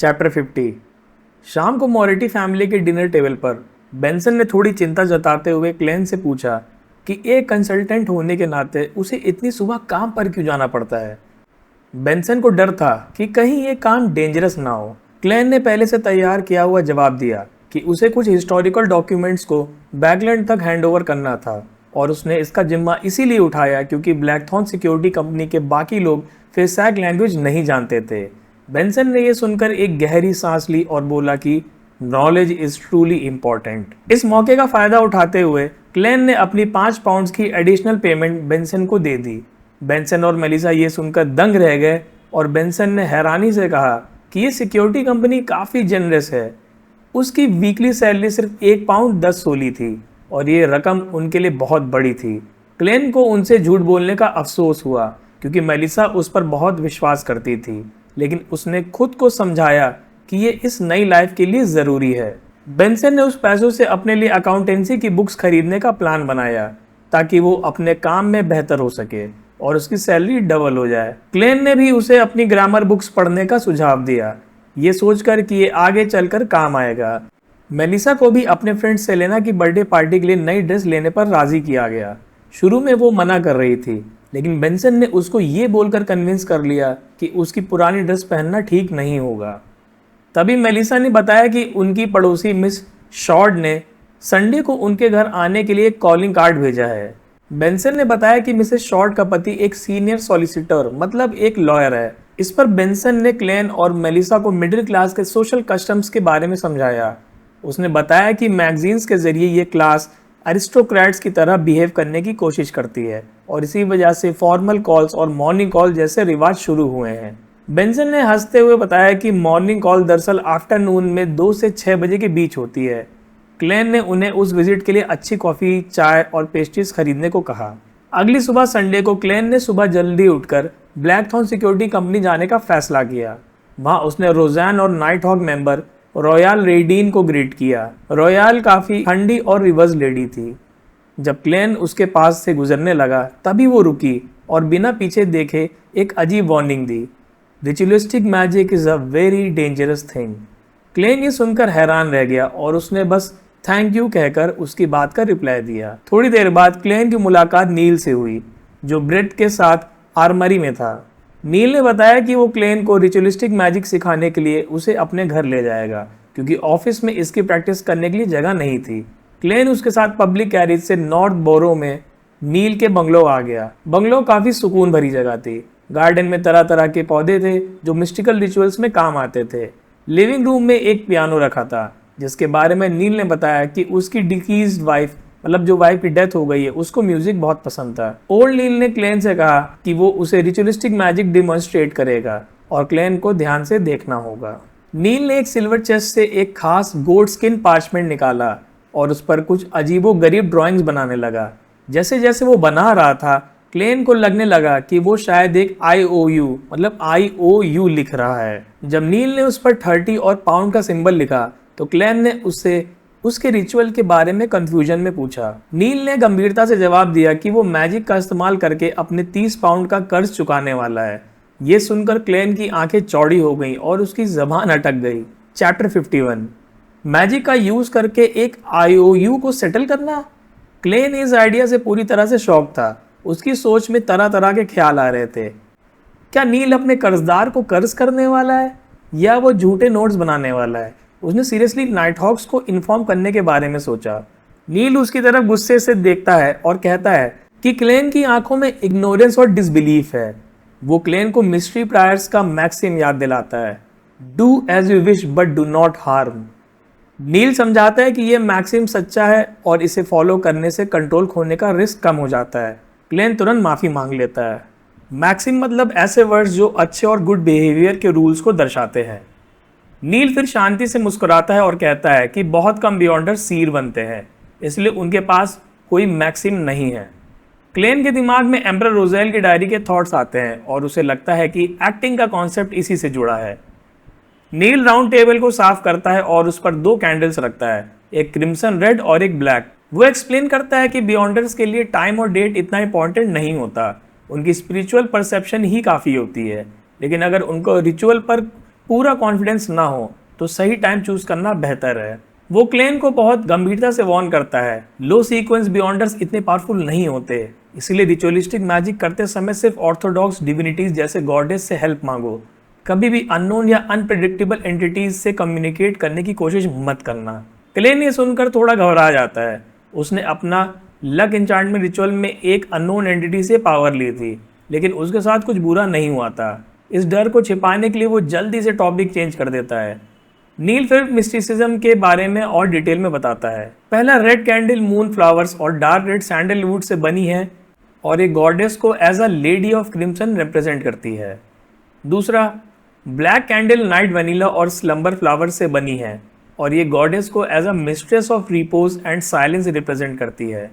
Chapter 50। शाम को मोरेटी family के डिनर टेबल पर बेंसन ने थोड़ी चिंता जताते हुए क्लेन से पूछा कि एक कंसल्टेंट होने के नाते उसे इतनी सुबह काम पर क्यों जाना पड़ता है। बेंसन को डर था कि कहीं ये काम डेंजरस ना हो। क्लेन ने पहले से तैयार किया हुआ जवाब दिया कि उसे कुछ हिस्टोरिकल डॉक्यूमेंट्स को बैकलैंड तक हैंडओवर करना था और उसने इसका जिम्मा इसीलिए उठाया क्योंकि ब्लैकथॉर्न सिक्योरिटी कंपनी के बाकी लोग फेसैक लैंग्वेज नहीं जानते थे। बेंसन ने यह सुनकर एक गहरी सांस ली और बोला कि नॉलेज इज ट्रूली इम्पोर्टेंट। इस मौके का फायदा उठाते हुए क्लेन ने अपनी 5 पाउंड्स की एडिशनल पेमेंट बेंसन को दे दी। बेंसन और मेलिसा ये सुनकर दंग रह गए और बेंसन ने हैरानी से कहा कि ये सिक्योरिटी कंपनी काफ़ी जेनरस है। उसकी वीकली सैलरी सिर्फ 1 पाउंड 10 सोली थी और ये रकम उनके लिए बहुत बड़ी थी। क्लेन को उनसे झूठ बोलने का अफसोस हुआ क्योंकि मेलिसा उस पर बहुत विश्वास करती थी, लेकिन उसने खुद को समझाया कि ये इस नई लाइफ के लिए ज़रूरी है। बेंसन ने उस पैसों से अपने लिए अकाउंटेंसी की बुक्स खरीदने का प्लान बनाया ताकि वो अपने काम में बेहतर हो सके और उसकी सैलरी डबल हो जाए। क्लेन ने भी उसे अपनी ग्रामर बुक्स पढ़ने का सुझाव दिया, ये सोचकर कि ये आगे चलकर काम आएगा। मेलिसा को भी अपने फ्रेंड सेलेना की बर्थडे पार्टी के लिए नई ड्रेस लेने पर राजी किया गया। शुरू में वो मना कर रही थी, लेकिन बेंसन ने उसको ये बोलकर कन्विंस कर लिया कि उसकी पुरानी ड्रेस पहनना ठीक नहीं होगा। तभी मेलिसा ने बताया कि उनकी पड़ोसी मिस शॉर्ड ने संडे को उनके घर आने के लिए एक कॉलिंग कार्ड भेजा है। बेंसन ने बताया कि मिसेस शॉर्ड का पति एक सीनियर सॉलिसिटर मतलब एक लॉयर है। इस पर बेंसन ने क्लेन और मेलिसा को मिडिल क्लास के सोशल कस्टम्स के बारे में समझाया। उसने बताया कि मैगजीन्स के जरिए ये क्लास अरिस्टोक्रेट्स की तरह बिहेव करने की कोशिश करती है और इसी वजह से फॉर्मल कॉल्स और मॉर्निंग कॉल जैसे रिवाज शुरू हुए हैं। बेंसन ने हंसते हुए बताया कि मॉर्निंग कॉल दरअसल आफ्टरनून में 2 से 6 बजे के बीच होती है। क्लेन ने उन्हें उस विजिट के लिए अच्छी कॉफ़ी, चाय और पेस्ट्रीज खरीदने को कहा। अगली सुबह संडे को क्लेन ने सुबह जल्दी उठकर ब्लैकथॉर्न सिक्योरिटी कंपनी जाने का फैसला किया। वहाँ उसने रोज़ैन और नाइट हॉक मेंबर रॉयल रेडीन को ग्रीट किया। रॉयल काफ़ी ठंडी और रिवर्स लेडी थी। जब क्लेन उसके पास से गुजरने लगा तभी वो रुकी और बिना पीछे देखे एक अजीब वार्निंग दी, ritualistic magic is a very dangerous thing. Klein ये सुनकर हैरान रह गया और उसने बस थैंक यू कहकर उसकी बात का रिप्लाई दिया। थोड़ी देर बाद क्लेन की मुलाकात नील से हुई जो ब्रेट के साथ आर्मरी में था। नील ने बताया कि वो क्लेन को रिचुअलिस्टिक मैजिक सिखाने के लिए उसे अपने घर ले जाएगा क्योंकि ऑफिस में इसकी प्रैक्टिस करने के लिए जगह नहीं थी। क्लेन उसके साथ पब्लिक कैरिज से नॉर्थ बोरो में नील के बंगलो आ गया। बंगलो काफ़ी सुकून भरी जगह थी। गार्डन में तरह तरह के पौधे थे जो मिस्टिकल रिचुअल्स में काम आते थे। लिविंग रूम में एक पियानो रखा था जिसके बारे में नील ने बताया कि उसकी डिकीज्ड वाइफ मतलब जो वाइफ की डेथ हो गई है उसको म्यूजिक बहुत पसंद था। ओल्ड नील ने क्लेन से कहा कि वो उसे रिचुअलिस्टिक मैजिक डेमोन्स्ट्रेट करेगा और क्लेन को ध्यान से देखना होगा। नील ने एक सिल्वर चेस्ट से एक खास गोट स्किन पार्चमेंट निकाला और उस पर कुछ अजीबो गरीब ड्राइंग्स बनाने लगा। जैसे जैसे वो बना रहा था क्लेन को लगने लगा कि वो शायद एक IOU मतलब IOU लिख रहा है। जब नील ने उस पर 30 और पाउंड का सिंबल लिखा तो क्लेन ने उससे उसके रिचुअल के बारे में कंफ्यूजन में पूछा। नील ने गंभीरता से जवाब दिया कि वो मैजिक का इस्तेमाल करके अपने 30 पाउंड का कर्ज चुकाने वाला है। ये सुनकर क्लेन की आंखें चौड़ी हो गईं और उसकी जबान अटक गई। चैप्टर 51। मैजिक का यूज करके एक IOU को सेटल करना। क्लेन इस आइडिया से पूरी तरह से शॉक था। उसकी सोच में तरह तरह के ख्याल आ रहे थे। क्या नील अपने कर्जदार को कर्ज करने वाला है या वो झूठे नोट्स बनाने वाला है? उसने सीरियसली नाइट हॉक्स को इन्फॉर्म करने के बारे में सोचा। नील उसकी तरफ गुस्से से देखता है और कहता है कि क्लेन की आंखों में इग्नोरेंस और डिसबिलीफ है। वो क्लेन को मिस्ट्री प्रायर्स का मैक्सिम याद दिलाता है, do as you wish but do not harm. Neil समझाता है कि यह मैक्सिम सच्चा है और इसे फॉलो करने से कंट्रोल खोने का रिस्क कम हो जाता है। क्लेन तुरंत माफ़ी मांग लेता है। मैक्सिम मतलब ऐसे वर्ड्स जो अच्छे और गुड बिहेवियर के रूल्स को दर्शाते हैं। नील फिर शांति से मुस्कुराता है और कहता है कि बहुत कम बियॉन्डर सीर बनते हैं, इसलिए उनके पास कोई मैक्सिम नहीं है। क्लेन के दिमाग में एम्परर रोज़ेल की डायरी के थॉट्स आते हैं और उसे लगता है कि एक्टिंग का कॉन्सेप्ट इसी से जुड़ा है। नील राउंड टेबल को साफ करता है और उस पर 2 कैंडल्स रखता है, एक क्रिम्सन रेड और एक ब्लैक। वो एक्सप्लेन करता है कि बियॉन्डर्स के लिए टाइम और डेट इतना इंपॉर्टेंट नहीं होता, उनकी स्पिरिचुअल परसेप्शन ही काफ़ी होती है। लेकिन अगर उनको रिचुअल पर पूरा कॉन्फिडेंस ना हो तो सही टाइम चूज करना बेहतर है। वो क्लेन को बहुत गंभीरता से वार्न करता है, लो सीक्वेंस बियॉन्डर्स इतने पावरफुल नहीं होते, इसलिए रिचुअलिस्टिक मैजिक करते समय सिर्फ ऑर्थोडॉक्स डिविनिटीज जैसे गॉडेस से हेल्प मांगो। कभी भी अननोन या अनप्रेडिक्टेबल एंटिटीज से कम्युनिकेट करने की कोशिश मत करना। क्लेन ये सुनकर थोड़ा घबरा जाता है। उसने अपना लक इंचांटमेंट रिचुअल में एक अननोन एंटिटी से पावर ली थी, लेकिन उसके साथ कुछ बुरा नहीं हुआ था। इस डर को छिपाने के लिए वो जल्दी से टॉपिक चेंज कर देता है। नील फिर मिस्टिसिज्म के बारे में और डिटेल में बताता है। पहला, रेड कैंडल मून फ्लावर्स और डार्क रेड सैंडलवुड से बनी है और एक गॉडेस को as a lady of crimson represent करती है। दूसरा, ब्लैक कैंडल नाइट वनीला और स्लम्बर फ्लावर से बनी है और ये गॉडेस को as a mistress of repose and silence represent करती है।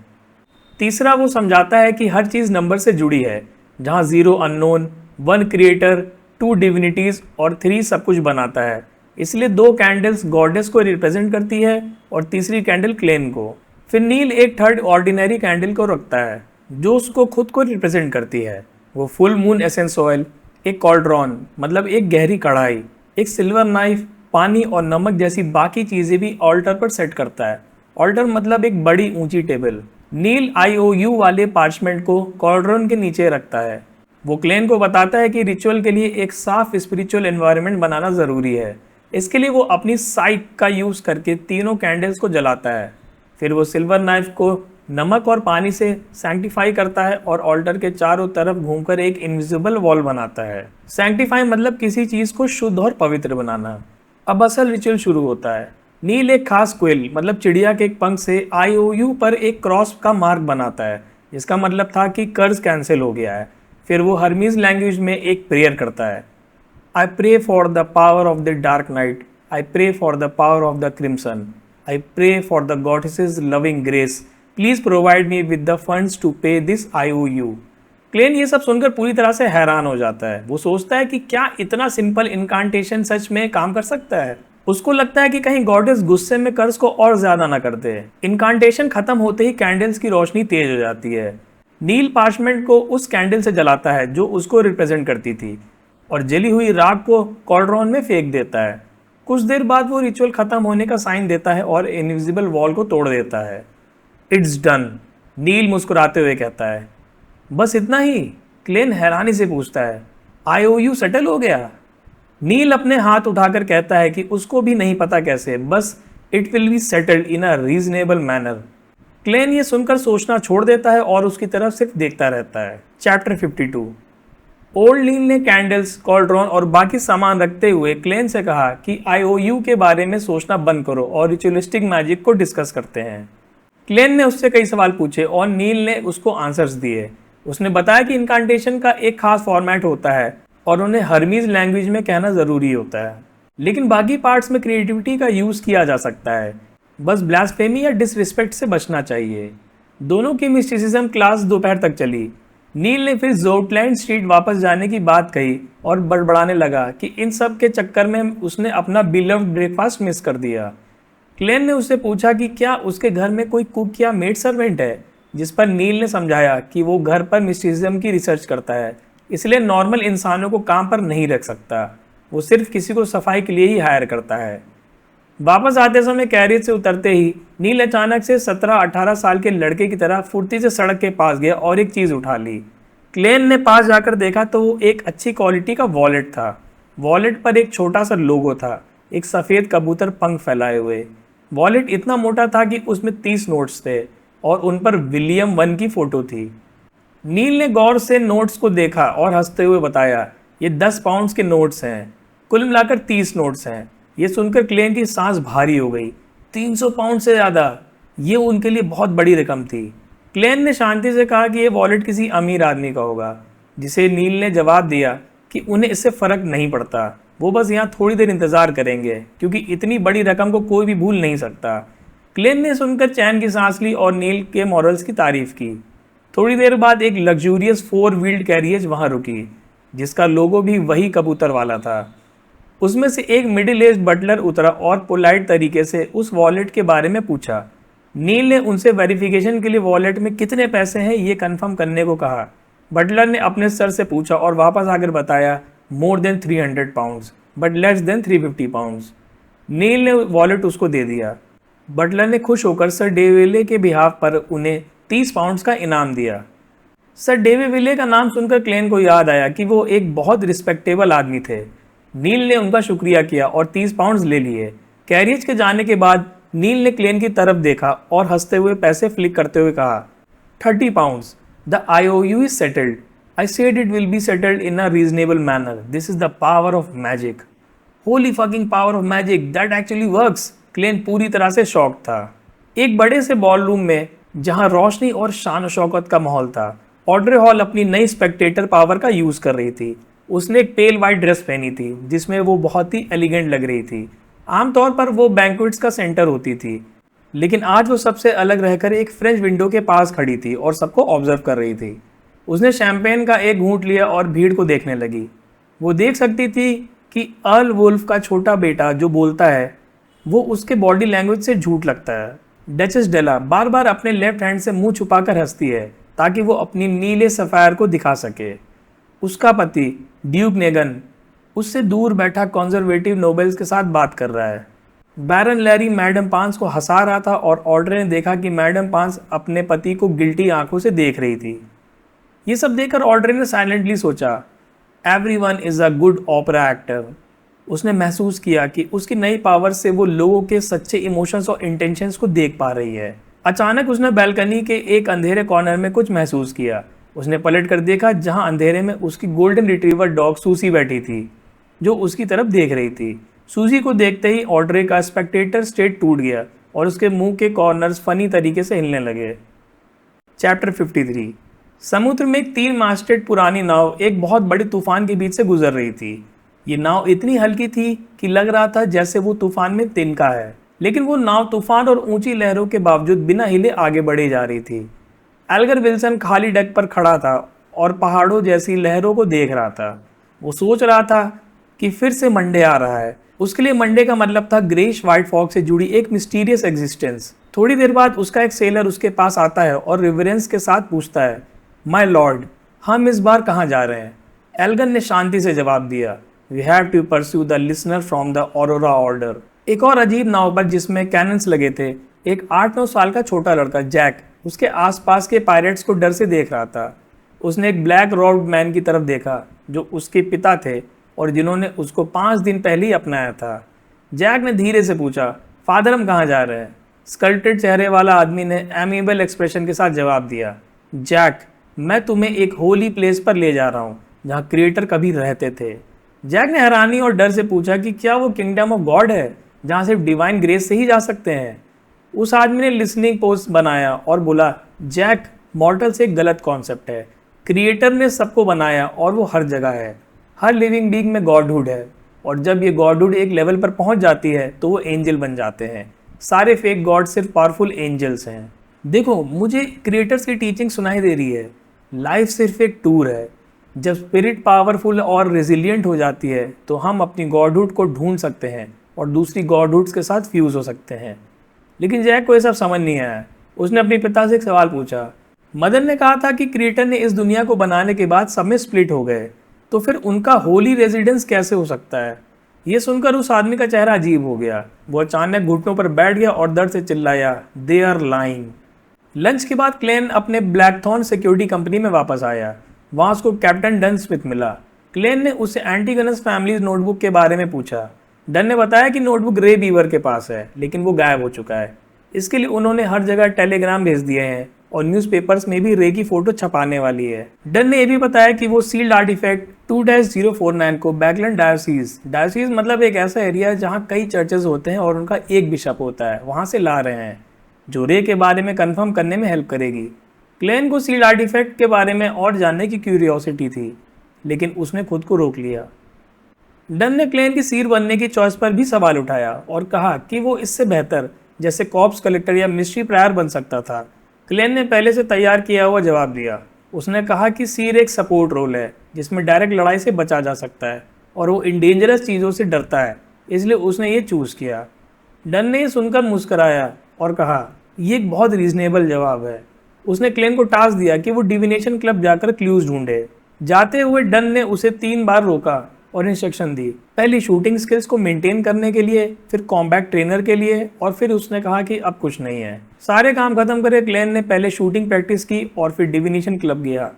तीसरा, वो समझाता है कि हर चीज़ नंबर से जुड़ी है, जहाँ 0 अननोन, 1 क्रिएटर, 2 डिविनिटीज और 3 सब कुछ बनाता है। इसलिए 2 कैंडल्स गॉडेस को रिप्रेजेंट करती है और तीसरी कैंडल क्लेन को। फिर नील एक थर्ड ऑर्डिनरी कैंडल को रखता है जो उसको खुद को रिप्रेजेंट करती है। वो फुल मून एसेंस ऑयल, एक कॉल्ड्रॉन मतलब एक गहरी कढ़ाई, एक सिल्वर नाइफ, पानी और नमक जैसी बाकी चीज़ें भी ऑल्टर पर सेट करता है। ऑल्टर मतलब एक बड़ी ऊंची टेबल। नील IOU वाले पार्चमेंट को कॉल्ड्रॉन के नीचे रखता है। वो क्लेन को बताता है कि रिचुअल के लिए एक साफ स्पिरिचुअल एनवायरनमेंट बनाना ज़रूरी है। इसके लिए वो अपनी साइक का यूज़ करके तीनों कैंडल्स को जलाता है। फिर वो सिल्वर नाइफ को नमक और पानी से सैंक्टिफाई करता है और ऑल्टर के चारों तरफ घूमकर एक इनविजिबल वॉल बनाता है। सैंक्टिफाई मतलब किसी चीज़ को शुद्ध और पवित्र बनाना। अब असल रिचुअल शुरू होता है। नील एक खास क्विल मतलब चिड़िया के एक पंख से IOU पर एक क्रॉस का मार्क बनाता है, जिसका मतलब था कि कर्ज कैंसिल हो गया है। फिर वो हर्मीज लैंग्वेज में एक प्रेयर करता है। I pray for the power of the dark night. I pray for the power of the crimson. I pray for the goddess's loving grace. Please provide me with the funds to pay this IOU. Klein ये सब सुनकर पूरी तरह से हैरान हो जाता है। वो सोचता है कि क्या इतना सिंपल इनकांटेशन सच में काम कर सकता है। उसको लगता है कि कहीं गॉडेस गुस्से में कर्ज को और ज्यादा ना कर दे। इनकांटेशन खत्म होते ही कैंडल्स की रोशनी तेज हो जाती है। नील पार्चमेंट को उस कैंडल से जलाता है जो उसको रिप्रेजेंट करती थी और जली हुई राख को कॉल्ड्रॉन में फेंक देता है। कुछ देर बाद वो रिचुअल खत्म होने का साइन देता है और इनविजिबल वॉल को तोड़ देता है। इट्स डन, नील मुस्कुराते हुए कहता है। बस इतना ही? क्लेन हैरानी से पूछता है। IOU सेटल हो गया? नील अपने हाथ उठाकर कहता है कि उसको भी नहीं पता कैसे, बस it will be settled in a reasonable manner. Klein ये सुनकर सोचना छोड़ देता है और उसकी तरफ सिर्फ देखता रहता है। चैप्टर 52। ओल्ड नील ने कैंडल्स, कॉल्ड्रॉन और बाकी सामान रखते हुए क्लेन से कहा कि IOU के बारे में सोचना बंद करो और रिचुअलिस्टिक मैजिक को डिस्कस करते हैं। क्लेन ने उससे कई सवाल पूछे और नील ने उसको आंसर्स दिए। उसने बताया कि इनकांटेशन का एक खास फॉर्मेट होता है और उन्हें हर्मीज लैंग्वेज में कहना ज़रूरी होता है, लेकिन बाकी पार्ट्स में क्रिएटिविटी का यूज़ किया जा सकता है। बस ब्लास्फेमी या डिसरिस्पेक्ट से बचना चाहिए। दोनों की मिस्टिसिज्म क्लास दोपहर तक चली। नील ने फिर जोटलैंड स्ट्रीट वापस जाने की बात कही और बड़बड़ाने लगा कि इन सब के चक्कर में उसने अपना बिलव्ड ब्रेकफास्ट मिस कर दिया। क्लेन ने उससे पूछा कि क्या उसके घर में कोई कुक या मेड सर्वेंट है, जिस पर नील ने समझाया कि वो घर पर मिस्टिसिज्म की रिसर्च करता है, इसलिए नॉर्मल इंसानों को काम पर नहीं रख सकता। वो सिर्फ किसी को सफाई के लिए ही हायर करता है। वापस आते समय कैरियर से उतरते ही नील अचानक से 17-18 साल के लड़के की तरह फुर्ती से सड़क के पास गया और एक चीज़ उठा ली। क्लेन ने पास जाकर देखा तो वो एक अच्छी क्वालिटी का वॉलेट था। वॉलेट पर एक छोटा सा लोगो था, एक सफ़ेद कबूतर पंख फैलाए हुए। वॉलेट इतना मोटा था कि उसमें 30 नोट्स थे और उन पर विलियम 1 की फ़ोटो थी। नील ने गौर से नोट्स को देखा और हंसते हुए बताया, ये 10 पाउंड्स के नोट्स हैं, कुल मिलाकर 30 नोट्स हैं। ये सुनकर क्लेन की सांस भारी हो गई। 300 पाउंड से ज़्यादा, ये उनके लिए बहुत बड़ी रकम थी। क्लेन ने शांति से कहा कि ये वॉलेट किसी अमीर आदमी का होगा, जिसे नील ने जवाब दिया कि उन्हें इससे फ़र्क नहीं पड़ता, वो बस यहाँ थोड़ी देर इंतज़ार करेंगे क्योंकि इतनी बड़ी रकम को कोई भी भूल नहीं सकता। क्लेन ने सुनकर चैन की सांस ली और नील के मॉरल्स की तारीफ़ की। थोड़ी देर बाद एक लग्जूरियस 4 व्हील्ड कैरियज वहाँ रुकी, जिसका लोगो भी वही कबूतर वाला था। उसमें से एक मिडिल एज बटलर उतरा और पोलाइट तरीके से उस वॉलेट के बारे में पूछा। नील ने उनसे वेरिफिकेशन के लिए वॉलेट में कितने पैसे हैं ये कंफर्म करने को कहा। बटलर ने अपने सर से पूछा और वापस आकर बताया, more than 300 pounds. But less than 350 pounds. Neil ने वॉलेट उसको दे दिया। बटलर ने खुश होकर सर डेविले के बिहाफ पर उन्हें 30 पाउंड्स का इनाम दिया। सर डेविले का नाम सुनकर क्लेन को याद आया कि वो एक बहुत रिस्पेक्टेबल आदमी थे। नील ने उनका शुक्रिया किया और 30 पाउंड्स ले लिए। कैरियज के जाने के बाद नील ने क्लेन की तरफ देखा और हंसते हुए पैसे फ्लिक करते हुए कहा, 30 pounds, the IOU is settled. I said it will be settled in a reasonable manner. This is the power of magic. Holy fucking power of magic. That actually works. Klein पूरी तरह से shock था। एक बड़े से ball room में जहां रोशनी और शान शौकत का माहौल था, ऑड्रे हॉल अपनी नई स्पेक्टेटर पावर का यूज कर रही थी। उसने एक पेल वाइट ड्रेस पहनी थी जिसमें वो बहुत ही एलिगेंट लग रही थी। आमतौर पर वो बैंक्वेट्स का सेंटर होती थी, लेकिन आज वो सबसे अलग रहकर एक फ्रेंच विंडो के पास खड़ी थी और सबको ऑब्जर्व कर रही थी। उसने शैंपेन का एक घूंट लिया और भीड़ को देखने लगी। वो देख सकती थी कि अर्ल वुल्फ का छोटा बेटा जो बोलता है वो उसके बॉडी लैंग्वेज से झूठ लगता है। डचेस डेला बार बार अपने लेफ्ट हैंड से मुंह छुपाकर हंसती है ताकि वो अपनी नीले सफ़ायर को दिखा सके। उसका पति ड्यूक नेगन उससे दूर बैठा कंजर्वेटिव नोबेल्स के साथ बात कर रहा है। बैरन लैरी मैडम पांस को हंसा रहा था और ऑड्रे ने देखा कि मैडम पांस अपने पति को गिल्टी आंखों से देख रही थी। ये सब देखकर ऑड्रे ने साइलेंटली सोचा, everyone is a good opera actor. उसने महसूस किया कि उसकी नई पावर से वो लोगों के सच्चे इमोशंस और इंटेंशंस को देख पा रही है। अचानक उसने बालकनी के एक अंधेरे कॉर्नर में कुछ महसूस किया। उसने पलट कर देखा जहां अंधेरे में उसकी गोल्डन रिट्रीवर डॉग सूसी बैठी थी जो उसकी तरफ देख रही थी। सूसी को देखते ही ऑड्रे का स्पेक्टेटर स्टेट टूट गया और उसके मुंह के कॉर्नर्स फनी तरीके से हिलने लगे। चैप्टर 53। समुद्र में एक 3 मास्टेड पुरानी नाव एक बहुत बड़े तूफान के बीच से गुजर रही थी। ये नाव इतनी हल्की थी कि लग रहा था जैसे वो तूफान में तिनका है, लेकिन वो नाव तूफान और ऊंची लहरों के बावजूद बिना हिले आगे बढ़े जा रही थी। एल्गर विल्सन खाली डेक पर खड़ा था और पहाड़ों जैसी लहरों को देख रहा था। वो सोच रहा था कि फिर से मंडे आ रहा है। उसके लिए मंडे का मतलब था ग्रेइश व्हाइट फॉग से जुड़ी एक मिस्टीरियस एग्जिस्टेंस। थोड़ी देर बाद उसका एक सेलर उसके पास आता है और रिवरेंस के साथ पूछता है, माय लॉर्ड, हम इस बार कहाँ जा रहे हैं? एल्गन ने शांति से जवाब दिया, we have to pursue the listener from the Aurora Order. एक और अजीब नाव पर जिसमें कैनन्स लगे थे, एक 8-9 साल का छोटा लड़का जैक उसके आसपास के पायरेट्स को डर से देख रहा था। उसने एक ब्लैक रॉब्ड मैन की तरफ देखा जो उसके पिता थे और जिन्होंने उसको 5 दिन पहले ही अपनाया था। जैक ने धीरे से पूछा, फादर हम कहाँ जा रहे हैं? स्कल्टेड चेहरे वाला आदमी ने एमिएबल एक्सप्रेशन के साथ जवाब दिया, जैक, मैं तुम्हें एक होली प्लेस पर ले जा रहा हूँ जहाँ क्रिएटर कभी रहते थे। जैक ने हैरानी और डर से पूछा कि क्या वो किंगडम ऑफ गॉड है जहाँ सिर्फ डिवाइन ग्रेस से ही जा सकते हैं? उस आदमी ने लिसनिंग पोस्ट बनाया और बोला, जैक, मॉर्टल्स एक गलत कॉन्सेप्ट है। क्रिएटर ने सबको बनाया और वो हर जगह है। हर लिविंग बीइंग में गॉडहुड है और जब ये गॉडहुड एक लेवल पर पहुंच जाती है तो वो एंजल बन जाते हैं। सारे फेक गॉड सिर्फ पावरफुल एंजल्स हैं। देखो, मुझे क्रिएटर्स की टीचिंग सुनाई दे रही है। लाइफ सिर्फ एक टूर है। जब स्पिरिट पावरफुल और रेजिलिएंट हो जाती है तो हम अपनी गॉडहुड को ढूंढ सकते हैं और दूसरी गॉडहुड्स के साथ फ्यूज हो सकते हैं। लेकिन जैक को ये सब समझ नहीं आया। उसने अपने पिता से एक सवाल पूछा। मदर ने कहा था कि क्रिएटर ने इस दुनिया को बनाने के बाद सब में स्प्लिट हो गए, तो फिर उनका होली रेजिडेंस कैसे हो सकता है? ये सुनकर उस आदमी का चेहरा अजीब हो गया। वो अचानक घुटनों पर बैठ गया और दर्द से चिल्लाया, दे आर लाइंग। लंच के बाद क्लेन अपने ब्लैकथॉर्न सिक्योरिटी कंपनी में वापस आया। वहाँ उसको कैप्टन डन स्मिथ मिला। क्लेन ने उससे एंटीगनस फैमिलीज नोटबुक के बारे में पूछा। डन ने बताया कि नोटबुक रे बीवर के पास है, लेकिन वो गायब हो चुका है। इसके लिए उन्होंने हर जगह टेलीग्राम भेज दिए हैं और न्यूज़पेपर्स में भी रे की फोटो छपाने वाली है। डन ने यह भी बताया कि वो सील्ड आर्टिफैक्ट 2-049 को बैकलैंड डायोसीज मतलब एक ऐसा एरिया है जहाँ कई चर्चेज होते हैं और उनका एक बिशप होता है, वहाँ से ला रहे हैं, जो रे के बारे में कंफर्म करने में हेल्प करेगी। क्लेन को सील्ड आर्टिफैक्ट के बारे में और जानने की क्यूरियोसिटी थी, लेकिन उसने खुद को रोक लिया। डन ने क्लेन की सीर बनने की चॉइस पर भी सवाल उठाया और कहा कि वो इससे बेहतर जैसे कॉप्स कलेक्टर या मिस्ट्री प्रायर बन सकता था। क्लेन ने पहले से तैयार किया हुआ जवाब दिया। उसने कहा कि सीर एक सपोर्ट रोल है जिसमें डायरेक्ट लड़ाई से बचा जा सकता है और वो इंडेंजरस चीज़ों से डरता है, इसलिए उसने ये चूज़ किया। डन ने ये सुनकर मुस्कराया और कहा, ये एक बहुत रीजनेबल जवाब है। उसने क्लेन को टास्क दिया कि वो डिविनेशन क्लब जाकर क्लूज ढूंढे। जाते हुए डन ने उसे 3 बार रोका और इंस्ट्रक्शन दी। पहली शूटिंग स्किल्स को मेंटेन करने के लिए, फिर कॉम्बैट ट्रेनर के लिए, और फिर उसने कहा कि अब कुछ नहीं है। सारे काम खत्म करे क्लेन ने पहले शूटिंग प्रैक्टिस की और फिर डिविनेशन क्लब गया।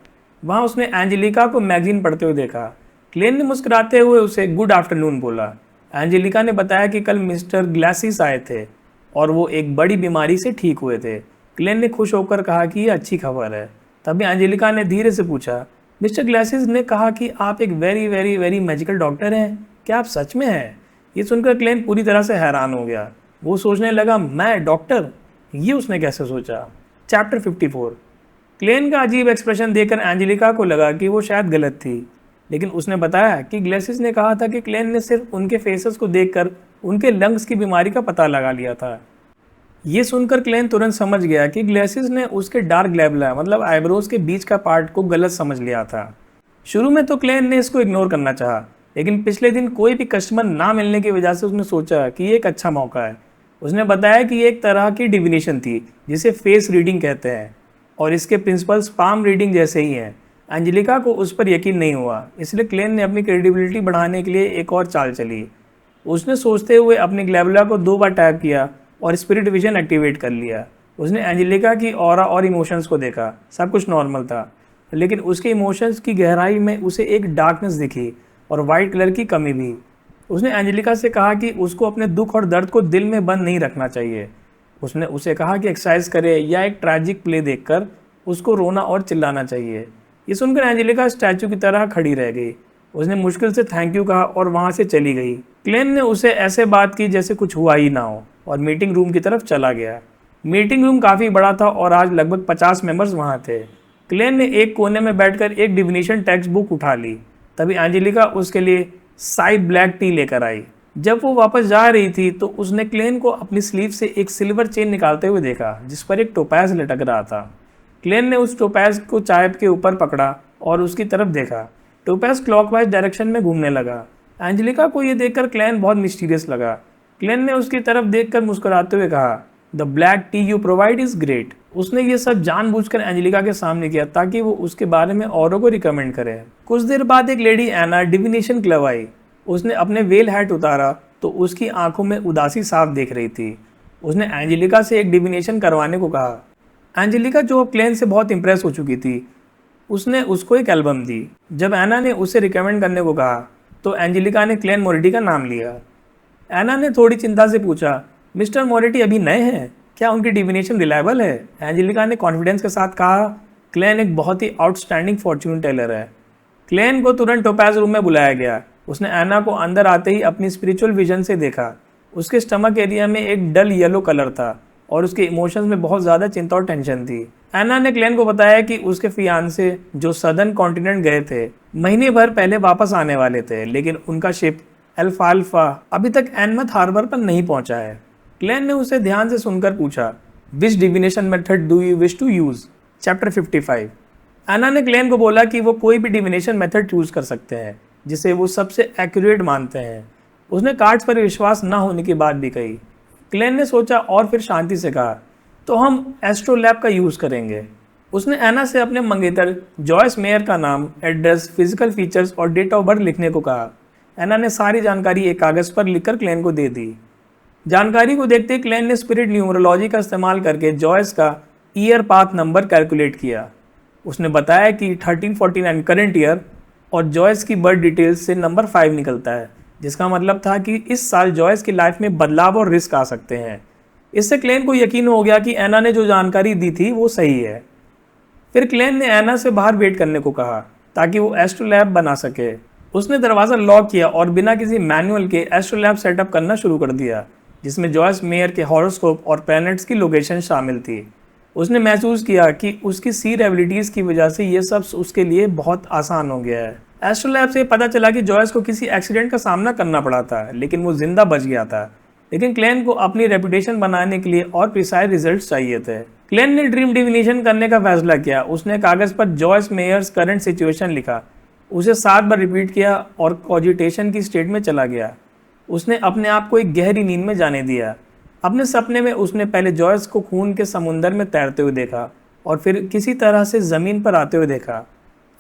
वहाँ उसने एंजेलिका को मैगजीन पढ़ते हुए देखा। क्लेन ने मुस्कुराते हुए उसे गुड आफ्टरनून बोला। एंजेलिका ने बताया कि कल मिस्टर ग्लासिस आए थे और वो एक बड़ी बीमारी से ठीक हुए थे। क्लेन ने खुश होकर कहा कि ये अच्छी खबर है। तभी एंजेलिका ने धीरे से पूछा, मिस्टर ग्लासिस ने कहा कि आप एक very very very magical doctor हैं, क्या आप सच में हैं? ये सुनकर क्लेन पूरी तरह से हैरान हो गया। वो सोचने लगा, मैं डॉक्टर? ये उसने कैसे सोचा? चैप्टर 54। क्लेन का अजीब एक्सप्रेशन देखकर एंजेलिका को लगा कि वो शायद गलत थी, लेकिन उसने बताया कि ग्लेसिस ने कहा था कि क्लेन ने सिर्फ उनके फेसेस को देखकर उनके लंग्स की बीमारी का पता लगा लिया था। ये सुनकर क्लेन तुरंत समझ गया कि ग्लेसिस ने उसके डार्क ग्लैबुला मतलब आईब्रोज के बीच का पार्ट को गलत समझ लिया था। शुरू में तो क्लेन ने इसको इग्नोर करना चाहा, लेकिन पिछले दिन कोई भी कस्टमर ना मिलने की वजह से उसने सोचा कि ये एक अच्छा मौका है। उसने बताया कि ये एक तरह की डिविनेशन थी जिसे फेस रीडिंग कहते हैं, और इसके प्रिंसिपल्स पाम रीडिंग जैसे ही हैं। एंजेलिका को उस पर यकीन नहीं हुआ, इसलिए क्लेन ने अपनी क्रेडिबिलिटी बढ़ाने के लिए एक और चाल चली। उसने सोचते हुए अपनी ग्लैबुला को 2 बार टैप किया और स्पिरिट विजन एक्टिवेट कर लिया। उसने एंजेलिका की ऑरा और इमोशंस को देखा। सब कुछ नॉर्मल था, लेकिन उसके इमोशंस की गहराई में उसे एक डार्कनेस दिखी और वाइट कलर की कमी भी। उसने एंजेलिका से कहा कि उसको अपने दुख और दर्द को दिल में बंद नहीं रखना चाहिए। उसने उसे कहा कि एक्सरसाइज करे या एक ट्रैजिक प्ले देखकर उसको रोना और चिल्लाना चाहिए। ये सुनकर एंजेलिका स्टैचू की तरह खड़ी रह गई। उसने मुश्किल से थैंक यू कहा और वहाँ से चली गई। क्लेन ने उसे ऐसे बात की जैसे कुछ हुआ ही ना हो और मीटिंग रूम की तरफ चला गया। मीटिंग रूम काफ़ी बड़ा था और आज लगभग 50 मेंबर्स वहाँ थे। क्लेन ने एक कोने में बैठकर एक डिविनेशन टेक्स्ट बुक उठा ली। तभी एंजेलिका उसके लिए साइड ब्लैक टी लेकर आई। जब वो वापस जा रही थी तो उसने क्लेन को अपनी स्लीव से एक सिल्वर चेन निकालते हुए देखा जिस पर एक टोपैज लटक रहा था। क्लेन ने उस टोपैज को चाय के ऊपर पकड़ा और उसकी तरफ देखा। टोपैज क्लॉकवाइज डायरेक्शन में घूमने लगा। एंजेलिका को यह देखकर क्लेन बहुत मिस्टीरियस लगा। क्लेन ने उसकी तरफ देखकर मुस्कुराते हुए कहा, the black T U provide is great. उसने ये सब जानबूझकर एंजेलिका के सामने किया ताकि वो उसके बारे में औरों को रिकमेंड करे। कुछ देर बाद एक लेडी एना डिविनेशन क्लब आई। उसने अपने वेल हैट उतारा तो उसकी आंखों में उदासी साफ दिख रही थी। उसने एंजेलिका से एक डिविनेशन करवाने को कहा। एंजेलिका जो अब क्लेन से बहुत इंप्रेस हो चुकी थी, उसने उसको एक एल्बम दी। जब एना ने उसे रिकमेंड करने को कहा तो एंजेलिका ने क्लेन मोरिटी का नाम लिया। एना ने थोड़ी चिंता से पूछा, मिस्टर मोरिटी अभी नए हैं, क्या उनकी डिविनेशन रिलायबल है? एंजेलिका ने कॉन्फिडेंस के साथ कहा, क्लेन एक बहुत ही आउटस्टैंडिंग फॉर्च्यून टेलर है। क्लेन को तुरंत टोपैज रूम में बुलाया गया। उसने एना को अंदर आते ही अपनी स्पिरिचुअल विजन से देखा। उसके स्टमक एरिया में एक डल येलो कलर था और उसके इमोशंस में बहुत ज़्यादा चिंता और टेंशन थी। एना ने क्लेन को बताया कि उसके फियांसे जो सदर्न कॉन्टिनेंट गए थे महीने भर पहले वापस आने वाले थे, लेकिन उनका शिप अल्फाल्फा अभी तक एनमथ हार्बर पर नहीं पहुंचा है। क्लेन ने उसे ध्यान से सुनकर पूछा, which divination method do you wish to use? Chapter 55। Anna ने क्लेन को बोला कि वो कोई भी डिविनेशन मेथड चूज कर सकते हैं जिसे वो सबसे एक्यूरेट मानते हैं। उसने कार्ड्स पर विश्वास न होने की बात भी कही। क्लेन ने सोचा और फिर शांति से कहा, तो हम एस्ट्रोलैब का यूज़ करेंगे। उसने एना से अपने मंगेतर जॉयस मेयर का नाम, एड्रेस, फिजिकल फीचर्स और डेट ऑफ बर्थ लिखने को कहा। एना ने सारी जानकारी एक कागज़ पर लिखकर क्लेन को दे दी। जानकारी को देखते क्लेन ने स्पिरिट न्यूमरोलॉजी का इस्तेमाल करके जॉयस का ईयर पाथ नंबर कैलकुलेट किया। उसने बताया कि 1349 करंट ईयर और जॉयस की बर्थ डिटेल्स से नंबर 5 निकलता है, जिसका मतलब था कि इस साल जॉयस की लाइफ में बदलाव और रिस्क आ सकते हैं। इससे क्लेन को यकीन हो गया कि एना ने जो जानकारी दी थी वो सही है। फिर क्लेन ने एना से बाहर वेट करने को कहा ताकि वो एस्ट्रोलैब बना सके। उसने दरवाज़ा लॉक किया और बिना किसी मैनुअल के एस्ट्रोलैब सेटअप करना शुरू कर दिया, जिसमें जॉयस मेयर के हॉरोस्कोप और प्लैनेट्स की लोकेशन शामिल थी। उसने महसूस किया कि उसकी सीर एबिलिटीज़ की वजह से ये सब उसके लिए बहुत आसान हो गया है। एस्ट्रोलैब से पता चला कि जॉयस को किसी एक्सीडेंट का सामना करना पड़ा था, लेकिन वो जिंदा बच गया था। लेकिन क्लेन को अपनी रेपुटेशन बनाने के लिए और प्रिसाइज रिजल्ट्स चाहिए थे। क्लेन ने ड्रीम डिविनेशन करने का फैसला किया। उसने कागज़ पर जॉयस मेयर्स करंट सिचुएशन लिखा, उसे 7 बार रिपीट किया और कॉजिटेशन की स्टेट में चला गया। उसने अपने आप को एक गहरी नींद में जाने दिया। अपने सपने में उसने पहले जॉयस को खून के समुंदर में तैरते हुए देखा और फिर किसी तरह से ज़मीन पर आते हुए देखा।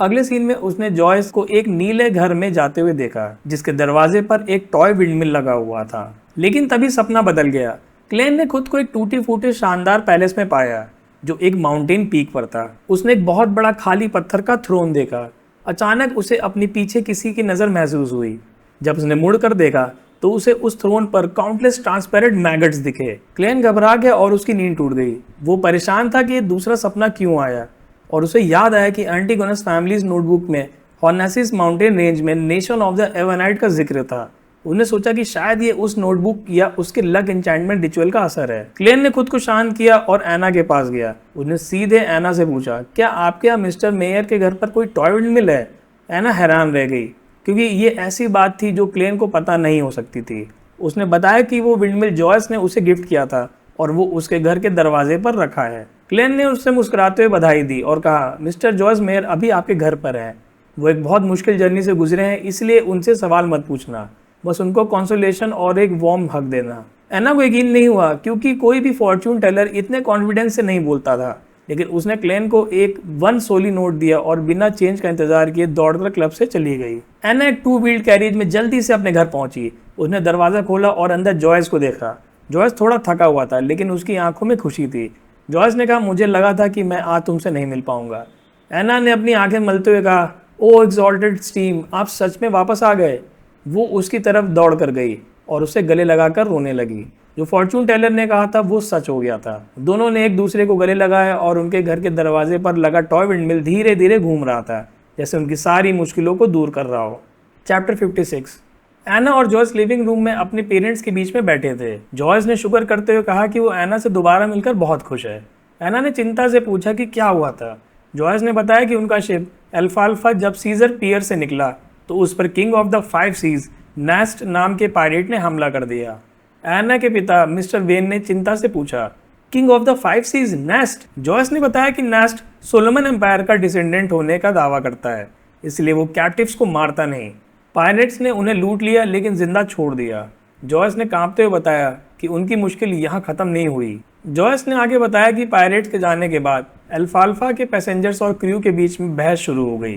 अगले सीन में उसने जॉयस को एक नीले घर में जाते हुए देखा जिसके दरवाजे पर एक टॉय विंडमिल लगा हुआ था। लेकिन तभी सपना बदल गया। क्लेन ने खुद को एक टूटी फूटे शानदार पैलेस में पाया जो एक माउंटेन पीक पर था। उसने एक बहुत बड़ा खाली पत्थर का थ्रोन देखा। अचानक उसे अपने पीछे किसी की नज़र महसूस हुई। जब उसने मुड़कर देखा तो उसे उस थ्रोन पर काउंटलेस ट्रांसपेरेंट मैगट्स दिखे। क्लेन घबरा गया और उसकी नींद टूट गई। वो परेशान था कि ये दूसरा सपना क्यों आया, और उसे याद आया कि एंटीगोनस फैमिलीज नोटबुक में हॉर्नेसिस माउंटेन रेंज में नेशन ऑफ द एवनाइट का जिक्र था। उन्हें सोचा कि शायद ये उस नोटबुक या उसके लक एन्चेंटमेंट रिचुअल का असर है। क्लेन ने खुद को शांत किया और एना के पास गया। उसने सीधे एना से पूछा, क्या आपके यहाँ मिस्टर मेयर के घर पर कोई टॉय विंडमिल है? एना हैरान रह गई क्योंकि ये ऐसी बात थी जो क्लेन को पता नहीं हो सकती थी। उसने बताया कि वो विंडमिल जॉयस ने उसे गिफ्ट किया था और वो उसके घर के दरवाजे पर रखा है। क्लेन ने उससे मुस्कुराते हुए बधाई दी और कहा, मिस्टर जॉयस मेयर अभी आपके घर पर हैं। वो एक बहुत मुश्किल जर्नी से गुजरे हैं, इसलिए उनसे सवाल मत पूछना, बस उनको कंसोलेशन और एक वार्म हग देना। एना को यकीन नहीं हुआ क्योंकि कोई भी फॉर्च्यून टेलर इतने कॉन्फिडेंस से नहीं बोलता था। लेकिन उसने क्लेन को एक 1 सोली नोट दिया और बिना चेंज का इंतजार किए दौड़कर क्लब से चली गई। एना एक 2 व्हील्ड कैरिज में जल्दी से अपने घर पहुंची। उसने दरवाजा खोला और अंदर जॉयस को देखा। जॉयस थोड़ा थका हुआ था लेकिन उसकी आंखों में खुशी थी। जॉयस ने कहा, मुझे लगा था कि मैं आज तुमसे नहीं मिल पाऊंगा। एना ने अपनी आंखें मलते हुए कहा, ओ एक्सॉल्टेड स्टीम, आप सच में वापस आ गए। वो उसकी तरफ दौड़ कर गई और उसे गले लगाकर रोने लगी। जो फॉर्च्यून टेलर ने कहा था वो सच हो गया था। दोनों ने एक दूसरे को गले लगाया और उनके घर के दरवाजे पर लगा टॉय विंडमिल धीरे धीरे घूम रहा था, जैसे उनकी सारी मुश्किलों को दूर कर रहा हो। चैप्टर 56। एना और जॉयस लिविंग रूम में अपने पेरेंट्स के बीच में बैठे थे। जॉयस ने शुक्र करते हुए कहा कि वो एना से दोबारा मिलकर बहुत खुश है। एना ने चिंता से पूछा कि क्या हुआ था। जॉयस ने बताया कि उनका शिप अल्फाल्फा जब सीजर पियर से निकला तो उस पर king of the 5 seas Nest नाम के पायरेट ने हमला कर दिया। एना के पिता मिस्टर वेन ने चिंता से पूछा, king of the 5 seas Nest? Joyce ने बताया कि नेस्ट सोलोमन एम्पायर का डिसेंडेंट होने का दावा करता है, इसलिए वो कैप्टिव्स को मारता नहीं। पायरेट्स ने उन्हें लूट लिया लेकिन जिंदा छोड़ दिया। जॉयस ने कांपते हुए बताया कि उनकी मुश्किल यहाँ खत्म नहीं हुई। जॉयस ने आगे बताया कि पायरेट्स के जाने के बाद अल्फाल्फा के पैसेंजर्स और क्रू के बीच में बहस शुरू हो गई,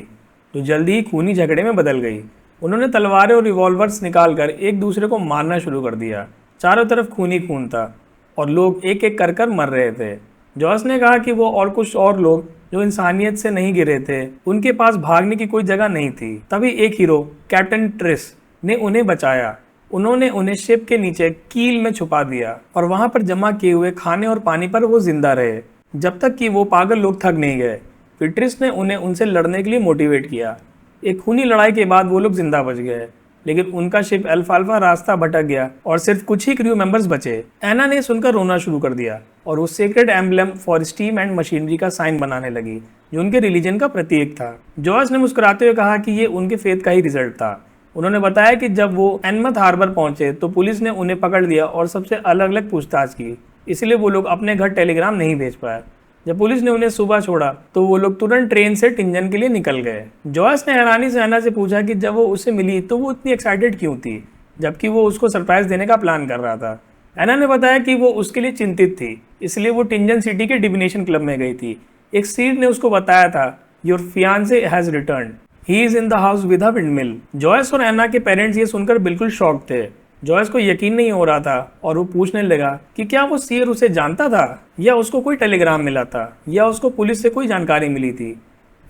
तो जल्दी ही खूनी झगड़े में बदल गई। उन्होंने तलवारें और रिवॉल्वर्स निकालकर एक दूसरे को मारना शुरू कर दिया। चारों तरफ खून ही खून था और लोग एक एक कर मर रहे थे। जॉयस ने कहा कि वो और कुछ और लोग जो इंसानियत से नहीं गिरे थे, उनके पास भागने की कोई जगह नहीं थी। तभी एक हीरो कैप्टन ट्रिस ने उन्हें बचाया। उन्होंने उन्हें शिप के नीचे कील में छुपा दिया और वहां पर जमा किए हुए खाने और पानी पर वो जिंदा रहे जब तक कि वो पागल लोग थक नहीं गए। फिर ट्रिस ने उन्हें उनसे लड़ने के लिए मोटिवेट किया। एक खूनी लड़ाई के बाद वो लोग जिंदा बच गए, लेकिन उनका शिप अल्फाल्फा रास्ता भटक गया और सिर्फ कुछ ही क्रू मेंबर्स बचे। एना ने सुनकर रोना शुरू कर दिया और वो sacred emblem for steam and machinery का साइन बनाने लगी जो उनके रिलीजन का प्रतीक था। जॉर्ज ने मुस्कुराते हुए कहा कि ये उनके फेथ का ही रिजल्ट था। उन्होंने बताया कि जब वो एनमथ हार्बर पहुंचे तो पुलिस ने उन्हें पकड़ लिया और सबसे अलग अलग पूछताछ की, इसलिए वो लोग अपने घर टेलीग्राम नहीं भेज पाए। जब पुलिस ने उन्हें सुबह छोड़ा तो वो लोग तुरंत ट्रेन से टिंजन के लिए निकल गए। जॉयस ने हैरानी से एना से पूछा कि जब वो उसे मिली तो वो इतनी एक्साइटेड क्यों थी, जबकि वो उसको सरप्राइज देने का प्लान कर रहा था। एना ने बताया कि वो उसके लिए चिंतित थी, इसलिए वो टिंजन सिटी के डिविनेशन क्लब में गई थी। एक सीट ने उसको बताया था, your fiance has return, he is in the house with a windmill. Joyce और एना के पेरेंट्स ये सुनकर बिल्कुल शॉक थे। जॉयस को यकीन नहीं हो रहा था और वो पूछने लगा कि क्या वो सीयर उसे जानता था या उसको कोई टेलीग्राम मिला था या उसको पुलिस से कोई जानकारी मिली थी।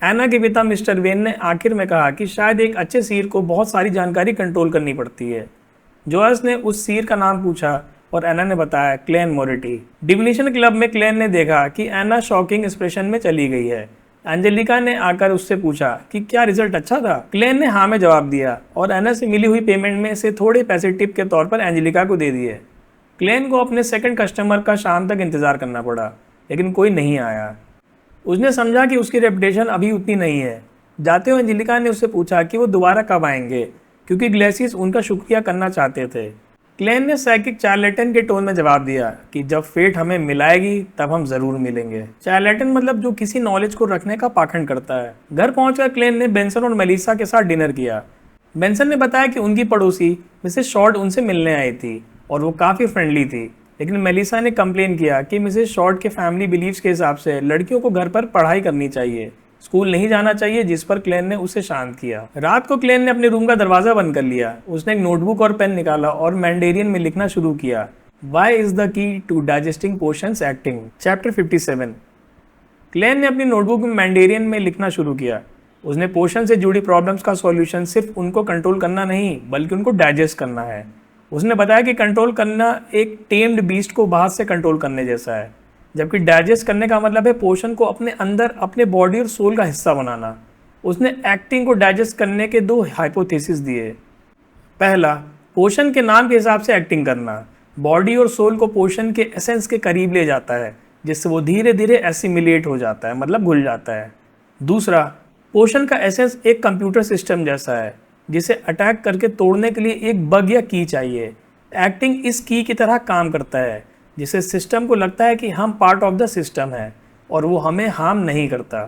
एना के पिता मिस्टर वेन ने आखिर में कहा कि शायद एक अच्छे सीयर को बहुत सारी जानकारी कंट्रोल करनी पड़ती है। जॉयस ने उस सीयर का नाम पूछा और एना ने बताया क्लेन मोरिटी। डिविनेशन क्लब में क्लेन ने देखा कि एना शॉकिंग एक्सप्रेशन में चली गई है। एंजेलिका ने आकर उससे पूछा कि क्या रिजल्ट अच्छा था। क्लेन ने हाँ में जवाब दिया और एना से मिली हुई पेमेंट में से थोड़े पैसे टिप के तौर पर एंजेलिका को दे दिए। क्लेन को अपने सेकंड कस्टमर का शाम तक इंतजार करना पड़ा, लेकिन कोई नहीं आया। उसने समझा कि उसकी रेपुटेशन अभी उतनी नहीं है। जाते हुए एंजेलिका ने उससे पूछा कि वो दोबारा कब आएंगे, क्योंकि ग्लेसियस उनका शुक्रिया करना चाहते थे। क्लेन ने साइकिक चार्लेटन के टोन में जवाब दिया कि जब फेट हमें मिलाएगी तब हम जरूर मिलेंगे। चार्लेटन मतलब जो किसी नॉलेज को रखने का पाखंड करता है। घर पहुंचकर क्लेन ने बेंसन और मेलिसा के साथ डिनर किया। बेंसन ने बताया कि उनकी पड़ोसी मिसेस शॉर्ट उनसे मिलने आई थी और वो काफ़ी फ्रेंडली थी, लेकिन मेलिसा ने कंप्लेन किया कि मिसेस शॉर्ट के फैमिली बिलीव्स के हिसाब से लड़कियों को घर पर पढ़ाई करनी चाहिए, स्कूल नहीं जाना चाहिए, जिस पर क्लेन ने उसे शांत किया। रात को क्लेन ने अपने रूम का दरवाजा बंद कर लिया। उसने एक नोटबुक और पेन निकाला और मैंडेरियन में लिखना शुरू किया। Why is the key to digesting potions acting. Chapter 57। Klein ने अपनी नोटबुक में मैंडेरियन में लिखना शुरू किया। उसने पोषण से जुड़ी प्रॉब्लम्स का सॉल्यूशन सिर्फ उनको कंट्रोल करना नहीं, बल्कि उनको डाइजेस्ट करना है। उसने बताया कि कंट्रोल करना एक टेम्ड बीस्ट को बाहर से कंट्रोल करने जैसा है, जबकि डाइजेस्ट करने का मतलब है पोषण को अपने अंदर, अपने बॉडी और सोल का हिस्सा बनाना। उसने एक्टिंग को डाइजेस्ट करने के 2 हाइपोथेसिस दिए। पहला, पोषण के नाम के हिसाब से एक्टिंग करना बॉडी और सोल को पोषण के एसेंस के करीब ले जाता है, जिससे वो धीरे धीरे एसिमिलेट हो जाता है, मतलब घुल जाता है। दूसरा, पोषण का एसेंस एक कंप्यूटर सिस्टम जैसा है, जिसे अटैक करके तोड़ने के लिए एक बग या की चाहिए। एक्टिंग इस की तरह काम करता है, जिससे सिस्टम को लगता है कि हम पार्ट ऑफ द सिस्टम है और वो हमें हार्म नहीं करता।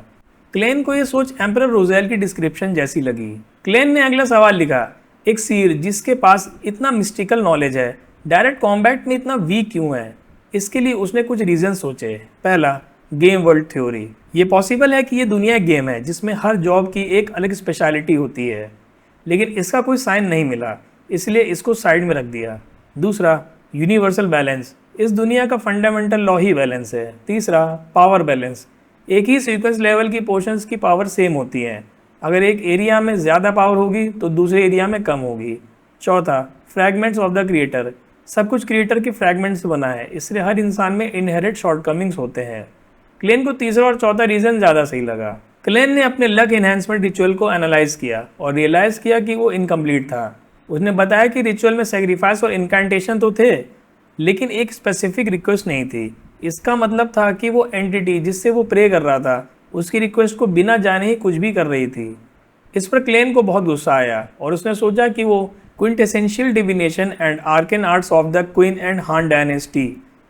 क्लेन को ये सोच एम्परर रोजेल की डिस्क्रिप्शन जैसी लगी। क्लेन ने अगला सवाल लिखा, एक सीर जिसके पास इतना मिस्टिकल नॉलेज है, डायरेक्ट कॉम्बैट में इतना वीक क्यों है? इसके लिए उसने कुछ रीजन सोचे। पहला, गेम वर्ल्ड थ्योरी। ये पॉसिबल है कि ये दुनिया एक गेम है जिसमें हर जॉब की एक अलग स्पेशलिटी होती है, लेकिन इसका कोई साइन नहीं मिला, इसलिए इसको साइड में रख दिया। दूसरा, यूनिवर्सल बैलेंस। इस दुनिया का फंडामेंटल लॉ ही बैलेंस है। तीसरा, पावर बैलेंस। एक ही सीक्वेंस लेवल की पोर्शंस की पावर सेम होती है। अगर एक एरिया में ज़्यादा पावर होगी तो दूसरे एरिया में कम होगी। चौथा, फ्रैगमेंट्स ऑफ द क्रिएटर। सब कुछ क्रिएटर के फ्रैगमेंट्स से बना है, इसलिए हर इंसान में इनहेरिट शॉर्टकमिंग्स होते हैं। क्लेन को तीसरा और चौथा रीज़न ज़्यादा सही लगा। क्लेन ने अपने लक एनहांसमेंट रिचुअल को एनालाइज किया और रियलाइज़ किया कि वो इनकम्प्लीट था। उसने बताया कि रिचुअल में सेक्रीफाइस और इनकांटेशन तो थे, लेकिन एक स्पेसिफिक रिक्वेस्ट नहीं थी। इसका मतलब था कि वो एंटिटी जिससे वो प्रे कर रहा था, उसकी रिक्वेस्ट को बिना जाने ही कुछ भी कर रही थी। इस पर क्लेन को बहुत गुस्सा आया और उसने सोचा कि वो quintessential divination and Arkan arts of the queen and हान डायनेस्टी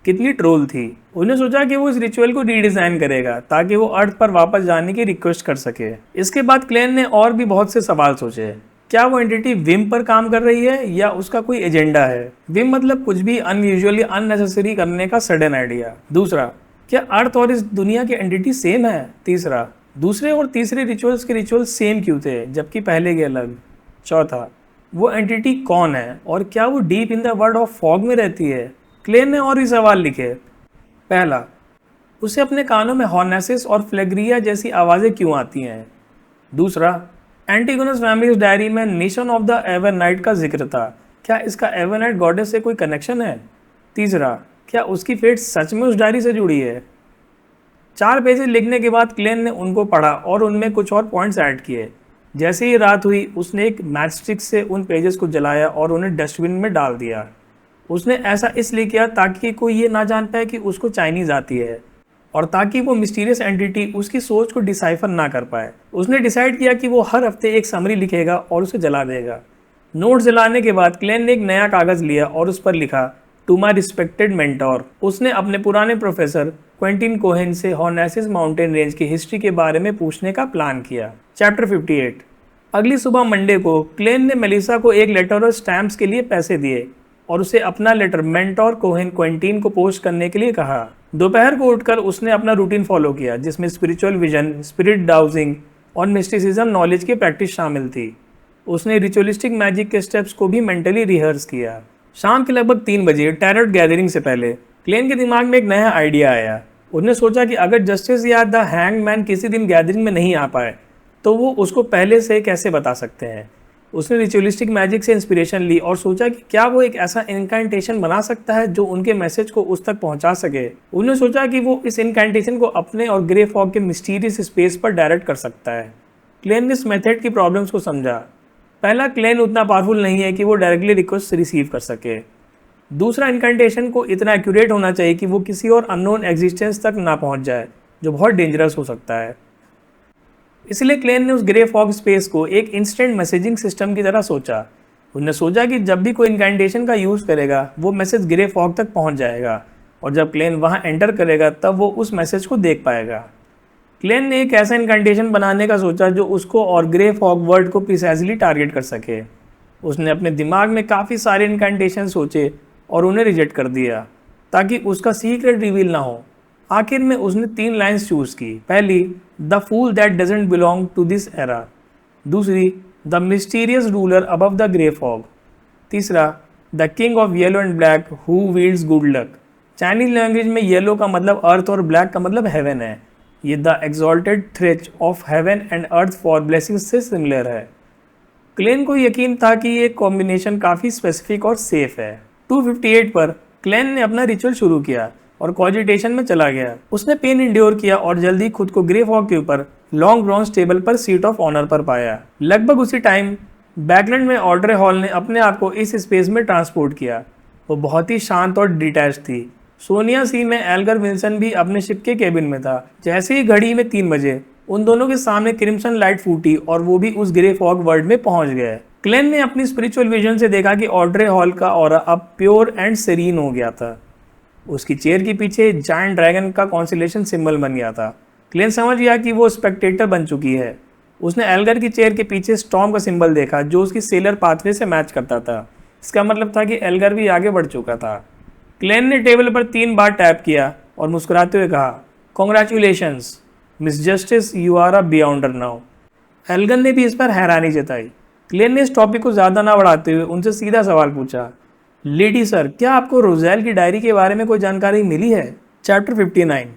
कितनी ट्रोल थी। उसने सोचा कि वो इस रिचुअल को रीडिज़ाइन करेगा ताकि वो अर्थ पर वापस जाने की रिक्वेस्ट कर सके। इसके बाद क्लेन ने और भी बहुत से सवाल सोचे। क्या वो एंटिटी विम पर काम कर रही है या उसका कोई एजेंडा है? विम मतलब कुछ भी अनयूजुअली अननेसेसरी करने का सडन आइडिया। दूसरा, क्या अर्थ और इस दुनिया की एंटिटी सेम है? तीसरा, दूसरे और तीसरे रिचुअल्स के रिचुअल सेम क्यों थे जबकि पहले के अलग? चौथा, वो एंटिटी कौन है और क्या वो deep in the world of fog में रहती है? क्लेन ने और भी सवाल लिखे। पहला, उसे अपने कानों में हॉर्नेसिस और फ्लेग्रिया जैसी आवाज़ें क्यों आती हैं? दूसरा, एंटीगोनस फैमिलीज डायरी में नेशन ऑफ द एवरनाइट का जिक्र था, क्या इसका एवरनाइट गॉडेस से कोई कनेक्शन है? तीसरा, क्या उसकी फेट सच में उस डायरी से जुड़ी है? 4 पेजेस लिखने के बाद क्लेन ने उनको पढ़ा और उनमें कुछ और पॉइंट्स ऐड किए। जैसे ही रात हुई, उसने एक मैच स्टिक से उन पेजेस को जलाया और उन्हें डस्टबिन में डाल दिया। उसने ऐसा इसलिए किया ताकि कोई ये ना जान पाए कि उसको चाइनीज़ आती है और ताकि वो मिस्टीरियस एंटिटी उसकी सोच को डिसाइफर ना कर पाए। उसने डिसाइड किया कि वो हर हफ्ते एक समरी लिखेगा और उसे जला देगा। नोट जलाने के बाद क्लेन ने एक नया कागज़ लिया और उस पर लिखा, टू माई रिस्पेक्टेड मेंटोर। उसने अपने पुराने प्रोफेसर क्वेंटिन कोहेन से हॉर्नेसिस माउंटेन रेंज की हिस्ट्री के बारे में पूछने का प्लान किया। चैप्टर 58। अगली सुबह मंडे को क्लेन ने मेलिसा को एक लेटर और स्टैम्प्स के लिए पैसे दिए और उसे अपना लेटर मेंटोर कोहेन क्वेंटिन को पोस्ट करने के लिए कहा। दोपहर को उठकर उसने अपना रूटीन फॉलो किया, जिसमें स्पिरिचुअल विजन, स्पिरिट डाउजिंग और मिस्टिसिज्म नॉलेज की प्रैक्टिस शामिल थी। उसने रिचुअलिस्टिक मैजिक के स्टेप्स को भी मेंटली रिहर्स किया। शाम के लगभग 3 बजे टैरोट गैदरिंग से पहले क्लेन के दिमाग में एक नया आइडिया आया। उसने सोचा कि अगर जस्टिस या द हैंग मैन किसी दिन गैदरिंग में नहीं आ पाए तो वो उसको पहले से कैसे बता सकते हैं। उसने रिचुअलिस्टिक मैजिक से इंस्पिरेशन ली और सोचा कि क्या वो एक ऐसा इनकांटेशन बना सकता है जो उनके मैसेज को उस तक पहुंचा सके। उन्होंने सोचा कि वो इस इनकांटेशन को अपने और ग्रे फॉग के मिस्टीरियस स्पेस पर डायरेक्ट कर सकता है। क्लेन ने इस मेथड की प्रॉब्लम्स को समझा। पहला, क्लेन उतना पावरफुल नहीं है कि वो डायरेक्टली रिक्वेस्ट रिसीव कर सके। दूसरा, इनकांटेशन को इतना एक्यूरेट होना चाहिए कि वो किसी और अननोन एग्जिस्टेंस तक ना पहुंच जाए, जो बहुत डेंजरस हो सकता है। इसलिए क्लेन ने उस ग्रे फॉग स्पेस को एक इंस्टेंट मैसेजिंग सिस्टम की तरह सोचा। उन्होंने सोचा कि जब भी कोई इनकांटेशन का यूज़ करेगा वो मैसेज ग्रे फॉग तक पहुंच जाएगा और जब क्लेन वहां एंटर करेगा तब वो उस मैसेज को देख पाएगा। क्लेन ने एक ऐसा इनकांटेशन बनाने का सोचा जो उसको और ग्रे फॉग वर्ड को प्रिसाइजली टारगेट कर सके। उसने अपने दिमाग में काफ़ी सारे इनकांटेशन सोचे और उन्हें रिजेक्ट कर दिया ताकि उसका सीक्रेट रिवील ना हो। आखिर में उसने 3 लाइन्स चूज़ की। पहली, the fool that doesn't belong to this era. दूसरी, the mysterious ruler above the grey fog. तीसरा, the king of yellow and black who wields good luck. Chinese language में येलो का मतलब अर्थ और ब्लैक का मतलब हेवन है। ये the exalted throne of heaven and earth for blessing से सिमिलर है। क्लेन को यकीन था कि ये कॉम्बिनेशन काफ़ी स्पेसिफिक और सेफ है। 258 पर क्लेन ने अपना रिचुअल शुरू किया और कॉजिटेशन में चला गया। उसने पेन इंड्योर किया और जल्दी खुद को ग्रे फॉग के ऊपर लॉन्ग ब्रॉन्ज टेबल पर सीट ऑफ ऑनर पर पाया। लगभग उसी टाइम बैकलैंड में ऑड्रे हॉल ने अपने आप को इस स्पेस में ट्रांसपोर्ट किया। वो बहुत ही शांत और डिटैच थी। सोनिया सी में एल्गर विल्सन भी अपने शिप के केबिन में था। जैसे ही घड़ी में 3 बजे उन दोनों के सामने क्रिम्सन लाइट फूटी और वो भी उस ग्रे फॉग वर्ल्ड में पहुंच गए। क्लेन ने अपनी स्पिरिचुअल विजन से देखा कि ऑड्रे हॉल का ऑरा अब प्योर एंड सेरीन हो गया था। उसकी चेयर के पीछे जायंट ड्रैगन का कॉन्स्टेलेशन सिंबल बन गया था। क्लेन समझ गया कि वो स्पेक्टेटर बन चुकी है। उसने एल्गर की चेयर के पीछे स्टॉर्म का सिंबल देखा जो उसकी सेलर पाथवे से मैच करता था। इसका मतलब था कि एल्गर भी आगे बढ़ चुका था। क्लेन ने टेबल पर 3 बार टैप किया और मुस्कुराते हुए कहा, congratulations Miss Justice, you are a beyonder now. Alger ने भी इस पर हैरानी जताई। क्लेन ने इस टॉपिक को ज़्यादा ना बढ़ाते हुए उनसे सीधा सवाल पूछा, लेडी सर, क्या आपको रोज़ेल की डायरी के बारे में कोई जानकारी मिली है? चैप्टर 59।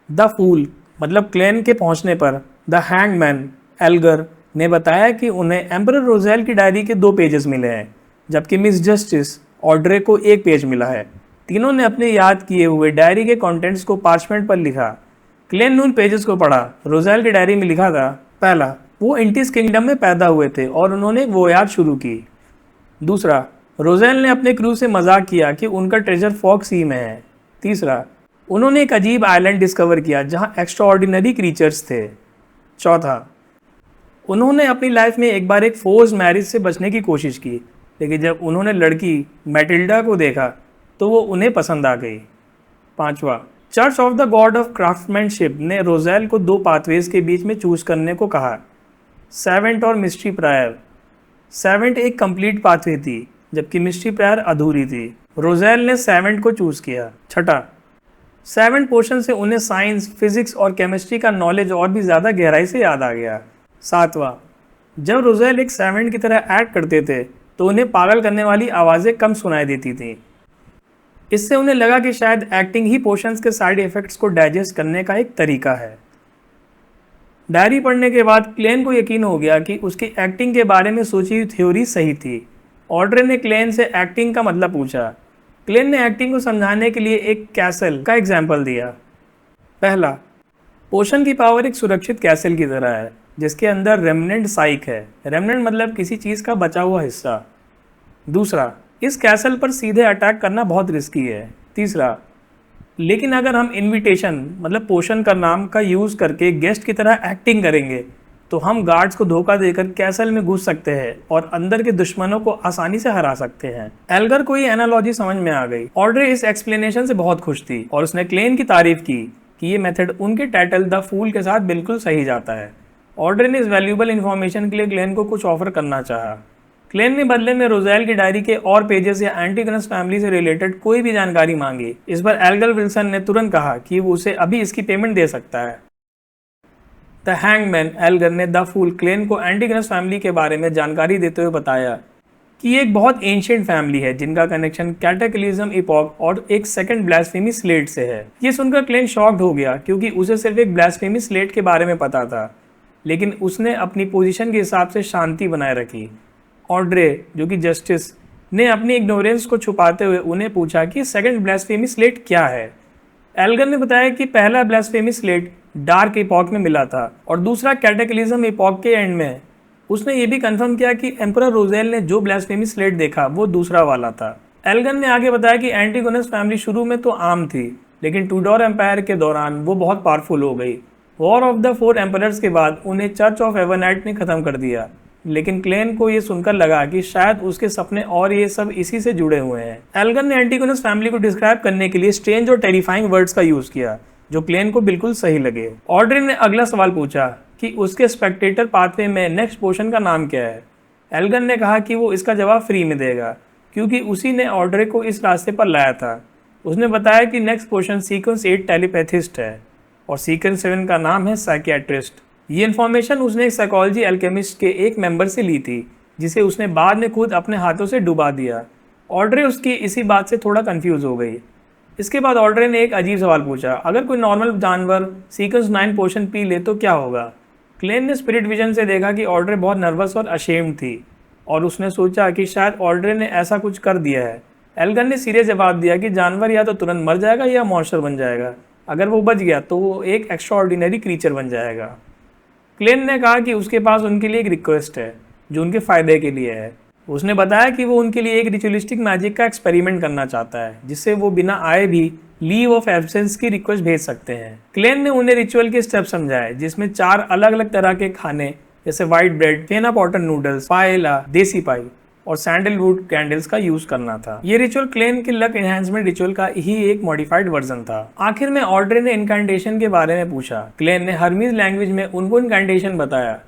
द फूल मतलब क्लेन के पहुंचने पर द हैंगमैन एल्गर ने बताया कि उन्हें एम्परर रोज़ेल की डायरी के 2 पेजेस मिले हैं, जबकि मिस जस्टिस ऑड्रे को 1 पेज मिला है। तीनों ने अपने याद किए हुए डायरी के कंटेंट्स को पार्चमेंट पर लिखा। क्लेन ने उन पेजेस को पढ़ा। रोज़ेल की डायरी में लिखा था, पहला, वो इंटिस किंगडम में पैदा हुए थे और उन्होंने वो याद शुरू की। दूसरा, रोज़ेल ने अपने क्रू से मजाक किया कि उनका ट्रेजर फॉग सी में है। तीसरा, उन्होंने एक अजीब आइलैंड डिस्कवर किया जहां एक्स्ट्रा ऑर्डिनरी क्रीचर्स थे। चौथा, उन्होंने अपनी लाइफ में एक बार एक फोर्स मैरिज से बचने की कोशिश की, लेकिन जब उन्होंने लड़की मैटिल्डा को देखा तो वो उन्हें पसंद आ गई। पांचवा, church of the God of craftsmanship ने रोज़ेल को 2 पाथवेज के बीच में चूज करने को कहा, सेवेंट और मिस्ट्री प्रायर। सेवेंट एक कंप्लीट पाथवे थी जबकि मिस्ट्री प्रायर अधूरी थी। रोज़ेल ने सेवेंट को चूज किया। छठा, सेवेंट पोर्शन से उन्हें साइंस, फिजिक्स और केमिस्ट्री का नॉलेज और भी ज़्यादा गहराई से याद आ गया। सातवां, जब रोज़ेल एक सेवेंट की तरह एक्ट करते थे तो उन्हें पागल करने वाली आवाज़ें कम सुनाई देती थीं। इससे उन्हें लगा कि शायद एक्टिंग ही पोशंस के साइड इफ़ेक्ट्स को डाइजेस्ट करने का एक तरीका है। डायरी पढ़ने के बाद क्लेन को यकीन हो गया कि उसकी एक्टिंग के बारे में सोची हुई थ्योरी सही थी। ऑड्रे ने क्लेन से एक्टिंग का मतलब पूछा। क्लेन ने एक्टिंग को समझाने के लिए एक कैसल का एग्जाम्पल दिया। पहला, पोशन की पावर एक सुरक्षित कैसल की तरह है जिसके अंदर रेमनेंट साइक है। रेमनेंट मतलब किसी चीज़ का बचा हुआ हिस्सा। दूसरा, इस कैसल पर सीधे अटैक करना बहुत रिस्की है। तीसरा, लेकिन अगर हम इनविटेशन मतलब पोशन का नाम का यूज़ करके गेस्ट की तरह एक्टिंग करेंगे तो हम गार्ड्स को धोखा देकर कैसल में घुस सकते हैं और अंदर के दुश्मनों को आसानी से हरा सकते हैं। एल्गर को ये एनालॉजी समझ में आ गई। ऑड्रे इस एक्सप्लेनेशन से बहुत खुश थी और उसने क्लेन की तारीफ की कि ये मेथड उनके टाइटल द फूल के साथ बिल्कुल सही जाता है। ऑड्रे ने इस वैल्यूएबल इन्फॉर्मेशन के लिए क्लेन को कुछ ऑफर करना चाहा। क्लेन ने बदले में रोज़ेल की डायरी के और पेजेस या एंटीगनस फैमिली से रिलेटेड कोई भी जानकारी मांगी। इस पर एल्गर विल्सन ने तुरंत कहा कि वो उसे अभी इसकी पेमेंट दे सकता है। द हैंगमैन एल्गर ने द फूल क्लेन को एंटीगनस फैमिली के बारे में जानकारी देते हुए बताया कि ये एक बहुत एंशिएंट फैमिली है जिनका कनेक्शन कैटेक्लिज्म इपॉक और एक सेकंड ब्लास्फेमी स्लेट से है। ये सुनकर क्लेन शॉक्ड हो गया क्योंकि उसे सिर्फ एक ब्लास्फेमी स्लेट के बारे में पता था, लेकिन उसने अपनी पोजीशन के हिसाब से शांति बनाए रखी। ऑड्रे जो कि जस्टिस ने अपनी इग्नोरेंस को छुपाते हुए उन्हें पूछा कि सेकंड ब्लास्फेमी स्लेट क्या है। एल्गर ने बताया कि पहला ब्लास्फेमी स्लेट डार्क इपॉक में मिला था और दूसरा कैटेक्लिज्म इपॉक के एंड में। उसने ये भी कंफर्म किया कि एम्परर रोज़ेल ने जो ब्लास्फेमी स्लेट देखा वो दूसरा वाला था। एल्गर ने आगे बताया कि एंटीगोनस फैमिली शुरू में तो आम थी, लेकिन टूडोर एम्पायर के दौरान वो बहुत पावरफुल हो गई। वॉर ऑफ द 4 एम्परर्स के बाद उन्हें चर्च ऑफ एवरनाइट ने खत्म कर दिया, लेकिन क्लेन को ये सुनकर लगा कि शायद उसके सपने और ये सब इसी से जुड़े हुए हैं। एल्गर ने एंटीगोनस फैमिली को डिस्क्राइब करने के लिए स्ट्रेंज और टेरिफाइंग वर्ड्स का यूज किया जो क्लेन को बिल्कुल सही लगे। ऑड्रे ने अगला सवाल पूछा कि उसके स्पेक्टेटर पाथवे में नेक्स्ट पोर्शन का नाम क्या है। एल्गर ने कहा कि वो इसका जवाब फ्री में देगा क्योंकि उसी ने ऑड्रे को इस रास्ते पर लाया था। उसने बताया कि नेक्स्ट पोर्शन सीक्वेंस 8 टेलीपैथिस्ट है। और सीक्रेट 7 का नाम है साइकियाट्रिस्ट। ये इन्फॉर्मेशन उसने एक साइकोलॉजी एल्केमिस्ट के एक मेंबर से ली थी, जिसे उसने बाद में खुद अपने हाथों से डुबा दिया। ऑड्रे उसकी इसी बात से थोड़ा कंफ्यूज हो गई। इसके बाद ऑड्रे ने एक अजीब सवाल पूछा, अगर कोई नॉर्मल जानवर सीक्वेंस 9 पोशन पी ले तो क्या होगा? क्लेन ने स्पिरिट विजन से देखा कि ऑड्रे बहुत नर्वस और अशेम्ड थी, और उसने सोचा कि शायद ऑड्रे ने ऐसा कुछ कर दिया है। एल्गन ने सीरियस जवाब दिया कि जानवर या तो तुरंत मर जाएगा या मॉन्स्टर बन जाएगा। अगर वो बच गया तो वो एक एक्स्ट्रा ऑर्डिनरी क्रीचर बन जाएगा। क्लेन ने कहा कि उसके पास उनके लिए एक रिक्वेस्ट है जो उनके फ़ायदे के लिए है। उसने बताया कि वो उनके लिए एक रिचुअलिस्टिक मैजिक का एक्सपेरिमेंट करना चाहता है, जिससे वो बिना आए भी लीव ऑफ एब्सेंस की रिक्वेस्ट भेज सकते हैं। क्लेन ने उन्हें रिचुअल के स्टेप समझाए, जिसमें 4 अलग अलग तरह के खाने जैसे व्हाइट ब्रेड, फेना पॉटन नूडल्स, पाएला, देसी पाई और सैंडलवुड कैंडल्स का यूज करना था। ये रिचुअल क्लेन के लक एनहांसमेंट रिचुअल का ही एक मॉडिफाइड वर्जन था। आखिर में ऑड्रे ने इनकैंटेशन के बारे में पूछा। क्लेन ने हर्मीज लैंग्वेज में उनको इनकैंटेशन बताया।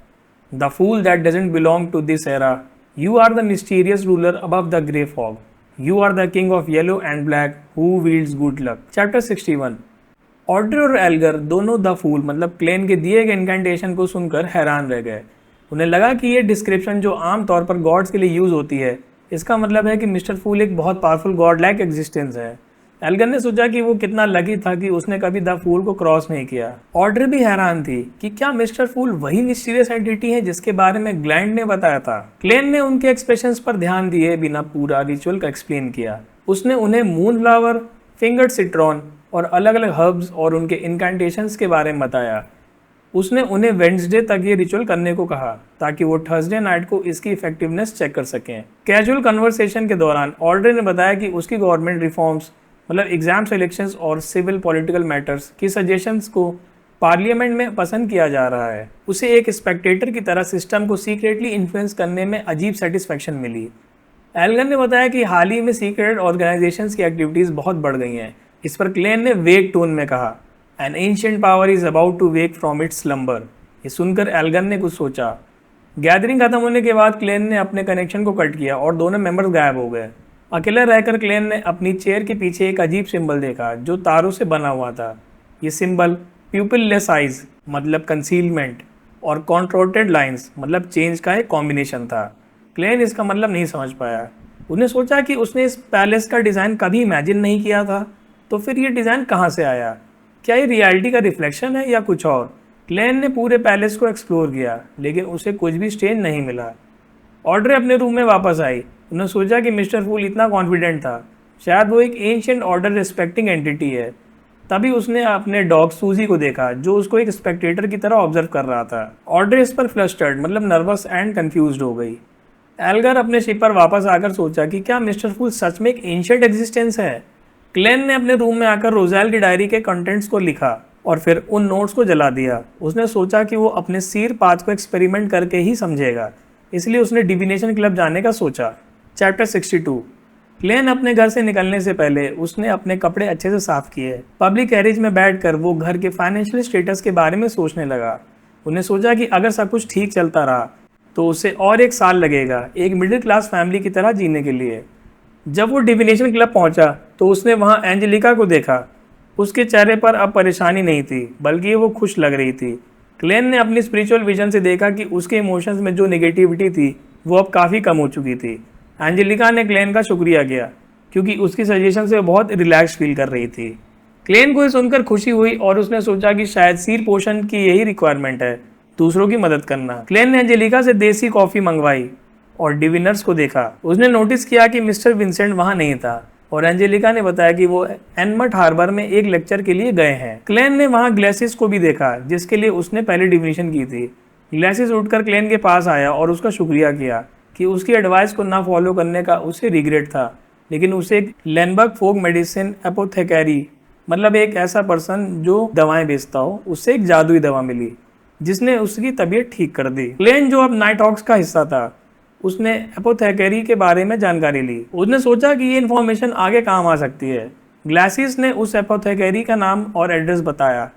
The fool that doesn't belong to this era, you are the mysterious ruler above the grey fog, you are the king of yellow and black who wields good luck. Chapter 61। Audrey और Alger दोनों the Fool मतलब Klein के दिए गए इनकैंटेशन को सुनकर हैरान रह गए। उन्हें लगा कि ये डिस्क्रिप्शन जो आमतौर पर गॉड्स के लिए यूज होती है, इसका मतलब है कि मिस्टर फूल एक बहुत पावरफुल गॉड लाइक एग्जिस्टेंस है। एल्गर ने सोचा कि वो कितना लकी था कि उसने कभी द फूल को क्रॉस नहीं किया। ऑड्रे भी हैरान थी कि क्या मिस्टर फूल वही मिस्टीरियस एंटिटी है जिसके बारे में ग्लैंड ने बताया था। क्लेन ने उनके एक्सप्रेशंस पर ध्यान दिए बिना पूरा रिचुअल का एक्सप्लेन किया। उसने उन्हें मून फ्लावर, फिंगर्ड सिट्रॉन और अलग अलग हर्ब्स और उनके इनकैंटेशंस के बारे में बताया। उसने उन्हें वेडनेसडे तक ये रिचुअल करने को कहा ताकि वो थर्सडे नाइट को इसकी इफेक्टिवनेस चेक कर सकें। कैजुअल कन्वर्सेशन के दौरान ऑड्रे ने बताया कि उसकी गवर्नमेंट रिफॉर्म्स मतलब एग्जाम सिलेक्शंस और सिविल पॉलिटिकल मैटर्स की सजेशंस को पार्लियामेंट में पसंद किया जा रहा है। उसे एक स्पेक्टेटर की तरह सिस्टम को सीक्रेटली इन्फ्लुएंस करने में अजीब सेटिस्फेक्शन मिली। एल्गन ने बताया कि हाल ही में सीक्रेट ऑर्गेनाइजेशंस की एक्टिविटीज़ बहुत बढ़ गई हैं। इस पर क्लेन ने वेग टोन में कहा, an ancient power is about to wake from its slumber. ये सुनकर एल्गन ने कुछ सोचा। गैदरिंग खत्म होने के बाद क्लेन ने अपने कनेक्शन को कट किया और दोनों मेंबर्स गायब हो गए। अकेला रहकर क्लेन ने अपनी चेयर के पीछे एक अजीब सिंबल देखा जो तारों से बना हुआ था। ये सिंबल प्यूपिललेस आइज मतलब कंसीलमेंट और कॉन्ट्रोटेड लाइंस मतलब चेंज का एक कॉम्बिनेशन था। क्लेन इसका मतलब नहीं समझ पाया। उन्हें सोचा कि उसने इस पैलेस का डिज़ाइन कभी इमेजिन नहीं किया था, तो फिर ये डिज़ाइन कहाँ से आया? क्या ये रियलिटी का रिफ्लेक्शन है या कुछ और? क्लेन ने पूरे पैलेस को एक्सप्लोर किया, लेकिन उसे कुछ भी स्ट्रेंज नहीं मिला। ऑड्रे अपने रूम में वापस आई। उन्हें सोचा कि मिस्टर फूल इतना कॉन्फिडेंट था, शायद वो एक एंशिएंट ऑर्डर रिस्पेक्टिंग एंटिटी है। तभी उसने अपने डॉग सूजी को देखा, जो उसको एक स्पेक्टेटर की तरह ऑब्जर्व कर रहा था। ऑड्रे इस पर फ्लस्टर्ड मतलब नर्वस एंड कंफ्यूज्ड हो गई। एल्गर अपने शिप पर वापस आकर सोचा कि क्या मिस्टर फूल सच में एक एंशिएंट एग्जिस्टेंस है। क्लेन ने अपने रूम में आकर रोज़ेल की डायरी के कंटेंट्स को लिखा और फिर उन नोट्स को जला दिया। उसने सोचा कि वो अपने सीर पाथ को एक्सपेरिमेंट करके ही समझेगा, इसलिए उसने डिविनेशन क्लब जाने का सोचा। चैप्टर 62। क्लेन अपने घर से निकलने से पहले उसने अपने कपड़े अच्छे से साफ किए। पब्लिक कैरेज में बैठकर वो घर के फाइनेंशियल स्टेटस के बारे में सोचने लगा। उन्हें सोचा कि अगर सब कुछ ठीक चलता रहा तो उसे और 1 साल लगेगा एक मिडिल क्लास फैमिली की तरह जीने के लिए। जब वो डिविनेशन क्लब पहुंचा तो उसने वहां एंजेलिका को देखा। उसके चेहरे पर अब परेशानी नहीं थी, बल्कि वो खुश लग रही थी। क्लेन ने अपनी स्पिरिचुअल विजन से देखा कि उसके इमोशंस में जो नेगेटिविटी थी वो अब काफ़ी कम हो चुकी थी। एंजेलिका ने क्लेन का शुक्रिया किया क्योंकि उसकी सजेशन से बहुत रिलैक्स फील कर रही थी। क्लेन को ये सुनकर खुशी हुई और उसने सोचा कि शायद सीर पोषण की यही रिक्वायरमेंट है, दूसरों की मदद करना। क्लेन ने एंजेलिका से देसी कॉफ़ी मंगवाई और डिविनर्स को देखा। उसने नोटिस किया कि मिस्टर विंसेंट वहाँ नहीं था और एंजेलिका ने बताया कि वो एनमट हार्बर में एक लेक्चर के लिए गए हैं। क्लेन ने वहाँ ग्लेसिस को भी देखा, जिसके लिए उसने पहले डिविनेशन की थी। ग्लेसिस उठकर क्लेन के पास आया और उसका शुक्रिया किया कि उसकी एडवाइस को ना फॉलो करने का उसे रिग्रेट था, लेकिन उसे एक लेनबर्ग फोक मेडिसिन एपोथेकेरी मतलब एक ऐसा पर्सन जो दवाएं बेचता हो, उससे एक जादुई दवा मिली जिसने उसकी तबीयत ठीक कर दी। क्लेन जो अब नाइट हॉक्स का हिस्सा था, उसने एपोथेकेरी के बारे में जानकारी ली। उसने सोचा कि ये इन्फॉर्मेशन आगे काम आ सकती है। ग्लासिस ने उस एपोथेकेरी का नाम और एड्रेस बताया,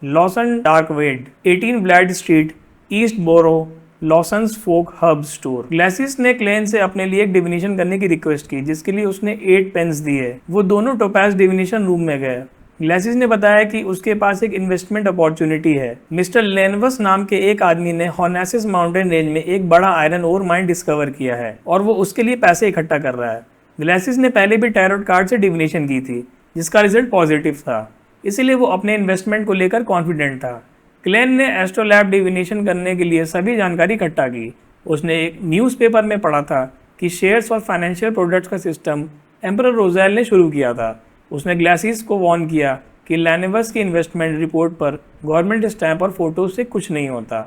लॉसन डार्कवेड, 18 ब्लैड स्ट्रीट, ईस्ट बोरो, लॉसन्स फोक हर्ब स्टोर। ग्लासिस ने क्लेन से अपने लिए एक डिविनेशन करने की रिक्वेस्ट की, जिसके लिए उसने 8 पेन्स दिए। वो दोनों टोपैज डिविनेशन रूम में गए। ग्लासिस ने बताया कि उसके पास एक इन्वेस्टमेंट अपॉर्चुनिटी है। मिस्टर लेनवस नाम के एक आदमी ने हॉर्नेसिस माउंटेन रेंज में एक बड़ा आयरन ओर माइन डिस्कवर किया है और वो उसके लिए पैसे इकट्ठा कर रहा है। ग्लासिस ने पहले भी टैरोट कार्ड से डिविनेशन की थी, जिसका रिजल्ट पॉजिटिव था, इसीलिए वो अपने इन्वेस्टमेंट को लेकर कॉन्फिडेंट था। क्लेन ने एस्ट्रोलैब डिविनेशन करने के लिए सभी जानकारी इकट्ठा की। उसने एक न्यूज़पेपर में पढ़ा था कि शेयर्स और फाइनेंशियल प्रोडक्ट्स का सिस्टम एम्परर रोज़ेल ने शुरू किया था। उसने ग्लासिस को वार्न किया कि लैनेवस की इन्वेस्टमेंट रिपोर्ट पर गवर्नमेंट स्टैंप और फोटोज से कुछ नहीं होता।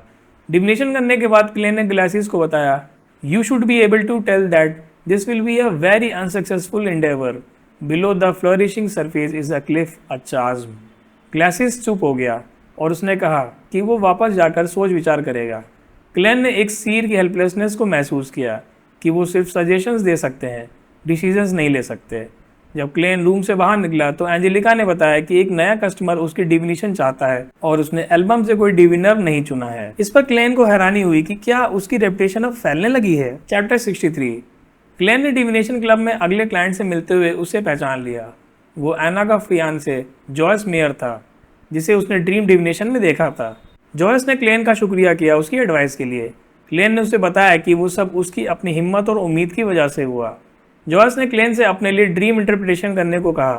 डिविनेशन करने के बाद क्लेन ने ग्लासिस को बताया, you should be able to tell that this will be a very unsuccessful endeavour. Below the flourishing surface is a cliff, a chasm. Glacis चुप हो गया और उसने कहा कि वो वापस जाकर सोच विचार करेगा। क्लेन ने एक सीर की हेल्पलेसनेस को महसूस किया कि वो सिर्फ सजेशंस दे सकते हैं, डिसीजंस नहीं ले सकते। जब क्लेन रूम से बाहर निकला तो एंजेलिका ने बताया कि एक नया कस्टमर उसकी डिविनेशन चाहता है और उसने एल्बम से कोई डिविनर नहीं चुना है। इस पर क्लेन को हैरानी हुई कि क्या उसकी रेपुटेशन अब फैलने लगी है। चैप्टर 63। क्लेन ने डिविनेशन क्लब में अगले क्लाइंट से मिलते हुए उसे पहचान लिया। वो एना का फियांसे जॉयस मेयर था, जिसे उसने ड्रीम डिविनेशन में देखा था। जॉयस ने क्लेन का शुक्रिया किया उसकी एडवाइस के लिए। क्लेन ने उसे बताया कि वो सब उसकी अपनी हिम्मत और उम्मीद की वजह से हुआ। जॉयस ने क्लेन से अपने लिए ड्रीम इंटरप्रिटेशन करने को कहा।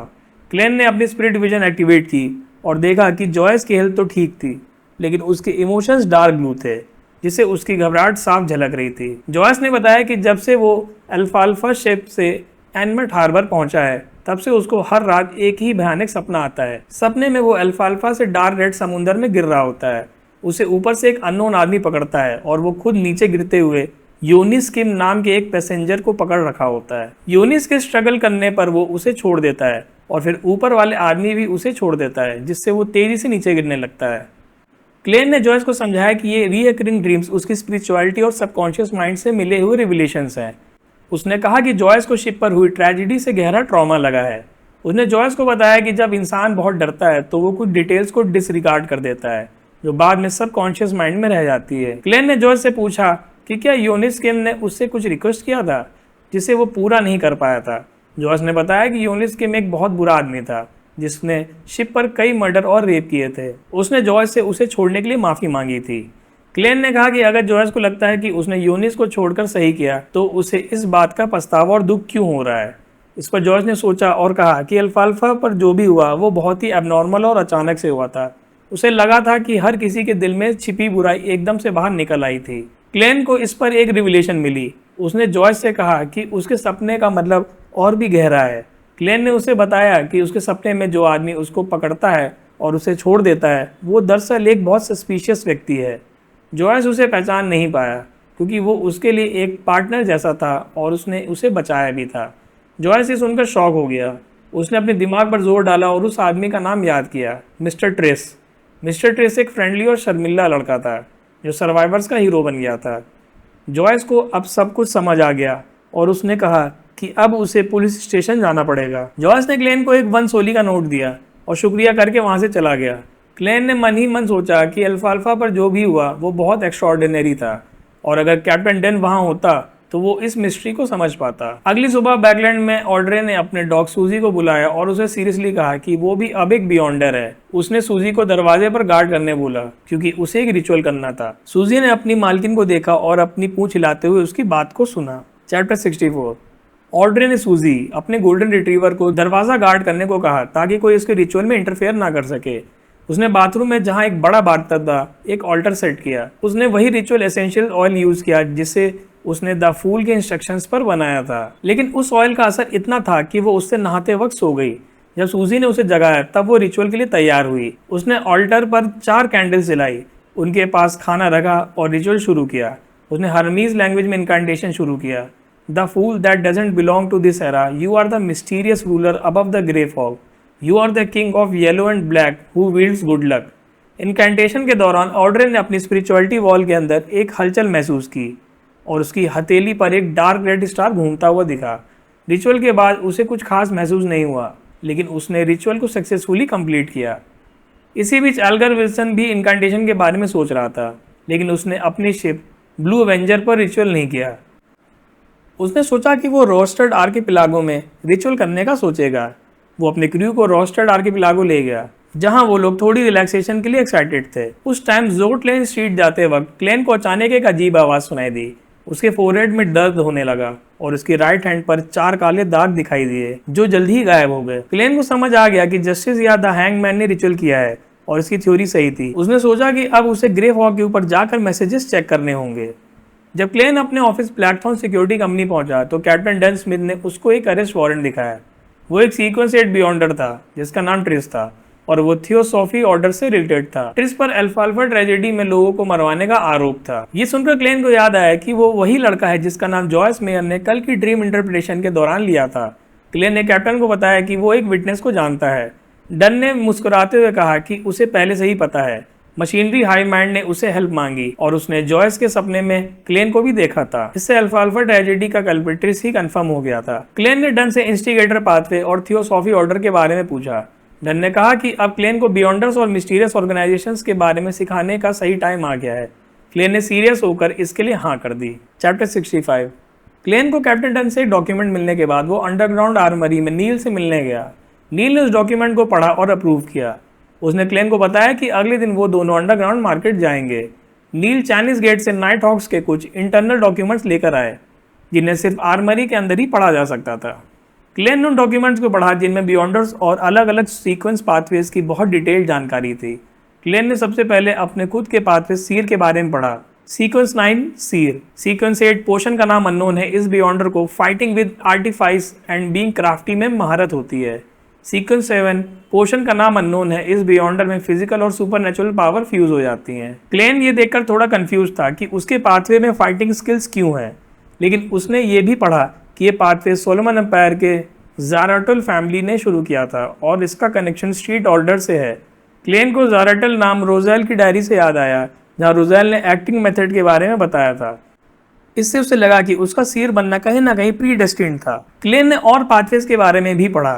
क्लेन ने अपनी स्पिरिट विजन एक्टिवेट की और देखा कि जॉयस की हेल्थ तो ठीक थी, लेकिन उसके इमोशंस डार्क ब्लू थे, जिससे उसकी घबराहट साफ झलक रही थी। जॉयस ने बताया कि जब से वो अल्फाल्फा शिप से एनमट हार्बर पहुंचा है, तब से उसको हर रात एक ही भयानक सपना आता है। सपने में वो अल्फाल्फा से डार्क रेड समुद्र में गिर रहा होता है। उसे ऊपर से एक अननोन आदमी पकड़ता है और वो खुद नीचे गिरते हुए योनिस किम नाम के एक पैसेंजर को पकड़ रखा होता है। योनिस के स्ट्रगल करने पर वो उसे छोड़ देता है और फिर ऊपर वाले आदमी भी उसे छोड़ देता है, जिससे वो तेजी से नीचे गिरने लगता है। क्लेन ने जॉयस को समझाया कि ये रीअकरिंग ड्रीम्स उसकी स्पिरिचुअलिटी और सबकॉन्शियस माइंड से मिले हुए रिविलेशंस हैं। उसने कहा कि जॉयस को शिप पर हुई ट्रेजेडी से गहरा ट्रॉमा लगा है। उसने जॉयस को बताया कि जब इंसान बहुत डरता है तो वो कुछ डिटेल्स को डिसरिगार्ड कर देता है, जो बाद में सबकॉन्शियस माइंड में रह जाती है। क्लेन ने जॉयस से पूछा कि क्या योनिस किम ने उससे कुछ रिक्वेस्ट किया था जिसे वो पूरा नहीं कर पाया था। जॉयस ने बताया कि योनिस किम एक बहुत बुरा आदमी था, जिसने शिप पर कई मर्डर और रेप किए थे। उसने जॉयस से उसे छोड़ने के लिए माफ़ी मांगी थी। क्लेन ने कहा कि अगर जॉयस को लगता है कि उसने योनिस को छोड़कर सही किया, तो उसे इस बात का पछतावा और दुख क्यों हो रहा है। इस पर जॉयस ने सोचा और कहा कि अल्फाल्फा पर जो भी हुआ वो बहुत ही एबनॉर्मल और अचानक से हुआ था। उसे लगा था कि हर किसी के दिल में छिपी बुराई एकदम से बाहर निकल आई थी। क्लेन को इस पर एक रिविलेशन मिली। उसने जॉयस से कहा कि उसके सपने का मतलब और भी गहरा है। क्लेन ने उसे बताया कि उसके सपने में जो आदमी उसको पकड़ता है और उसे छोड़ देता है, वो दरअसल एक बहुत सस्पिशियस व्यक्ति है। जॉयस उसे पहचान नहीं पाया क्योंकि वो उसके लिए एक पार्टनर जैसा था और उसने उसे बचाया भी था। जॉयस ये सुनकर शॉक हो गया। उसने अपने दिमाग पर जोर डाला और उस आदमी का नाम याद किया, मिस्टर ट्रेस। मिस्टर ट्रेस एक फ्रेंडली और शर्मिला लड़का था जो सर्वाइवर्स का हीरो बन गया था। जॉयस को अब सब कुछ समझ आ गया और उसने कहा कि अब उसे पुलिस स्टेशन जाना पड़ेगा। जॉयस ने क्लेन को एक 1 सोली का नोट दिया और शुक्रिया करके वहां से चला गया। क्लेन ने मन ही मन सोचा कि अल्फाल्फा पर जो भी हुआ वो बहुत एक्स्ट्राऑर्डिनरी था और अगर कैप्टन डेन वहां होता तो वो इस मिस्ट्री को समझ पाता। अगली सुबह बैकलैंड में ऑड्रे ने अपने डॉग सूजी को बुलाया और उसे सीरियसली कहा कि वो भी अब एक बियॉन्डर है। उसने सूजी को दरवाजे पर गार्ड करने बोला क्योंकि उसे एक रिचुअल करना था। सूजी ने अपनी मालकिन को देखा और अपनी पूंछ हिलाते हुए उसकी बात को सुना। चैप्टर 64। ऑड्रे ने सूजी अपने गोल्डन रिट्रीवर को दरवाजा गार्ड करने को कहा ताकि कोई उसके रिचुअल में इंटरफेयर ना कर सके। उसने बाथरूम में जहां एक बड़ा बाथटब था, एक ऑल्टर सेट किया। उसने वही रिचुअल एसेंशियल ऑयल यूज किया जिसे उसने द फूल के इंस्ट्रक्शंस पर बनाया था, लेकिन उस ऑयल का असर इतना था कि वो उससे नहाते वक्त सो गई। जब सूजी ने उसे जगाया तब वो रिचुअल के लिए तैयार हुई। उसने ऑल्टर पर 4 कैंडल्स जलाई, उनके पास खाना रखा और रिचुअल शुरू किया। उसने हर्मीज लैंग्वेज में इनकांटेशन शुरू किया। The fool that doesn't belong to this era, you are the mysterious ruler above the grey fog, you are the king of yellow and black who wields good luck. Incantation के दौरान Audrey ने अपनी spirituality wall के अंदर एक हलचल महसूस की और उसकी हथेली पर एक डार्क रेड स्टार घूमता हुआ दिखा। रिचुअल के बाद उसे कुछ खास महसूस नहीं हुआ, लेकिन उसने रिचुअल को सक्सेसफुली कंप्लीट किया। इसी बीच एल्गर विल्सन भी इनकांटेशन के बारे में सोच रहा था, लेकिन उसने अपनी शिप ब्लू एवेंजर पर रिचुअल नहीं किया। उसने सोचा कि वो रोस्टर्ड आर्किपेलागो में रिचुअल करने का सोचेगा। वो अपने क्रू को रोस्टेड आर्किपिलागो ले गया, जहां वो लोग थोड़ी रिलैक्सेशन के लिए एक्साइटेड थे। उस टाइम जोटलैंड स्ट्रीट जाते वक्त क्लेन को अचानक एक अजीब आवाज सुनाई दी। उसके फोरहेड में दर्द होने लगा और उसकी राइट हैंड पर 4 काले दाग दिखाई दिए, जो जल्दी ही गायब हो गए। क्लेन को समझ आ गया कि जस्टिस या द हैंगमैन ने रिचुअल किया है और इसकी थ्योरी सही थी। उसने सोचा कि अब उसे ग्रे हॉक के ऊपर जाकर मैसेजेस चेक करने होंगे। जब क्लेन अपने ऑफिस प्लेटफॉर्म सिक्योरिटी कंपनी पहुंचा तो कैप्टन डन स्मिथ ने उसको एक अरेस्ट वारंट दिखाया। वो एक सीक्वेंस 8 बियॉन्डर था जिसका नाम ट्रिस था और वो थियोसॉफी ऑर्डर से रिलेटेड था। ट्रिस पर अल्फाल्फा ट्रेजेडी में लोगों को मरवाने का आरोप था। ये सुनकर क्लेन को याद आया कि वो वही लड़का है जिसका नाम जॉयस मेयर ने कल की ड्रीम इंटरप्रिटेशन के दौरान लिया था। क्लेन ने कैप्टन को बताया कि वो एक विटनेस को जानता है। डन ने मुस्कुराते हुए कहा कि उसे पहले से ही पता है। मशीनरी हाई माइंड ने उसे हेल्प मांगी और उसने जॉयस के सपने में क्लेन को भी देखा था। इससे अल्फाल्फा ट्रेजेडी का कल्प्रिट ट्रिस ही कंफर्म हो गया था। क्लेन ने डन से इंस्टिगेटर पाथवे और थियोसॉफी ऑर्डर के बारे में पूछा। डन ने कहा कि अब क्लेन को बियॉन्डर्स और मिस्टीरियस ऑर्गेनाइजेशंस के बारे में सिखाने का सही टाइम आ गया है। क्लेन ने सीरियस होकर इसके लिए हाँ कर दी। चैप्टर 65। क्लेन को कैप्टन डन से डॉक्यूमेंट मिलने के बाद वो अंडरग्राउंड आर्मरी में नील से मिलने गया। नील ने उस डॉक्यूमेंट को पढ़ा और अप्रूव किया। उसने क्लेन को बताया कि अगले दिन वो दोनों अंडरग्राउंड मार्केट जाएंगे। नील चाइनीज गेट से नाइट हॉक्स के कुछ इंटरनल डॉक्यूमेंट्स लेकर आए, जिन्हें सिर्फ आर्मरी के अंदर ही पढ़ा जा सकता था। क्लेन ने उन डॉक्यूमेंट्स को पढ़ा जिनमें बियॉन्डर्स और अलग अलग सीक्वेंस पाथवेज की बहुत डिटेल्ड जानकारी थी। क्लेन ने सबसे पहले अपने खुद के पाथवे सीर के बारे में पढ़ा। सीक्वेंस 9 सीर, सीक्वेंस 8 पोशन का नाम अननोन है। इस बियॉन्डर को fighting with artifice and being crafty में महारत होती है। सीक्वेंस 7 पोशन का नाम अननोन है। इस बियॉन्डर में फिजिकल और सुपरनेचुरल पावर फ्यूज हो जाती हैं। क्लेन ये देखकर थोड़ा कंफ्यूज था कि उसके पाथवे में फाइटिंग स्किल्स क्यों हैं, लेकिन उसने ये भी पढ़ा कि ये पाथवे सोलोमन एम्पायर के ज़ाराटुल फैमिली ने शुरू किया था और इसका कनेक्शन स्ट्रीट ऑर्डर से है। क्लेन को ज़ाराटुल नाम रोजेल की डायरी से याद आया, जहाँ रोजेल ने एक्टिंग मेथड के बारे में बताया था। इससे उसे लगा कि उसका सीर बनना कहीं ना कहीं प्री डेस्टिन्ड था। क्लेन ने और पाथवेज के बारे में भी पढ़ा।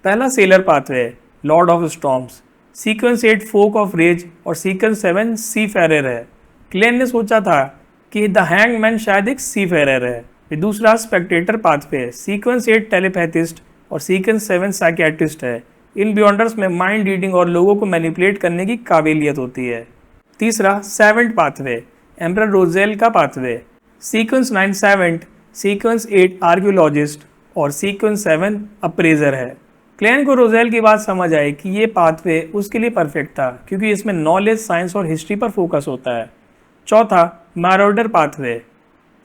पहला sailor pathway, lord of storms, sequence 8 folk of rage और सीक्वेंस 7 सी फेरर है। क्लेन ने सोचा था कि द हैंगमैन शायद एक सी फेरर है। फिर दूसरा स्पेक्टेटर पाथवे, सीक्वेंस 8 टेलीपैथिस्ट और सीक्वेंस 7 साइकियाट्रिस्ट है। इन बियॉन्डर्स में माइंड रीडिंग और लोगों को मैनिपुलेट करने की काबिलियत होती है। तीसरा सेवेंट पाथवे, एम्परर रोजेल का pathway, sequence 9 seventh, sequence 8 archaeologist और सीक्वेंस 7 अप्रेजर है। क्लेन को रोजेल की बात समझ आई कि ये पाथवे उसके लिए परफेक्ट था क्योंकि इसमें नॉलेज, साइंस और हिस्ट्री पर फोकस होता है। चौथा मैरोडर पाथवे,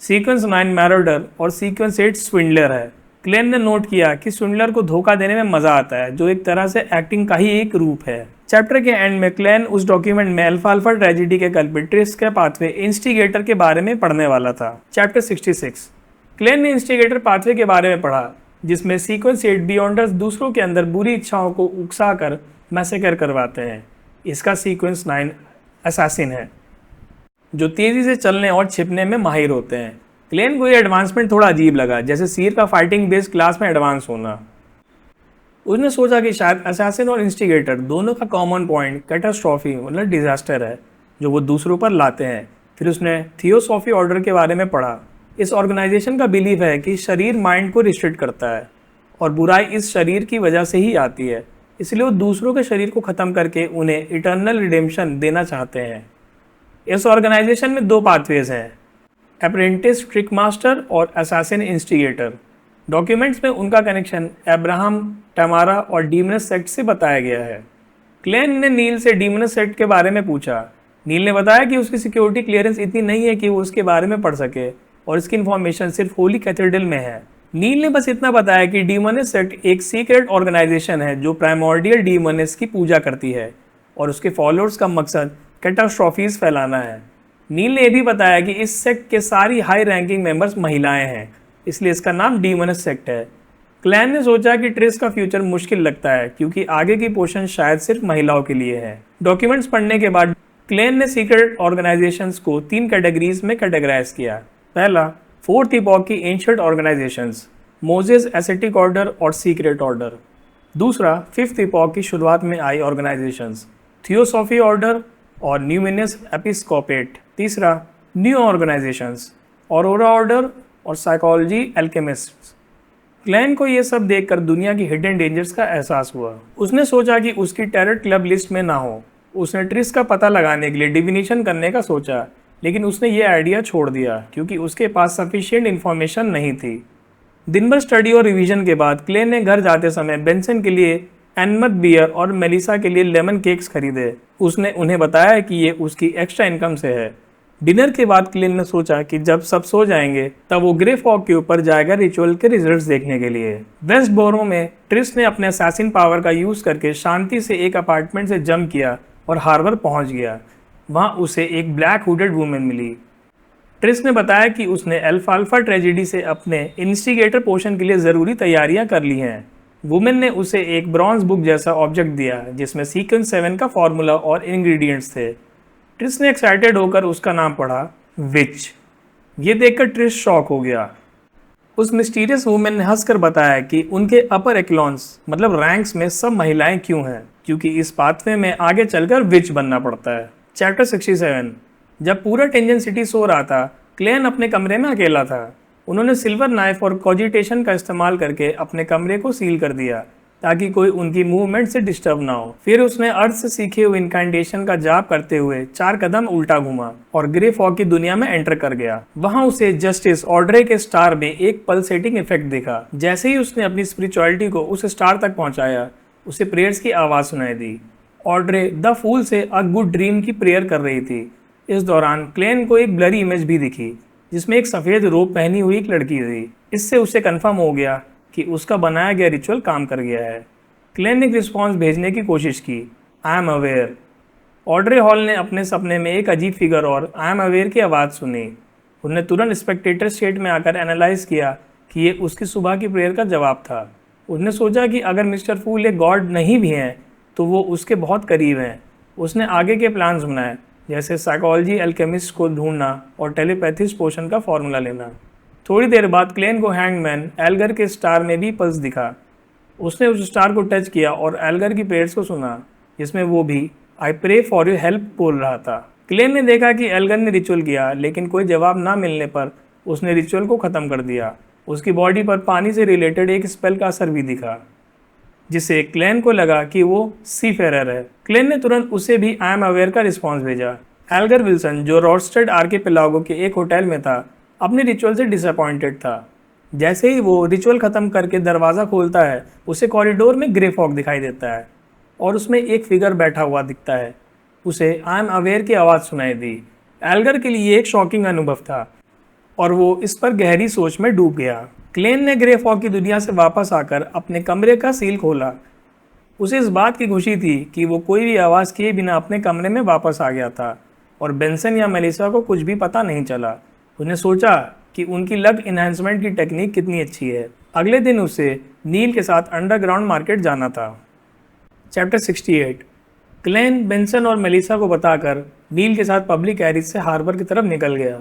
सीक्वेंस 9 मैरोडर और सीक्वेंस 8 स्विंडलर है। क्लेन ने नोट किया कि स्विंडलर को धोखा देने में मजा आता है, जो एक तरह से एक्टिंग का ही एक रूप है। चैप्टर के एंड में क्लेन उस डॉक्यूमेंट में अल्फाल्फा ट्रेजेडी के कल्प्रिट ट्रिस के पाथवे इंस्टिगेटर के बारे में पढ़ने वाला था। चैप्टर 66। क्लेन ने इंस्टिगेटर पाथवे के बारे में पढ़ा, जिसमें सीक्वेंस 8 बियॉन्डर्स दूसरों के अंदर बुरी इच्छाओं को उकसाकर मैसेकर करवाते हैं। इसका सीक्वेंस 9 असैसिन है, जो तेजी से चलने और छिपने में माहिर होते हैं। क्लेन को यह एडवांसमेंट थोड़ा अजीब लगा, जैसे सीर का फाइटिंग बेस्ड क्लास में एडवांस होना। उसने सोचा कि शायद असैसिन और इंस्टिगेटर दोनों का कॉमन पॉइंट कैटास्ट्रॉफी मतलब डिजास्टर है, जो वो दूसरों पर लाते हैं। फिर उसने थियोसॉफी ऑर्डर के बारे में पढ़ा। इस ऑर्गेनाइजेशन का बिलीव है कि शरीर माइंड को रिस्ट्रिक्ट करता है और बुराई इस शरीर की वजह से ही आती है, इसलिए वो दूसरों के शरीर को ख़त्म करके उन्हें इटर्नल रिडेम्पशन देना चाहते हैं। इस ऑर्गेनाइजेशन में 2 पाथवेज हैं, अप्रेंटिस ट्रिक मास्टर और असैसिन इंस्टिगेटर। डॉक्यूमेंट्स में उनका कनेक्शन अब्राहम, टमारा और डीमनस सेक्ट से बताया गया है। क्लेन ने नील से डीमनस सेक्ट के बारे में पूछा। नील ने बताया कि उसकी सिक्योरिटी क्लियरेंस इतनी नहीं है कि वो उसके बारे में पढ़ सके और इसकी इन्फॉर्मेशन सिर्फ होली कैथेड्रल में है। नील ने बस इतना बताया कि डीमनस सेक्ट एक सीक्रेट ऑर्गेनाइजेशन है जो प्राइमोर्डियल डीमनस की पूजा करती है और उसके फॉलोअर्स का मकसद कैटास्ट्रॉफीज फैलाना है। नील ने यह भी बताया कि इस सेक्ट के सारी हाई रैंकिंग मेंबर्स महिलाएं हैं, इसलिए इसका नाम डीमनस सेक्ट है। क्लैन ने सोचा कि ट्रिस का फ्यूचर मुश्किल लगता है क्योंकि आगे की पोर्शन शायद सिर्फ महिलाओं के लिए है। डॉक्यूमेंट्स पढ़ने के बाद क्लेन ने सीक्रेट ऑर्गेनाइजेशंस को 3 कैटेगरीज में कैटेगराइज किया। पहला, 4th इपॉक की ancient organizations, Moses, ascetic order और सीक्रेट ऑर्डर। दूसरा, 5th इपॉक की शुरुआत में आई ऑर्गेनाइजेशंस, थियोसॉफी ऑर्डर और न्यूमिनस एपिस्कोपेट। तीसरा, न्यू ऑर्गेनाइजेशंस, ऑरोरा ऑर्डर और साइकोलॉजी एल्केमिस्ट्स। क्लैन को ये सब देखकर दुनिया की हिडन डेंजर्स का एहसास हुआ। उसने सोचा कि उसकी टेरर क्लब लिस्ट में ना हो। उसने ट्रिस का पता लगाने के लिए डिविनेशन करने का सोचा, लेकिन उसने ये आइडिया छोड़ दिया क्योंकि उसके पास सफिशिएंट इन्फॉर्मेशन नहीं थी। दिन भर स्टडी और रिवीजन के बाद क्लेन ने घर जाते समय बेंसन के लिए एनमथ बियर और मेलिसा के लिए लेमन केक्स खरीदे। उसने उन्हें बताया कि ये उसकी एक्स्ट्रा इनकम से है। डिनर के बाद क्लेन ने सोचा कि जब सब सो जाएंगे तब वो ग्रे फॉग के ऊपर जाएगा रिचुअल के रिजल्ट्स देखने के लिए। वेस्ट बोरो में ट्रिस ने अपने असैसिन पावर का यूज करके शांति से एक अपार्टमेंट से जंप किया और हार्बर पहुंच गया। वहां उसे एक ब्लैक हुडेड वुमेन मिली। ट्रिस ने बताया कि उसने अल्फाल्फा ट्रेजेडी से अपने इंस्टिगेटर पोर्शन के लिए ज़रूरी तैयारियां कर ली हैं। वुमेन ने उसे एक ब्रॉन्ज बुक जैसा ऑब्जेक्ट दिया जिसमें सीक्वेंस 7 का फॉर्मूला और इंग्रेडिएंट्स थे। ट्रिस ने एक्साइटेड होकर उसका नाम पढ़ा, विच। ये देखकर ट्रिस शॉक हो गया। उस मिस्टीरियस वुमेन ने हंसकर बताया कि उनके अपर एक्लॉन्स मतलब रैंक्स में सब महिलाएं क्यों हैं, क्योंकि इस पाथवे में आगे चलकर विच बनना पड़ता है। चैप्टर 67। जब पूरा टेंजन सिटी सो रहा था, क्लेन अपने कमरे में अकेला था। उन्होंने सिल्वर नाइफ और कॉजिटेशन का इस्तेमाल करके अपने कमरे को सील कर दिया ताकि कोई उनकी मूवमेंट से डिस्टर्ब ना हो। फिर उसने अर्थ से सीखे हुए इनकांडेशन का जाप करते हुए 4 कदम उल्टा घूमा और ग्रे फॉग की दुनिया में एंटर कर गया। वहां उसे जस्टिस ऑड्रे के स्टार में एक पल्सेटिंग इफेक्ट दिखा। जैसे ही उसने अपनी स्पिरिचुअलिटी को उस स्टार तक पहुंचाया, उसे प्रेयर्स की आवाज सुनाई दी। ऑड्रे द फूल से अ गुड ड्रीम की प्रेयर कर रही थी। इस दौरान क्लेन को एक ब्लरी इमेज भी दिखी जिसमें एक सफेद रोब पहनी हुई एक लड़की थी। इससे उसे कंफर्म हो गया कि उसका बनाया गया रिचुअल काम कर गया है। क्लेन ने एक रिस्पॉन्स भेजने की कोशिश की, I am aware. Audrey hall ने अपने सपने में एक अजीब फिगर और आई एम अवेयर की आवाज़ सुनी। उन्हें तुरंत स्पेक्टेटर स्टेट में आकर एनालाइज किया कि ये उसकी सुबह की प्रेयर का जवाब था। उसने सोचा कि अगर मिस्टर फूल एक गॉड नहीं भी हैं तो वो उसके बहुत करीब हैं। उसने आगे के प्लान्स बनाए, जैसे साइकोलॉजी एल्केमिस्ट को ढूंढना और टेलीपैथिस पोशन का फॉर्मूला लेना। थोड़ी देर बाद क्लेन को हैंगमैन एल्गर के स्टार में भी पल्स दिखा। उसने उस स्टार को टच किया और एल्गर की प्रेयर्स को सुना, जिसमें वो भी I pray for you help बोल रहा था। क्लेन ने देखा कि एल्गर ने रिचुअल किया, लेकिन कोई जवाब ना मिलने पर उसने रिचुअल को ख़त्म कर दिया। उसकी बॉडी पर पानी से रिलेटेड एक स्पेल का असर भी दिखा, जिससे क्लेन को लगा कि वो सीफेरर है। क्लेन ने तुरंत उसे भी आई एम अवेयर का रिस्पॉन्स भेजा। एल्गर विल्सन, जो रॉस्टेड आर्किपेलागो के एक होटल में था, अपने रिचुअल से डिसअपॉइंटेड था। जैसे ही वो रिचुअल ख़त्म करके दरवाज़ा खोलता है, उसे कॉरिडोर में ग्रे फॉग दिखाई देता है और उसमें एक फिगर बैठा हुआ दिखता है। उसे आई एम अवेयर की आवाज़ सुनाई दी। एल्गर के लिए एक शॉकिंग अनुभव था और वो इस पर गहरी सोच में डूब गया। क्लेन ने ग्रे फॉग की दुनिया से वापस आकर अपने कमरे का सील खोला। उसे इस बात की खुशी थी कि वो कोई भी आवाज़ किए बिना अपने कमरे में वापस आ गया था और बेंसन या मेलिसा को कुछ भी पता नहीं चला। उसने सोचा कि उनकी लक इन्हांसमेंट की टेक्निक कितनी अच्छी है। अगले दिन उसे नील के साथ अंडरग्राउंड मार्केट जाना था। चैप्टर 68। क्लेन बेंसन और मेलिसा को बताकर नील के साथ पब्लिक कैरिज से हार्बर की तरफ निकल गया।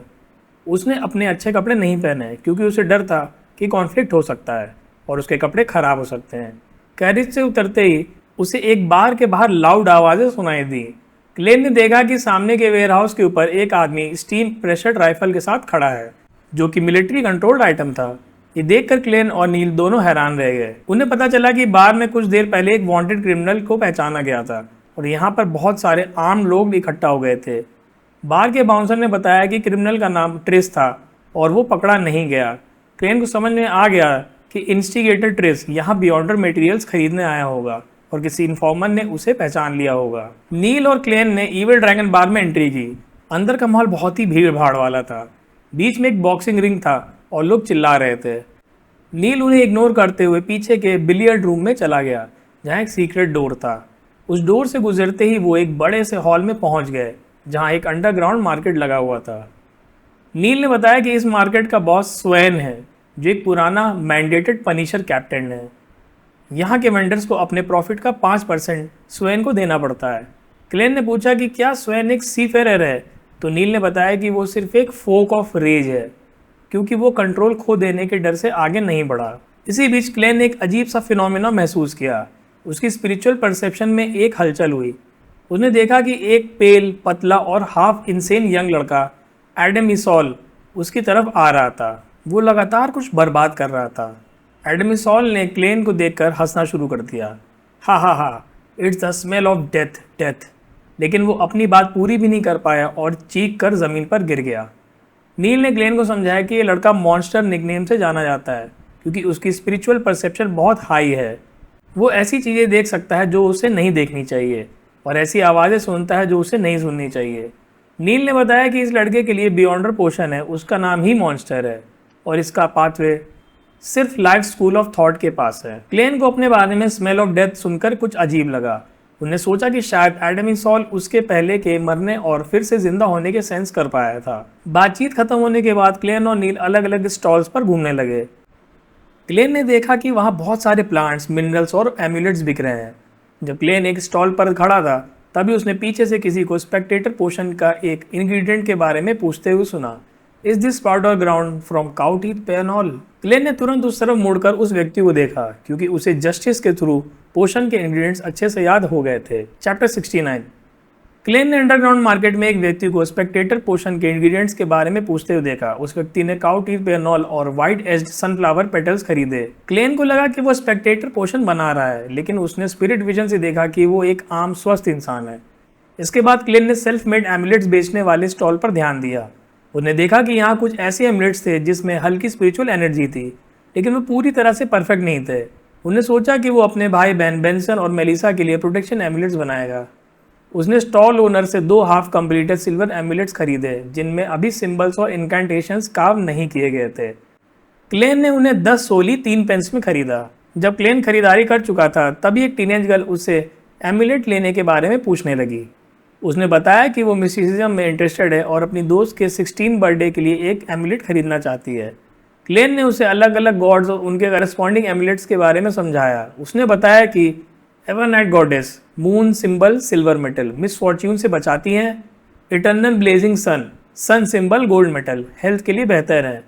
उसने अपने अच्छे कपड़े नहीं पहने क्योंकि उसे डर था कि कॉन्फ्लिक्ट हो सकता है और उसके कपड़े खराब हो सकते हैं। कैरिज से उतरते ही उसे एक बार के बाहर लाउड आवाज़ें सुनाई दी। क्लेन ने देखा कि सामने के वेयरहाउस के ऊपर एक आदमी स्टीम प्रेशर राइफल के साथ खड़ा है, जो कि मिलिट्री कंट्रोल्ड आइटम था। ये देखकर क्लेन और नील दोनों हैरान रह गए। उन्हें पता चला कि बार में कुछ देर पहले एक वांटेड क्रिमिनल को पहचाना गया था और यहाँ पर बहुत सारे आम लोग इकट्ठा हो गए थे। बार के बाउंसर ने बताया कि क्रिमिनल का नाम ट्रिस था और वो पकड़ा नहीं गया। क्लेन को समझ में आ गया कि इंस्टिगेटर ट्रिस यहाँ बियॉन्डर मटेरियल्स खरीदने आया होगा और किसी इन्फॉर्मर ने उसे पहचान लिया होगा। नील और क्लेन ने इविल ड्रैगन बार में एंट्री की। अंदर का माहौल बहुत ही भीड़ भाड़ वाला था। बीच में एक बॉक्सिंग रिंग था और लोग चिल्ला रहे थे। नील उन्हें इग्नोर करते हुए पीछे के बिलियर्ड रूम में चला गया, जहाँ एक सीक्रेट डोर था। उस डोर से गुजरते ही वो एक बड़े से हॉल में पहुंच गए, जहाँ एक अंडरग्राउंड मार्केट लगा हुआ था। नील ने बताया कि इस मार्केट का बॉस स्वैन है, जो एक पुराना मैंडेटेड पनिशर कैप्टन है। यहाँ के वेंडर्स को अपने प्रॉफिट का 5% स्वैन को देना पड़ता है। क्लेन ने पूछा कि क्या स्वैन एक सीफेरर है, तो नील ने बताया कि वो सिर्फ एक फोक ऑफ रेज है, क्योंकि वो कंट्रोल खो देने के डर से आगे नहीं बढ़ा। इसी बीच क्लेन ने एक अजीब सा फिनोमेना महसूस किया। उसकी स्पिरिचुअल परसेप्शन में एक हलचल हुई। उसने देखा कि एक पेल, पतला और हाफ इंसेन यंग लड़का एडम इसॉल उसकी तरफ आ रहा था। वो लगातार कुछ बर्बाद कर रहा था। एडमिसॉल ने क्लेन को देखकर हंसना शुरू कर दिया। हा हा हा, it's the smell of death death. लेकिन वो अपनी बात पूरी भी नहीं कर पाया और चीख कर ज़मीन पर गिर गया। नील ने ग्लेन को समझाया कि ये लड़का मॉन्स्टर निकनेम से जाना जाता है क्योंकि उसकी स्पिरिचुअल परसेप्शन बहुत हाई है। वो ऐसी चीज़ें देख सकता है जो उसे नहीं देखनी चाहिए और ऐसी आवाज़ें सुनता है जो उसे नहीं सुननी चाहिए। नील ने बताया कि इस लड़के के लिए बियॉन्डर पोशन है, उसका नाम ही मॉन्स्टर है और इसका पाथवे सिर्फ लाइफ स्कूल ऑफ थॉट के पास है। क्लेन को अपने बारे में स्मेल ऑफ डेथ सुनकर कुछ अजीब लगा। उन्हें सोचा कि शायद एडमिसॉल उसके पहले के मरने और फिर से जिंदा होने के सेंस कर पाया था। बातचीत खत्म होने के बाद क्लेन और नील अलग अलग स्टॉल्स पर घूमने लगे। क्लेन ने देखा कि वहाँ बहुत सारे प्लांट्स, मिनरल्स और एम्यूलेट्स बिक रहे हैं। जब क्लेन एक स्टॉल पर खड़ा था तभी उसने पीछे से किसी को स्पेक्टेटर पोशन का एक इंग्रेडिएंट के बारे में पूछते हुए सुना। Is this powder ground from cow teeth पैनॉल? क्लेन ने तुरंत उस तरफ मुड़कर उस व्यक्ति को देखा क्योंकि उसे जस्टिस के थ्रू पोशन के इंग्रेडिएंट्स अच्छे से याद हो गए थे। चैप्टर 69। क्लेन ने अंडरग्राउंड मार्केट में एक व्यक्ति को स्पेक्टेटर पोशन के इंग्रेडिएंट्स के बारे में पूछते हुए देखा। उस व्यक्ति ने काउ टीथ पैनॉल और व्हाइट एज्ड सनफ्लावर पेटल्स खरीदे। क्लेन को लगा कि वो स्पेक्टेटर पोशन बना रहा है, लेकिन उसने स्पिरिट विजन से देखा कि वो एक आम स्वस्थ इंसान है। इसके बाद क्लेन ने सेल्फ मेड एमुलेट्स बेचने वाले स्टॉल पर ध्यान दिया। उसने देखा कि यहाँ कुछ ऐसे एमुलेट्स थे जिसमें हल्की स्पिरिचुअल एनर्जी थी, लेकिन वो पूरी तरह से परफेक्ट नहीं थे। उन्हें सोचा कि वो अपने भाई बहन बेंसन और मेलिसा के लिए प्रोटेक्शन एमुलेट्स बनाएगा। उसने स्टॉल ओनर से 2 हाफ कंप्लीटेड सिल्वर एमुलेट्स खरीदे जिनमें अभी सिंबल्स और इनकैंटेशंस कार्व नहीं किए गए थे। क्लेन ने उन्हें 10 सोली 3 पेंस में खरीदा। जब क्लेन खरीदारी कर चुका था तभी एक टीनेज गर्ल उससे एमुलेट लेने के बारे में पूछने लगी। उसने बताया कि वो मिस्टिसिज्म में इंटरेस्टेड है और अपनी दोस्त के 16 बर्थडे के लिए एक एमुलेट खरीदना चाहती है। क्लेन ने उसे अलग अलग गॉड्स और उनके करस्पॉन्डिंग एमुलेट्स के बारे में समझाया। उसने बताया कि Evernight goddess, moon symbol silver metal, misfortune से बचाती हैं। Eternal blazing sun, sun symbol gold metal, health के लिए बेहतर है।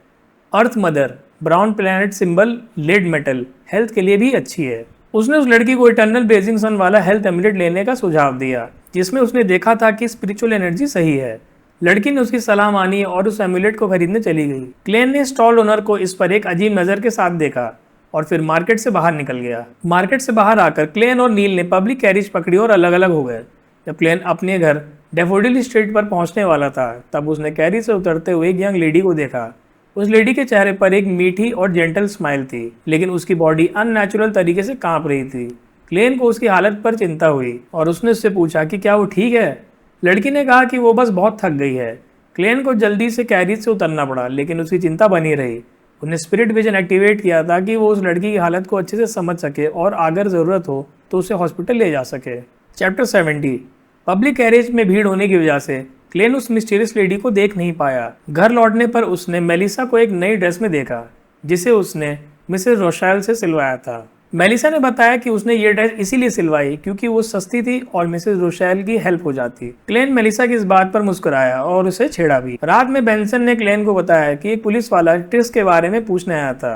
Earth mother, brown planet symbol lead metal, health के लिए भी अच्छी है। उसने उस लड़की को इटर्नल ब्लेजिंग सन वाला हेल्थ एमुलेट लेने का सुझाव दिया जिसमें उसने देखा था कि स्पिरिचुअल एनर्जी सही है। लड़की ने उसकी सलाह मानी और उस एमुलेट को खरीदने चली गई। क्लेन ने स्टॉल ओनर को इस पर एक अजीब नज़र के साथ देखा और फिर मार्केट से बाहर निकल गया। मार्केट से बाहर आकर क्लेन और नील ने पब्लिक कैरिज पकड़ी और अलग अलग हो गए। जब क्लेन अपने घर डेफोडिल स्ट्रीट पर पहुंचने वाला था तब उसने कैरिज से उतरते हुए एक यंग लेडी को देखा। उस लेडी के चेहरे पर एक मीठी और जेंटल स्माइल थी, लेकिन उसकी बॉडी अननेचुरल तरीके से कांप रही थी। क्लेन को उसकी हालत पर चिंता हुई और उसने उससे पूछा कि क्या वो ठीक है। लड़की ने कहा कि वो बस बहुत थक गई है। क्लेन को जल्दी से कैरिज से उतरना पड़ा, लेकिन उसकी चिंता बनी रही। उसने स्पिरिट विजन एक्टिवेट किया ताकि वो उस लड़की की हालत को अच्छे से समझ सके और अगर ज़रूरत हो तो उसे हॉस्पिटल ले जा सके। चैप्टर 70। पब्लिक कैरेज में भीड़ होने की वजह से क्लेन उस मिस्टीरियस लेडी को देख नहीं पाया। घर लौटने पर उसने मेलिसा को एक नई ड्रेस में देखा जिसे उसने मिसेस रोशैल से सिलवाया था। मेलिसा ने बताया कि उसने ये ड्रेस इसीलिए सिलवाई क्योंकि वो सस्ती थी और मिसेस रोशैल की हेल्प हो जाती। क्लेन मेलिसा की इस बात पर मुस्कुराया और उसे छेड़ा भी। रात में बेंसन ने क्लेन को बताया कि एक पुलिस वाला ट्रिस के बारे में पूछने आया था।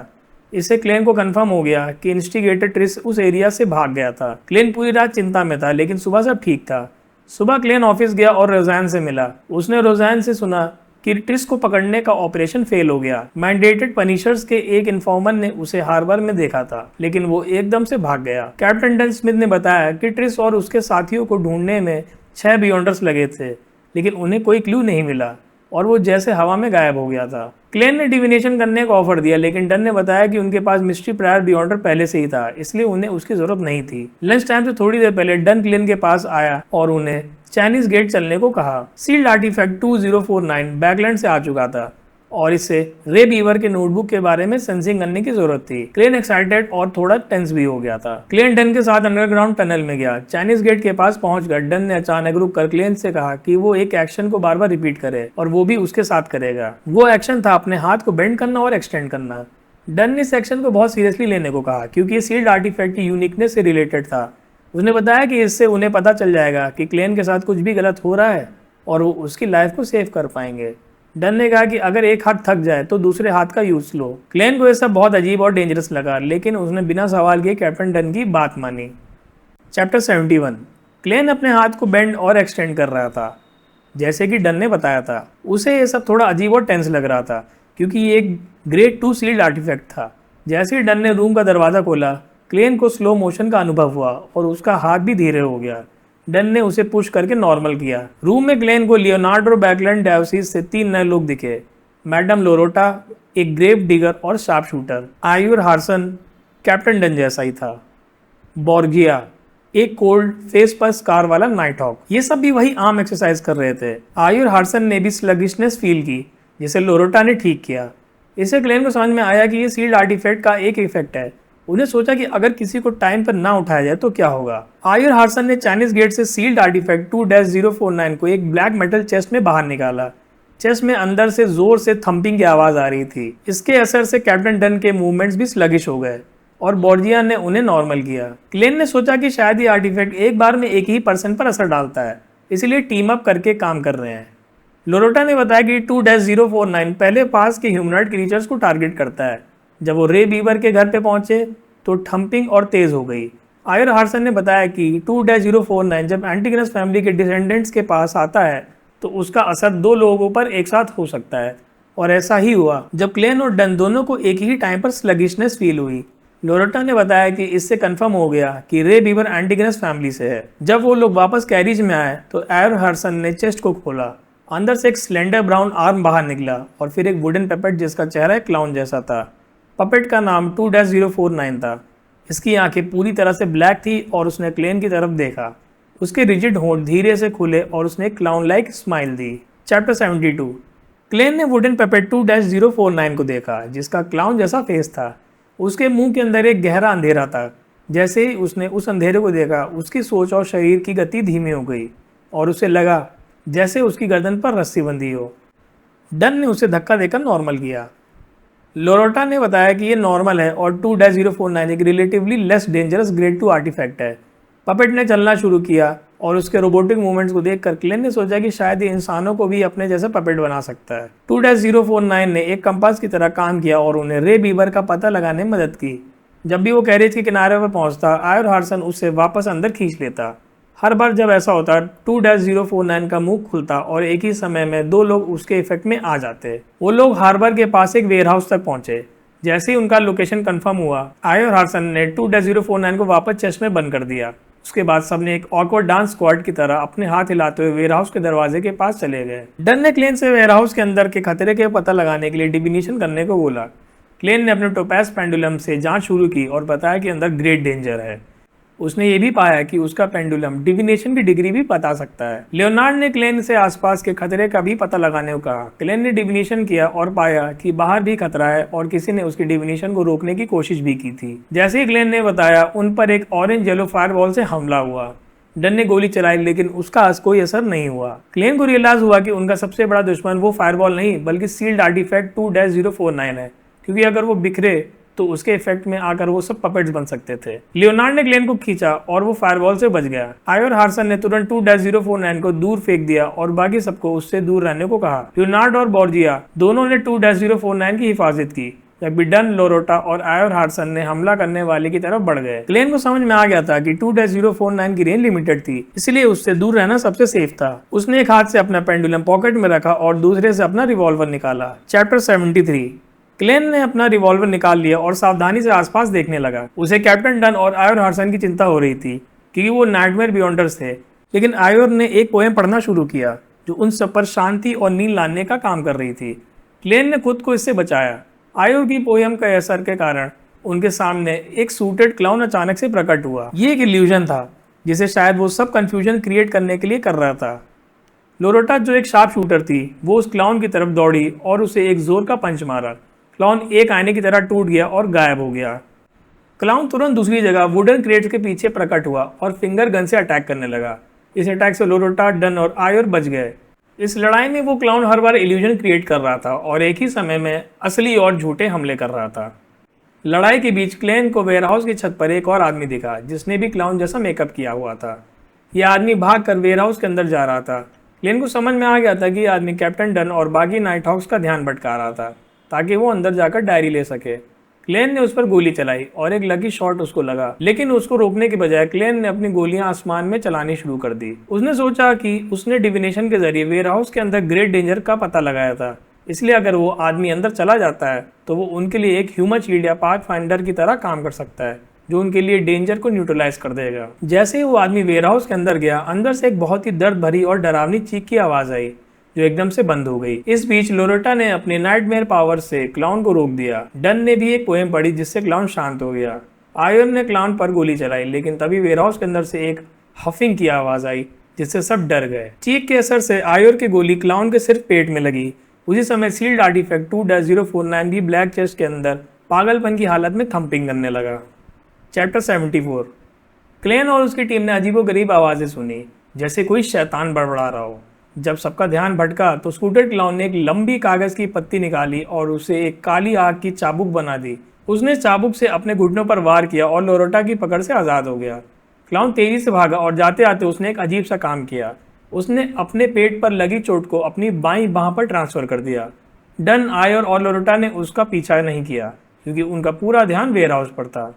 इससे क्लेन को कंफर्म हो गया कि इंस्टिगेटर ट्रिस उस एरिया से भाग गया था। क्लेन पूरी रात चिंता में था, लेकिन सुबह सब ठीक था। सुबह क्लेन ऑफिस गया और रोज़ैन से मिला। उसने रोज़ैन से सुना कि ट्रिस को पकड़ने का ऑपरेशन फेल हो गया। मैंडेटेड पनिशर्स के एक इन्फॉर्मर ने उसे हार्बर में देखा था, लेकिन वो एकदम से भाग गया। कैप्टन डन स्मिथ ने बताया कि ट्रिस और उसके साथियों को ढूंढने में 6 बियॉन्डर्स लगे थे, लेकिन उन्हें कोई क्लू नहीं मिला और वो जैसे हवा में गायब हो गया था। क्लेन ने डिविनेशन करने का ऑफर दिया, लेकिन डन ने बताया कि उनके पास मिस्ट्री प्रायर बियॉन्डर पहले से ही था, इसलिए उन्हें उसकी जरूरत नहीं थी। लंच टाइम से थोड़ी देर पहले डन क्लेन के पास आया और उन्हें चाइनीज गेट चलने को कहा। सील्ड आर्टिफैक्ट 2049 बैकलैंड से आ चुका था और इससे रे बीवर के नोटबुक के बारे में सेंसिंग करने की जरूरत थी। क्लेन एक्साइटेड और थोड़ा टेंस भी हो गया था। क्लेन डन के साथ अंडरग्राउंड टनल में गया। चाइनीज गेट के पास पहुंचकर डन ने अचानक रुक कर क्लेन से कहा कि वो एक एक्शन को बार बार रिपीट करे और वो भी उसके साथ करेगा। वो एक्शन था अपने हाथ को बेंड करना और एक्सटेंड करना। डन ने इस एक्शन को बहुत सीरियसली लेने को कहा क्योंकि ये सील्ड आर्टिफैक्ट की यूनिकनेस से रिलेटेड था। उसने बताया कि इससे उन्हें पता चल जाएगा कि क्लेन के साथ कुछ भी गलत हो रहा है और वो उसकी लाइफ को सेव कर पाएंगे। डन ने कहा कि अगर एक हाथ थक जाए तो दूसरे हाथ का यूज लो। क्लेन को यह सब बहुत अजीब और डेंजरस लगा, लेकिन उसने बिना सवाल किए कैप्टन डन की बात मानी। चैप्टर 71। क्लेन अपने हाथ को बेंड और एक्सटेंड कर रहा था जैसे कि डन ने बताया था। उसे यह सब थोड़ा अजीब और टेंस लग रहा था क्योंकि ये एक ग्रेड 2 सील्ड आर्टिफैक्ट था जैसे ही डन ने रूम का दरवाज़ा खोला, क्लेन को स्लो मोशन का अनुभव हुआ और उसका हाथ भी धीरे हो गया। डन ने उसे पुश करके नॉर्मल किया। रूम में क्लेन को लियोनार्डो बैकलैंड डायोसिस से 3 नए लोग दिखे। मैडम लोरोटा, एक ग्रेव डिगर और शार्प शूटर। आयुर हार्सन कैप्टन डन जैसा ही था। बॉर्गिया, एक कोल्ड फेस पर स्कार वाला नाइट हॉक। ये सब भी वही आम एक्सरसाइज कर रहे थे। आयुर हार्सन ने भी स्लगिशनेस फील की, जिसे लोरोटा ने ठीक किया। इससे क्लेन को समझ में आया कि ये सील्ड आर्टिफैक्ट का एक इफेक्ट है। उन्हें सोचा कि अगर किसी को टाइम पर ना उठाया जाए तो क्या होगा। आयुर हार्सन ने चाइनीज गेट से सील्ड आर्टिफैक्ट 2-049 को एक ब्लैक मेटल चेस्ट में बाहर निकाला। चेस्ट में अंदर से जोर से थंपिंग की आवाज आ रही थी। इसके असर से कैप्टन डन के मूवमेंट्स भी स्लगिश हो गए और बॉर्जिया ने उन्हें नॉर्मल किया। क्लेन ने सोचा कि शायद ये आर्टिफैक्ट एक बार में एक ही पर्सन पर असर डालता है, इसलिए टीम अप करके काम कर रहे हैं। लोरोटा ने बताया कि 2-049 पहले पास के ह्यूमनॉइड क्रीचर्स को टारगेट करता है। जब वो रे बीवर के घर पे पहुंचे तो थंपिंग और तेज हो गई। आयर हार्सन ने बताया कि 2-049 जब एंटिगनस फैमिली के डिसेंडेंट्स के पास आता है तो उसका असर 2 लोगों पर एक साथ हो सकता है, और ऐसा ही हुआ जब क्लेन और डन दोनों को एक ही टाइम पर स्लगिशनेस फील हुई। लोरोटा ने बताया कि इससे कंफर्म हो गया कि रे बीवर एंटिगनस फैमिली से है। जब वो लोग वापस कैरिज में आए तो आयर हार्सन ने चेस्ट को खोला। अंदर से एक स्लेंडर ब्राउन आर्म बाहर निकला और फिर एक वुडन पपेट जिसका चेहरा एक क्लाउन जैसा था। पपेट का नाम 2-049 था। इसकी आंखें पूरी तरह से ब्लैक थी और उसने क्लेन की तरफ देखा। उसके रिजिड होंठ धीरे से खुले और उसने क्लाउन लाइक स्माइल दी। चैप्टर 72। क्लेन ने वुडन पपेट 2-049 को देखा, जिसका क्लाउन जैसा फेस था। उसके मुंह के अंदर एक गहरा अंधेरा था। जैसे ही उसने उस अंधेरे को देखा, उसकी सोच और शरीर की गति धीमी हो गई और उसे लगा जैसे उसकी गर्दन पर रस्सी बंधी हो। डन ने उसे धक्का देकर नॉर्मल किया। लोरोटा ने बताया कि ये नॉर्मल है और 2-049 एक relatively less dangerous grade 2 artifact है। पपेट ने चलना शुरू किया और उसके रोबोटिक मूवमेंट्स को देखकर क्लेन ने सोचा कि शायद ये इंसानों को भी अपने जैसा पपेट बना सकता है। 2-049 ने एक कंपास की तरह काम किया और उन्हें रे बीवर का पता लगाने में मदद की। जब भी वो कैरेज के किनारे पर पहुंचता, आयर हार्सन उससे वापस अंदर खींच लेता। हर बार जब ऐसा होता, 2-049 का मुंह खुलता और एक ही समय में 2 लोग उसके इफेक्ट में आ जाते। वो लोग हार्बर के पास एक वेयरहाउस तक पहुंचे। जैसे ही उनका लोकेशन कंफर्म हुआ, आयर हार्सन ने 2-049 को वापस चेस्ट में बंद कर दिया। उसके बाद सबने एक ऑकवर्ड डांस स्क्वाड की तरह अपने हाथ हिलाते हुए वेयरहाउस के दरवाजे के पास चले गए। डन ने क्लेन से वेयरहाउस के अंदर के खतरे के पता लगाने के लिए डिविनेशन करने को बोला। क्लेन ने अपने टोपैज पेंडुलम से जांच शुरू की और बताया कि अंदर ग्रेट डेंजर है। उसने ये भी पाया कि उसका पेंडुलम डिविनेशन की डिग्री भी बता सकता है। लियोनार्ड ने क्लेन से आसपास के खतरे का भी पता लगाने को कहा। क्लेन ने डिविनेशन किया और पाया कि बाहर भी खतरा है और किसी ने उसकी डिविनेशन को रोकने की कोशिश भी की थी। जैसे ही क्लेन ने बताया, उन पर एक ऑरेंज येलो फायरबॉल से हमला हुआ। डन ने गोली चलाई लेकिन उसका कोई असर नहीं हुआ। क्लेन को रियलाइज हुआ कि उनका सबसे बड़ा दुश्मन वो फायरबॉल नहीं बल्कि सील्ड आर्टिफैक्ट 2-049 है, क्योंकि अगर वो बिखरे तो उसके इफेक्ट में आकर वो सब पपेट्स बन सकते थे। लियोनार्ड ने क्लेन को खींचा और वो फायरबॉल से बच गया। आयर हार्सन ने तुरंत 2-049 को दूर फेंक दिया और बाकी सबको उससे दूर रहने को कहा। लियोनार्ड और बॉर्जिया दोनों ने 2-049 की हिफाजत की, जबकि डन, लोरोटा और आयर हार्सन ने हमला करने वाले की तरफ बढ़ गए। क्लेन को समझ में आ गया था कि 2-049 की रेंज लिमिटेड थी, इसलिए उससे दूर रहना सबसे सेफ था। उसने एक हाथ से अपना पेंडुलम पॉकेट में रखा और दूसरे से अपना रिवॉल्वर निकाला। चैप्टर 73। क्लेन ने अपना रिवॉल्वर निकाल लिया और सावधानी से आसपास देखने लगा। उसे कैप्टन डन और आयर हार्सन की चिंता हो रही थी क्योंकि वो नाइटमेयर बियॉन्डर्स थे। लेकिन आयर ने एक पोएम पढ़ना शुरू किया जो उन सब पर शांति और नींद लाने का काम कर रही थी। क्लेन ने खुद को इससे बचाया। आयर की पोएम के असर के कारण उनके सामने एक सूटेड क्लाउन अचानक से प्रकट हुआ। ये एक इल्यूजन था जिसे शायद वो सब कंफ्यूजन क्रिएट करने के लिए कर रहा था। लोरोटा, जो एक शार्प शूटर थी, वो उस क्लाउन की तरफ दौड़ी और उसे एक जोर का पंच मारा। क्लाउन एक आईने की तरह टूट गया और गायब हो गया। क्लाउन तुरंत दूसरी जगह वुडन क्रेट्स के पीछे प्रकट हुआ और फिंगर गन से अटैक करने लगा। इस अटैक से लोरोटा, डन और आयर बच गए। इस लड़ाई में वो क्लाउन हर बार इल्यूजन क्रिएट कर रहा था और एक ही समय में असली और झूठे हमले कर रहा था। लड़ाई के बीच क्लेन को वेयरहाउस की छत पर एक और आदमी दिखा जिसने भी क्लाउन जैसा मेकअप किया हुआ था। यह आदमी भागकर वेयरहाउस के अंदर जा रहा था। क्लेन को समझ में आ गया था कि यह आदमी कैप्टन डन और बाकी नाइट हॉक्स का ध्यान भटका रहा था ताकि वो अंदर जाकर डायरी ले सके। क्लेन ने उस पर गोली चलाई और एक लकी शॉट उसको लगा, लेकिन उसको रोकने के बजाय क्लेन ने अपनी गोलियां आसमान में चलानी शुरू कर दी। उसने सोचा कि उसने डिविनेशन के जरिए वेयरहाउस के अंदर ग्रेट डेंजर का पता लगाया था, इसलिए अगर वो आदमी अंदर चला जाता है तो वो उनके लिए एक ह्यूमन शील्ड या पाथ फाइंडर की तरह काम कर सकता है, जो उनके लिए डेंजर को न्यूट्रलाइज कर देगा। जैसे ही वो आदमी वेयरहाउस के अंदर गया, अंदर से एक बहुत ही दर्द भरी और डरावनी चीख की आवाज आई जो एकदम से बंद हो गई। इस बीच लोरेटा ने अपने नाइटमेयर पावर से क्लाउन को रोक दिया। डन ने भी एक पोएम पढ़ी जिससे क्लाउन शांत हो गया। आयर ने क्लाउन पर गोली चलाई, लेकिन तभी वेयरहाउस के अंदर से एक हफिंग की आवाज आई जिससे सब डर गए। चीख के असर से आयर की गोली क्लाउन के सिर्फ पेट में लगी। उसी समय सील्ड आर्टिफैक्ट 2-049 भी ब्लैक चेस्ट के अंदर पागलपन की हालत में थंपिंग करने लगा। चैप्टर 74। क्लेन और उसकी टीम ने अजीबोगरीब आवाज़ें सुनी, जैसे कोई शैतान बड़बड़ा रहा हो। जब सबका ध्यान भटका तो स्कूटर क्लाउन ने एक लंबी कागज़ की पत्ती निकाली और उसे एक काली आग की चाबुक बना दी। उसने चाबुक से अपने घुटनों पर वार किया और लोरेटा की पकड़ से आज़ाद हो गया। क्लाउन तेज़ी से भागा और जाते आते उसने एक अजीब सा काम किया। उसने अपने पेट पर लगी चोट को अपनी बाईं बाह पर ट्रांसफ़र कर दिया। डन, आयर और लोरेटा ने उसका पीछा नहीं किया क्योंकि उनका पूरा ध्यान वेयरहाउस पर था।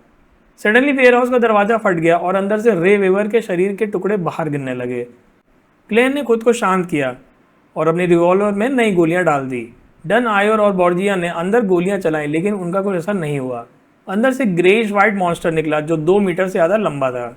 सडनली वेयरहाउस का दरवाज़ा फट गया और अंदर से रे वेवर के शरीर के टुकड़े बाहर गिरने लगे। क्लेन ने खुद को शांत किया और अपनी रिवॉल्वर में नई गोलियां डाल दी। डन, आयर और बॉर्जिया ने अंदर गोलियां चलाई, लेकिन उनका कोई असर नहीं हुआ। अंदर से ग्रेइश वाइट मॉन्स्टर निकला जो 2 मीटर से ज़्यादा लंबा था।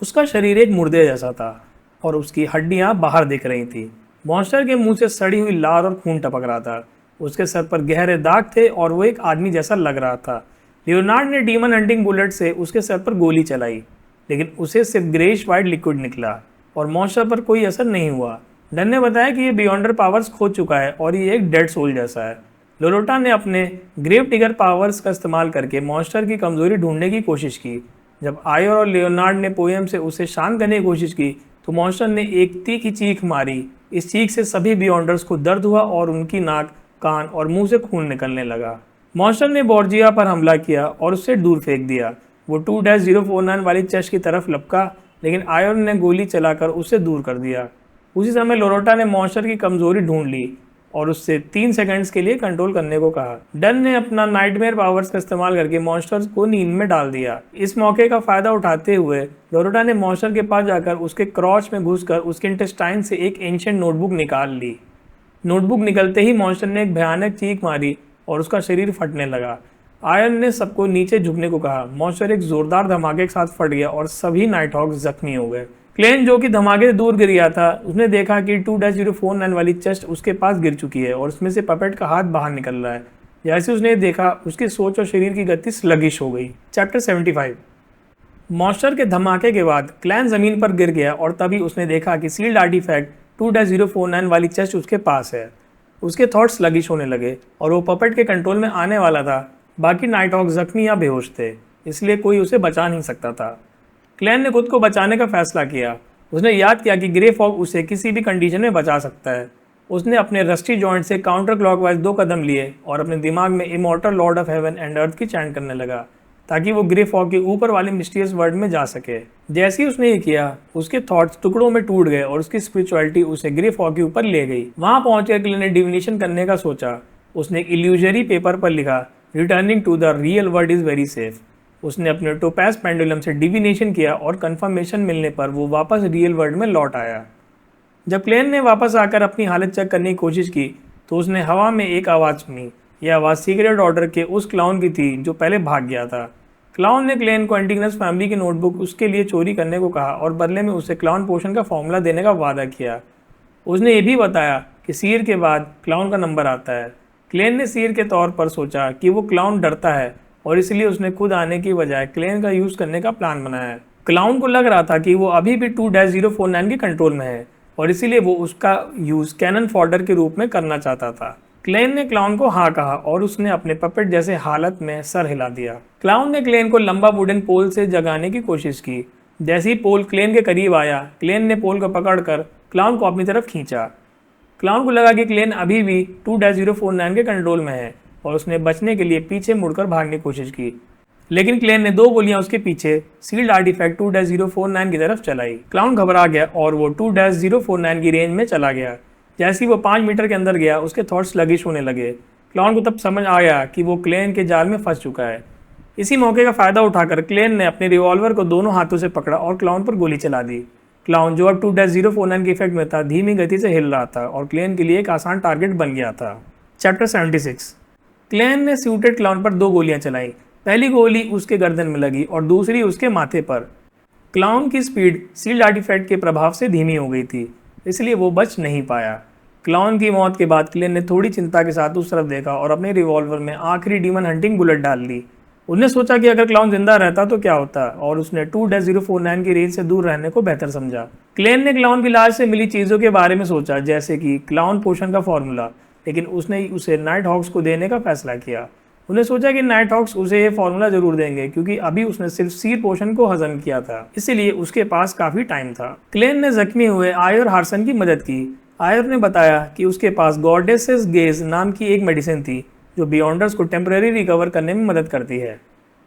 उसका शरीर एक मुर्दे जैसा था और उसकी हड्डियां बाहर दिख रही थी। मॉन्स्टर के मुंह से सड़ी हुई लार और खून टपक रहा था। उसके सर पर गहरे दाग थे और वो एक आदमी जैसा लग रहा था। लियोनार्ड ने डीमन हंटिंग बुलेट से उसके सर पर गोली चलाई, लेकिन उसे सिर्फ ग्रेइश वाइट लिक्विड निकला और मॉन्स्टर पर कोई असर नहीं हुआ। डन ने बताया कि ये बियॉन्डर पावर्स खो चुका है और ये एक डेड सोल जैसा है। लोरेटा ने अपने ग्रेव टिगर पावर्स का इस्तेमाल करके मॉन्स्टर की कमजोरी ढूंढने की कोशिश की। जब आयर और लियोनार्ड ने पोएम से उसे शांत करने की कोशिश की तो मॉन्स्टर ने एक तीखी चीख मारी। इस चीख से सभी बियॉन्डर्स को दर्द हुआ और उनकी नाक, कान और मुंह से खून निकलने लगा। मॉन्स्टर ने बॉर्जिया पर हमला किया और उससे दूर फेंक दिया। वो 2-049 वाली चेस्ट की तरफ लपका, लेकिन आयर ने गोली चलाकर उसे दूर कर दिया। उसी समय लोरेटा ने मॉन्स्टर की कमजोरी ढूंढ ली और उससे 3 सेकंड्स के लिए कंट्रोल करने को कहा। डन ने अपना नाइटमेयर पावर्स का इस्तेमाल करके मॉन्स्टर को नींद में डाल दिया। इस मौके का फायदा उठाते हुए लोरेटा ने मॉन्स्टर के पास जाकर उसके क्रॉच में घुसकर उसके इंटेस्टाइन से एक एंशिएंट नोटबुक निकाल ली। नोटबुक निकलते ही मॉन्स्टर ने एक भयानक चीख मारी और उसका शरीर फटने लगा। आयरन ने सबको नीचे झुकने को कहा। मॉन्स्टर एक जोरदार धमाके के साथ फट गया और सभी नाइटहॉक्स जख्मी हो गए। क्लेन, जो कि धमाके से दूर गिर गया था, उसने देखा कि 2-049 वाली चेस्ट उसके पास गिर चुकी है और उसमें से पपेट का हाथ बाहर निकल रहा है। जैसे उसने देखा, उसकी सोच और शरीर की गति स्लगिश हो गई। चैप्टर 75। मॉन्स्टर के धमाके के बाद क्लैन जमीन पर गिर गया और तभी उसने देखा कि सील्ड आर्टिफैक्ट 2-049 वाली चेस्ट उसके पास है। उसके थॉट्स स्लगिश होने लगे और वो पपेट के कंट्रोल में आने वाला था। बाकी नाइटहॉक जख्मी या बेहोश थे, इसलिए कोई उसे बचा नहीं सकता था। क्लैन ने खुद को बचाने का फैसला किया। उसने याद किया कि ग्रे फॉग उसे किसी भी कंडीशन में बचा सकता है। उसने अपने रस्टी जॉइंट से काउंटर क्लॉकवाइज 2 कदम लिए और अपने दिमाग में immortal Lord of heaven and अर्थ की चैंट करने लगा ताकि वो ग्रे फॉग के ऊपर वाले मिस्टीरियस वर्ल्ड में जा सके। जैसे ही उसने ये किया, उसके थॉट्स टुकड़ों में टूट गए और उसकी स्पिरिचुअलिटी उसे ग्रे फॉग के ऊपर ले गई। वहां पहुंचकर क्लेन ने डिविनेशन करने का सोचा। उसने एक इल्यूजरी पेपर पर लिखा, returning to the real world is very safe. उसने अपने टोपैज पेंडुलम से डिविनेशन किया और कंफर्मेशन मिलने पर वो वापस रियल वर्ल्ड में लौट आया। जब क्लेन ने वापस आकर अपनी हालत चेक करने की कोशिश की तो उसने हवा में एक आवाज़ सुनी। यह आवाज़ सीक्रेट ऑर्डर के उस क्लाउन की थी जो पहले भाग गया था। क्लाउन ने क्लेन को एंटिगनस फैमिली की नोटबुक उसके लिए चोरी करने को कहा और बदले में उसे क्लाउन पोशन का फॉर्मूला देने का वादा किया। उसने ये भी बताया कि सीर के बाद क्लाउन का नंबर आता है। क्लेन ने सीर के तौर पर सोचा कि वो क्लाउन डरता है और इसलिए उसने खुद आने की बजाय क्लेन का यूज़ करने का प्लान बनाया। क्लाउन को लग रहा था कि वो अभी भी 2-049 के कंट्रोल में है और इसीलिए वो उसका यूज़ कैनन फॉडर के रूप में करना चाहता था। क्लेन ने क्लाउन को हाँ कहा और उसने अपने पपेट जैसे हालत में सर हिला दिया। क्लाउन ने क्लेन को लंबा वुडन पोल से जगाने की कोशिश की। जैसे ही पोल क्लेन के करीब आया, क्लेन ने पोल को पकड़कर क्लाउन को अपनी तरफ खींचा। क्लाउन को लगा कि क्लेन अभी भी 2-049 के कंट्रोल में है और उसने बचने के लिए पीछे मुड़कर भागने की कोशिश की, लेकिन क्लेन ने 2 गोलियां उसके पीछे सील्ड आर्टिफैक्ट 2-049 की तरफ चलाई। क्लाउन घबरा गया और वो 2-049 की रेंज में चला गया। जैसे ही वो 5 मीटर के अंदर गया, उसके थॉट्स स्लगिश होने लगे। क्लाउन को तब समझ आ गया कि वो क्लेन के जाल में फंस चुका है। इसी मौके का फायदा उठाकर क्लेन ने अपने रिवॉल्वर को दोनों हाथों से पकड़ा और क्लाउन पर गोली चला दी। क्लाउन, जो अब 2-049 के इफेक्ट में था, धीमी गति से हिल रहा था और क्लेन के लिए एक आसान टारगेट बन गया था। चैप्टर 76। क्लेन ने सूटेड क्लाउन पर 2 गोलियां चलाई। पहली गोली उसके गर्दन में लगी और दूसरी उसके माथे पर। क्लाउन की स्पीड सील्ड आर्टिफैक्ट के प्रभाव से धीमी हो गई थी, इसलिए वो बच नहीं पाया। क्लाउन की मौत के बाद क्लेन ने थोड़ी चिंता के साथ उस तरफ देखा और अपने रिवॉल्वर में आखिरी डीमन हंटिंग बुलेट डाल ली। उसने सोचा कि अगर क्लाउन जिंदा रहता तो क्या होता, और उसने 2-049 की रेंज से दूर रहने को बेहतर समझा। क्लेन ने क्लाउन की लाश से मिली चीज़ों के बारे में सोचा, जैसे कि क्लाउन पोशन का फॉर्मूला, लेकिन उसने उसे नाइट हॉक्स को देने का फैसला किया। उसने सोचा कि नाइट हॉक्स उसे ये फॉर्मूला जरूर देंगे, क्योंकि अभी उसने सिर्फ सीर पोशन को हजम किया था, इसीलिए उसके पास काफी टाइम था। क्लेन ने जख्मी हुए आयर हार्सन की मदद की। आयर ने बताया कि उसके पास गॉडेसेस गेज नाम की एक मेडिसिन थी, जो बियॉन्डर्स को टेम्पररी रिकवर करने में मदद करती है।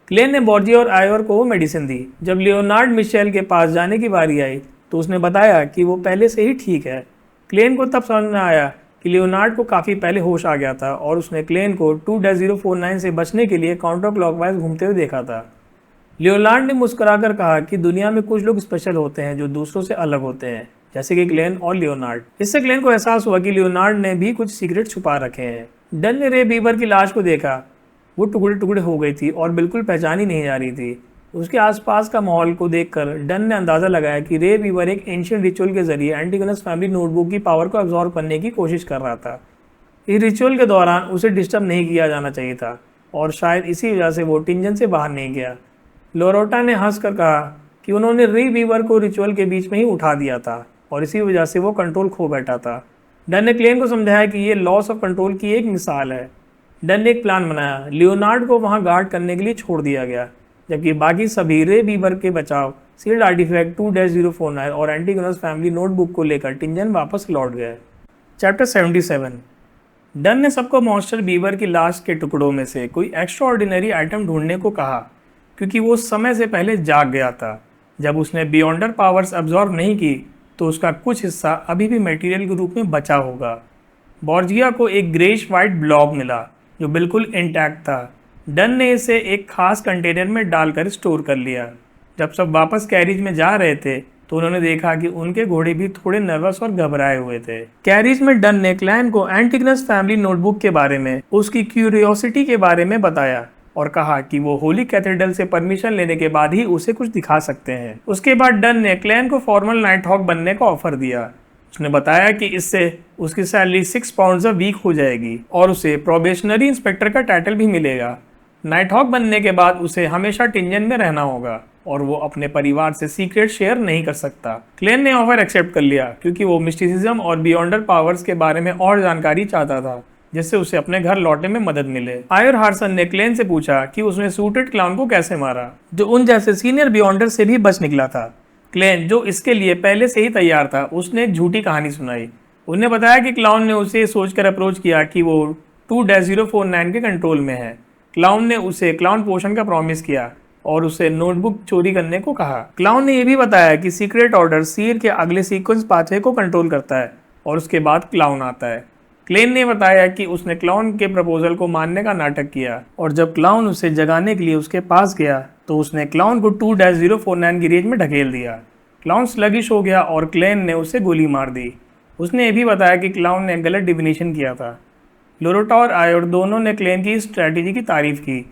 क्लेन ने बॉर्जी और आयर को वो मेडिसिन दी। जब लियोनार्ड मिशेल के पास जाने की बारी आई तो उसने बताया कि वो पहले से ही ठीक है। क्लेन को तब समझ में आया कि लियोनार्ड को काफ़ी पहले होश आ गया था और उसने क्लेन को 2-049 से बचने के लिए काउंटर क्लॉकवाइज घूमते हुए देखा था। लियोनार्ड ने मुस्कुराकर कहा कि दुनिया में कुछ लोग स्पेशल होते हैं जो दूसरों से अलग होते हैं, जैसे कि क्लेन और लियोनार्ड। इससे क्लेन को एहसास हुआ कि लियोनार्ड ने भी कुछ सीक्रेट छुपा रखे हैं। डन ने रे बीवर की लाश को देखा। वो टुकड़े टुकड़े हो गई थी और बिल्कुल पहचानी नहीं जा रही थी। उसके आसपास का माहौल को देखकर डन ने अंदाजा लगाया कि रे बीवर एक एंशिएंट रिचुअल के जरिए एंटिगोनस फैमिली नोटबुक की पावर को अब्सॉर्ब करने की कोशिश कर रहा था। इस रिचुअल के दौरान उसे डिस्टर्ब नहीं किया जाना चाहिए था और शायद इसी वजह से वो टिंजन से बाहर नहीं गया। लोरोटा ने हंसकर कहा कि उन्होंने रे बीवर को रिचुअल के बीच में ही उठा दिया था और इसी वजह से वो कंट्रोल खो बैठा था। डन ने क्लेन को समझाया कि ये लॉस ऑफ कंट्रोल की एक मिसाल है। डन ने एक प्लान बनाया। लियोनार्ड को वहां गार्ड करने के लिए छोड़ दिया गया, जबकि बाकी सभी रे बीवर के बचाव, सील्ड आर्टिफैक्ट 2-049 और एंटिगोनस फैमिली नोटबुक को लेकर टिंजन वापस लौट गए। चैप्टर 77। डन ने सबको मॉन्स्टर बीवर की लाश के टुकड़ों में से कोई एक्स्ट्रा ऑर्डिनरी आइटम ढूंढने को कहा, क्योंकि वो समय से पहले जाग गया था। जब उसने बियॉन्डर पावर्स अब्जॉर्व नहीं की तो उसका कुछ हिस्सा अभी भी मटेरियल के रूप में बचा होगा। बॉर्जिया को एक ग्रेश वाइट ब्लॉब मिला जो बिल्कुल इंटैक्ट था। डन ने इसे एक खास कंटेनर में डालकर स्टोर कर लिया। जब सब वापस कैरिज में जा रहे थे तो उन्होंने देखा कि उनके घोड़े भी थोड़े नर्वस और घबराए हुए थे। कैरिज में डन ने क्लैन को एंटिगोनस फैमिली नोटबुक के बारे में, उसकी क्यूरियोसिटी के बारे में बताया और कहा कि वो होली कैथेड्रल से परमिशन लेने के बाद ही उसे कुछ दिखा सकते हैं। उसके बाद डन ने क्लैन को फॉर्मल नाइट हॉक बनने का ऑफर दिया। उसने बताया कि इससे उसकी सैलरी 6 पाउंड्स अ वीक हो जाएगी और उसे प्रोबेशनरी इंस्पेक्टर का टाइटल भी मिलेगा। नाइट हॉक बनने के बाद उसे हमेशा टिंजन में रहना होगा और वो अपने परिवार से सीक्रेट शेयर नहीं कर सकता। क्लेन ने ऑफर एक्सेप्ट कर लिया क्योंकि वो मिस्टिसिज्म और बियॉन्डर पावर्स के बारे में और जानकारी चाहता था, जिससे उसे अपने घर लौटने में मदद मिले। आयर हार्सन ने क्लेन से पूछा कि उसने सूटेड क्लाउन को कैसे मारा, जो उन जैसे सीनियर बियॉन्डर से भी बच निकला था। क्लेन, जो इसके लिए पहले से ही तैयार था, उसने एक झूठी कहानी सुनाई। उन्हें बताया कि क्लाउन ने उसे सोचकर अप्रोच किया कि वो 2-049 के कंट्रोल में है। क्लाउन ने उसे क्लाउन पोशन का प्रॉमिस किया और उसे नोटबुक चोरी करने को कहा। क्लाउन ने यह भी बताया कि सीक्रेट ऑर्डर सीर के अगले सीक्वेंस पाथवे को कंट्रोल करता है और उसके बाद क्लाउन आता है। क्लेन ने बताया कि उसने क्लाउन के प्रपोजल को मानने का नाटक किया और जब क्लाउन उसे जगाने के लिए उसके पास गया तो उसने क्लाउन को 2-049 की रेंज में ढकेल दिया। क्लाउन स्लगिश हो गया और क्लेन ने उसे गोली मार दी। उसने ये भी बताया कि क्लाउन ने गलत डिफिनेशन किया था। लोरोटा और आयोर दोनों ने क्लेन की स्ट्रैटेजी की तारीफ की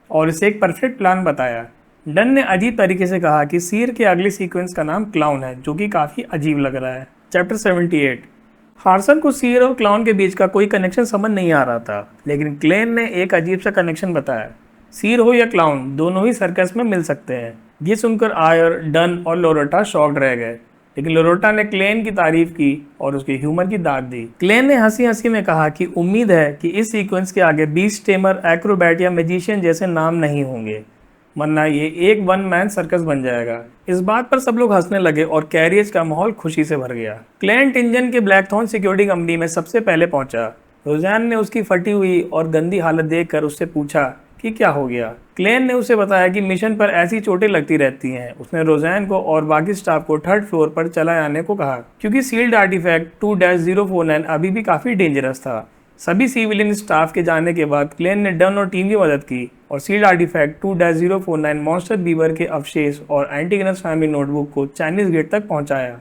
और इसे एक परफेक्ट प्लान बताया। डन ने अजीब तरीके से कहा कि सीर के अगले सीक्वेंस का नाम क्लाउन है, जो कि काफ़ी अजीब लग रहा है। चैप्टर 78। हार्सन को सीर और क्लाउन के बीच का कोई कनेक्शन समझ नहीं आ रहा था, लेकिन क्लेन ने एक अजीब सा कनेक्शन बताया। सीर हो या क्लाउन, दोनों ही सर्कस में मिल सकते हैं। ये सुनकर आयर, डन और लोरोटा शॉक्ड रह गए, लेकिन लोरोटा ने क्लेन की तारीफ की और उसके ह्यूमर की दाद दी। क्लेन ने हंसी हंसी में कहा कि उम्मीद है कि इस सीक्वेंस के आगे बीस्ट टेमर, एक्रोबैट या मैजिशियन जैसे नाम नहीं होंगे, वरना ये एक वन मैन सर्कस बन जाएगा। इस बात पर सब लोग हंसने लगे और कैरियज का माहौल खुशी से भर गया। क्लेन टिंजन के ब्लैकथॉर्न सिक्योरिटी कंपनी में सबसे पहले पहुंचा। रोज़ैन ने उसकी फटी हुई और गंदी हालत देखकर उससे पूछा कि क्या हो गया। क्लेन ने उसे बताया कि मिशन पर ऐसी चोटें लगती रहती हैं। उसने रोज़ैन को और बाकी स्टाफ को 3rd फ्लोर पर चला आने को कहा, क्योंकि सील्ड आर्टिफैक्ट 2-049 अभी भी काफ़ी डेंजरस था। सभी सिविलियन स्टाफ के जाने के बाद क्लेन ने डन और टीम की मदद की और सील्ड आर्टिफैक्ट 2-049 मॉन्स्टर बीवर के अवशेष और एंटीगनस फैमिली नोटबुक को चाइनीज गेट तक पहुंचाया।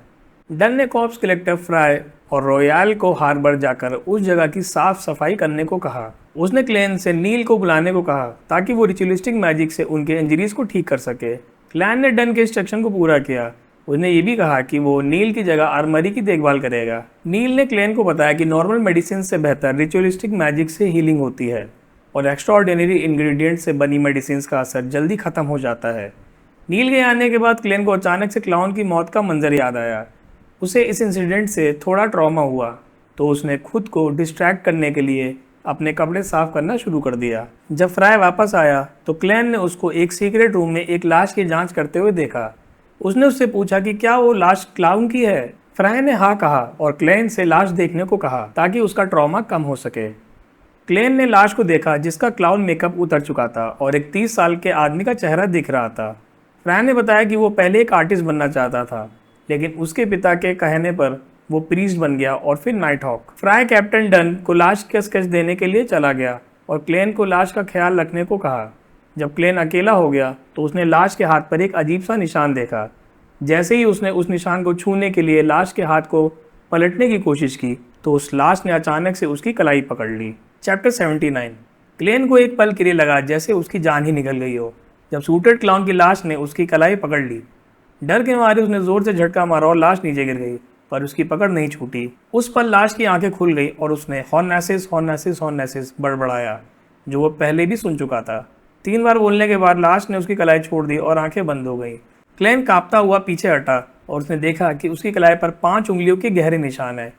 डन ने कॉर्प्स कलेक्टर फ्राई और रॉयल को हार्बर जाकर उस जगह की साफ सफाई करने को कहा। उसने क्लेन से नील को बुलाने को कहा ताकि वो रिचुअलिस्टिक मैजिक से उनके इंजरीज को ठीक कर सके। क्लैन ने डन के इंस्ट्रक्शन को पूरा किया। उसने ये भी कहा कि वो नील की जगह आर्मरी की देखभाल करेगा। नील ने क्लेन को बताया कि नॉर्मल मेडिसिन से बेहतर रिचुअलिस्टिक मैजिक से हीलिंग होती है और एक्स्ट्राऑर्डिनरी इंग्रेडिएंट से बनी मेडिसिन का असर जल्दी खत्म हो जाता है। नील के आने के बाद क्लेन को अचानक से क्लाउन की मौत का मंजर याद आया। उसे इस इंसिडेंट से थोड़ा ट्रॉमा हुआ तो उसने खुद को डिस्ट्रैक्ट करने के लिए अपने कपड़े साफ करना शुरू कर दिया। जब फ्राई वापस आया तो क्लेन ने उसको एक सीक्रेट रूम में एक लाश की जांच करते हुए देखा। उसने उससे पूछा कि क्या वो लाश क्लाउन की है। फ्राई ने हाँ कहा और क्लेन से लाश देखने को कहा ताकि उसका ट्रॉमा कम हो सके। क्लेन ने लाश को देखा जिसका क्लाउन मेकअप उतर चुका था और एक 30 साल के आदमी का चेहरा दिख रहा था। फ्राई ने बताया कि वो पहले एक आर्टिस्ट बनना चाहता था लेकिन उसके पिता के कहने पर वो प्रीस्ट बन गया और फिर nighthawk. Frye captain Dunn को लाश का स्केच देने के लिए चला गया और क्लेन को लाश का ख्याल रखने को कहा। जब क्लेन अकेला हो गया तो उसने लाश के हाथ पर एक अजीब सा निशान देखा। जैसे ही उसने उस निशान को छूने के लिए लाश के हाथ को पलटने की कोशिश की तो उस लाश ने अचानक से उसकी कलाई पकड़ ली। चैप्टर 79। क्लेन को एक पल के लिए लगा जैसे उसकी जान ही निकल गई हो जब सूटेड क्लाउन की लाश ने उसकी कलाई पकड़ ली। डर के मारे उसने जोर से झटका मारा और लाश नीचे गिर गई पर उसकी पकड़ नहीं छूटी। उस पल लाश की आंखें खुल गई और उसने हॉर्नेसिस हॉर्नेसिस हॉर्नेसिस बड़बड़ाया जो वो पहले भी सुन चुका था। 3 बार बोलने के बाद लाश ने उसकी कलाई छोड़ दी और आंखें बंद हो गई। क्लेन कांपता हुआ पीछे हटा और उसने देखा कि उसकी कलाई पर 5 उंगलियों के गहरे निशान है।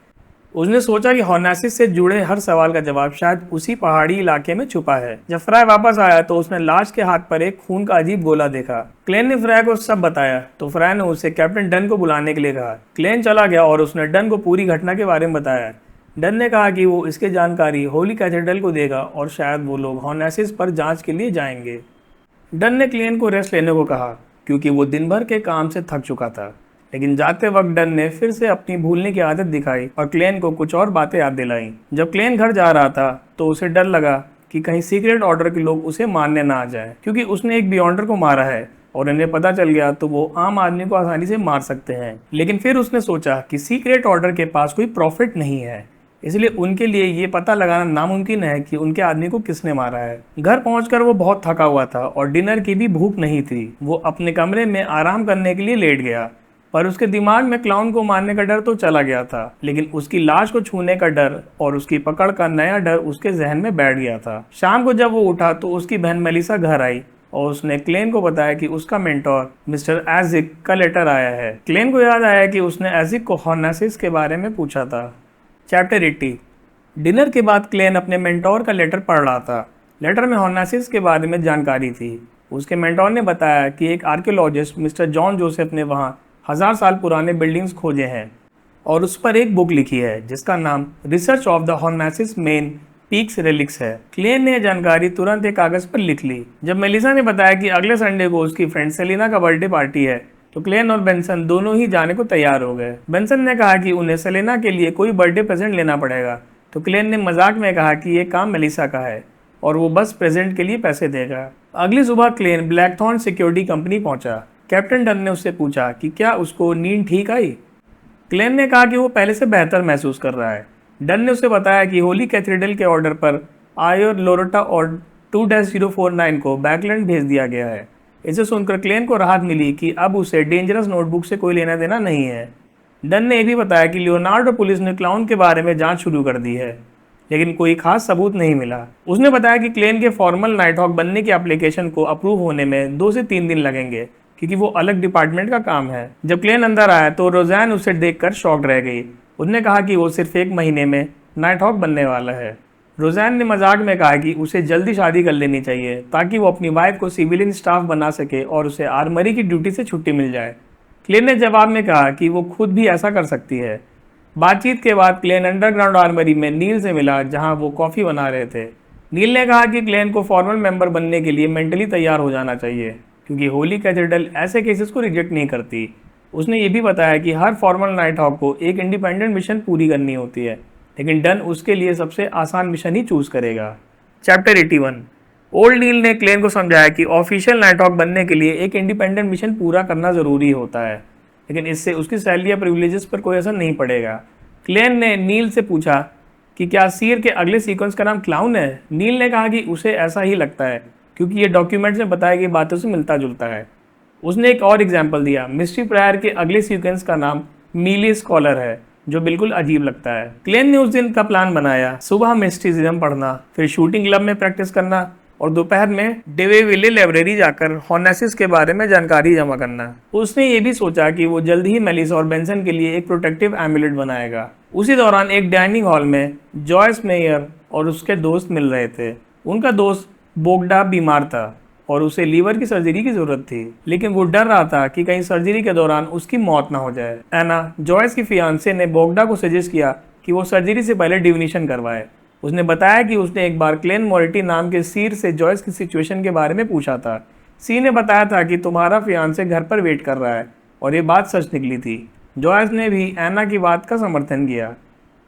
उसने सोचा कि हॉर्नेसिस से जुड़े हर सवाल का जवाब शायद उसी पहाड़ी इलाके में छुपा है। जब फ्राई वापस आया तो उसने लाश के हाथ पर एक खून का अजीब गोला देखा। क्लेन ने फ्राई को सब बताया तो फ्राई ने उसे कैप्टन डन को बुलाने के लिए कहा। क्लेन चला गया और उसने डन को पूरी घटना के बारे में बताया। डन ने कहा कि वो इसकी जानकारी होली कैथेड्रल को देगा और शायद वो लोग हॉर्नेसिस पर जांच के लिए जाएंगे। डन ने क्लेन को रेस्ट लेने को कहा क्योंकि वो दिन भर के काम से थक चुका था, लेकिन जाते वक्त डन ने फिर से अपनी भूलने की आदत दिखाई और क्लेन को कुछ और बातें याद दिलाई। जब क्लेन घर जा रहा था तो उसे डर लगा कि कहीं सीक्रेट ऑर्डर के लोग उसे मारने ना आ जाए क्योंकि उसने एक बियॉन्डर को मारा है और इन्हें पता चल गया तो वो आम आदमी को आसानी से मार सकते हैं। लेकिन फिर उसने सोचा कि सीक्रेट ऑर्डर के पास कोई प्रॉफिट नहीं है, इसलिए उनके लिए ये पता लगाना नामुमकिन है कि उनके आदमी को किसने मारा है। घर पहुंचकर वो बहुत थका हुआ था और डिनर की भी भूख नहीं थी। वो अपने कमरे में आराम करने के लिए लेट गया पर उसके दिमाग में क्लाउन को मारने का डर तो चला गया था, लेकिन उसकी लाश को छूने का डर और उसकी पकड़ का नया डर उसके जहन में बैठ गया था। शाम को जब वो उठा तो उसकी बहन मेलिसा घर आई और उसने क्लेन को बताया कि उसका मेंटोर मिस्टर एजिक का लेटर आया है। क्लेन को याद आया कि उसने एजिक को हॉर्नेसिस के बारे में पूछा था। चैप्टर 80। डिनर के बाद क्लेन अपने मेंटोर का लेटर पढ़ रहा था। लेटर में हॉर्नेसिस के बारे में जानकारी थी। उसके मेंटोर ने बताया कि एक आर्कियोलॉजिस्ट मिस्टर जॉन जोसेफ ने वहाँ 1000 साल पुराने बिल्डिंग्स खोजे हैं और उस पर एक बुक लिखी है जिसका नाम research of the Hornacis main peaks relics है। क्लेन ने जानकारी तुरंत एक कागज पर लिख ली। जब मेलिसा ने बताया कि अगले संडे को उसकी फ्रेंड सेलिना का बर्थडे पार्टी है तो क्लेन और बेंसन दोनों ही जाने को तैयार हो गए। बेंसन ने कहा कि उन्हें सेलिना के लिए कोई बर्थडे प्रेजेंट लेना पड़ेगा तो क्लेन ने मजाक में कहा कि ये काम मेलिसा का है और वो बस प्रेजेंट के लिए पैसे देगा। अगली सुबह क्लेन ब्लैकथॉर्न सिक्योरिटी कंपनी पहुंचा। कैप्टन डन ने उससे पूछा कि क्या उसको नींद ठीक आई। क्लेन ने कहा कि वो पहले से बेहतर महसूस कर रहा है। डन ने उसे बताया कि होली कैथेड्रल के ऑर्डर पर आयोर लोरोटा और 2-049 को बैकलैंड भेज दिया गया है। इसे सुनकर क्लेन को राहत मिली कि अब उसे डेंजरस नोटबुक से कोई लेना देना नहीं है। डन ने यह भी बताया कि लियोनार्डो पुलिस ने क्लाउन के बारे में जांच शुरू कर दी है, लेकिन कोई खास सबूत नहीं मिला। उसने बताया कि क्लेन के फॉर्मल नाइट हॉक बनने की एप्लीकेशन को अप्रूव होने में 2 से 3 दिन लगेंगे क्योंकि वो अलग डिपार्टमेंट का काम है। जब क्लेन अंदर आया तो रोज़ैन उसे देखकर शॉक्ड रह गई। उसने कहा कि वो सिर्फ 1 महीने में नाइट हॉक बनने वाला है। रोज़ैन ने मजाक में कहा कि उसे जल्दी शादी कर लेनी चाहिए ताकि वो अपनी वाइफ को सिविलियन स्टाफ बना सके और उसे आर्मरी की ड्यूटी से छुट्टी मिल जाए। क्लेन ने जवाब में कहा कि वो खुद भी ऐसा कर सकती है। बातचीत के बाद क्लेन अंडरग्राउंड आर्मरी में नील से मिला जहां वो कॉफ़ी बना रहे थे। नील ने कहा कि क्लेन को फॉर्मल मेंबर बनने के लिए मेंटली तैयार हो जाना चाहिए क्योंकि होली कैथेड्रल ऐसे केसेस को रिजेक्ट नहीं करती। उसने ये भी बताया कि हर फॉर्मल नाइट हॉक को एक इंडिपेंडेंट मिशन पूरी करनी होती है, लेकिन डन उसके लिए सबसे आसान मिशन ही चूज करेगा। चैप्टर 81। ओल्ड नील ने क्लेन को समझाया कि ऑफिशियल नाइट हॉक बनने के लिए एक इंडिपेंडेंट मिशन पूरा करना ज़रूरी होता है, लेकिन इससे उसकी सैलरी या प्रिविलेजेस पर कोई असर नहीं पड़ेगा। क्लेन ने नील से पूछा कि क्या सीर के अगले सीक्वेंस का नाम क्लाउन है। नील ने कहा कि उसे ऐसा ही लगता है क्योंकि ये डॉक्यूमेंट्स में बताई गई बातों से मिलता जुलता है। उसने एक और एग्जाम्पल दिया, मिस्ट्री प्रायर के अगले सीक्वेंस का नाम मीली स्कॉलर है, जो बिल्कुल अजीब लगता है। क्लेन ने उस दिन का प्लान बनाया, सुबह मिस्ट्रिज्म पढ़ना, फिर शूटिंग क्लब में प्रैक्टिस करना और दोपहर में डेवेविले लाइब्रेरी जाकर हॉर्नेसिस के बारे में जानकारी जमा करना। उसने ये भी सोचा कि वो जल्द ही मेलिसा और बेंसन के लिए एक प्रोटेक्टिव एमुलेट बनाएगा। उसी दौरान एक डाइनिंग हॉल में जॉयस मेयर और उसके दोस्त मिल रहे थे। उनका दोस्त बोगडा बीमार था और उसे लीवर की सर्जरी की जरूरत थी, लेकिन वो डर रहा था कि कहीं सर्जरी के दौरान उसकी मौत ना हो जाए। एना, जॉयस की फियांसे, ने बोगडा को सजेस्ट किया कि वो सर्जरी से पहले डिविनेशन करवाए। उसने बताया कि उसने एक बार क्लेन मोरिटी नाम के सीर से जॉयस की सिचुएशन के बारे में पूछा था। सी ने बताया था कि तुम्हारा फियांसे घर पर वेट कर रहा है, और ये बात सच निकली थी। जॉयस ने भी एना की बात का समर्थन किया।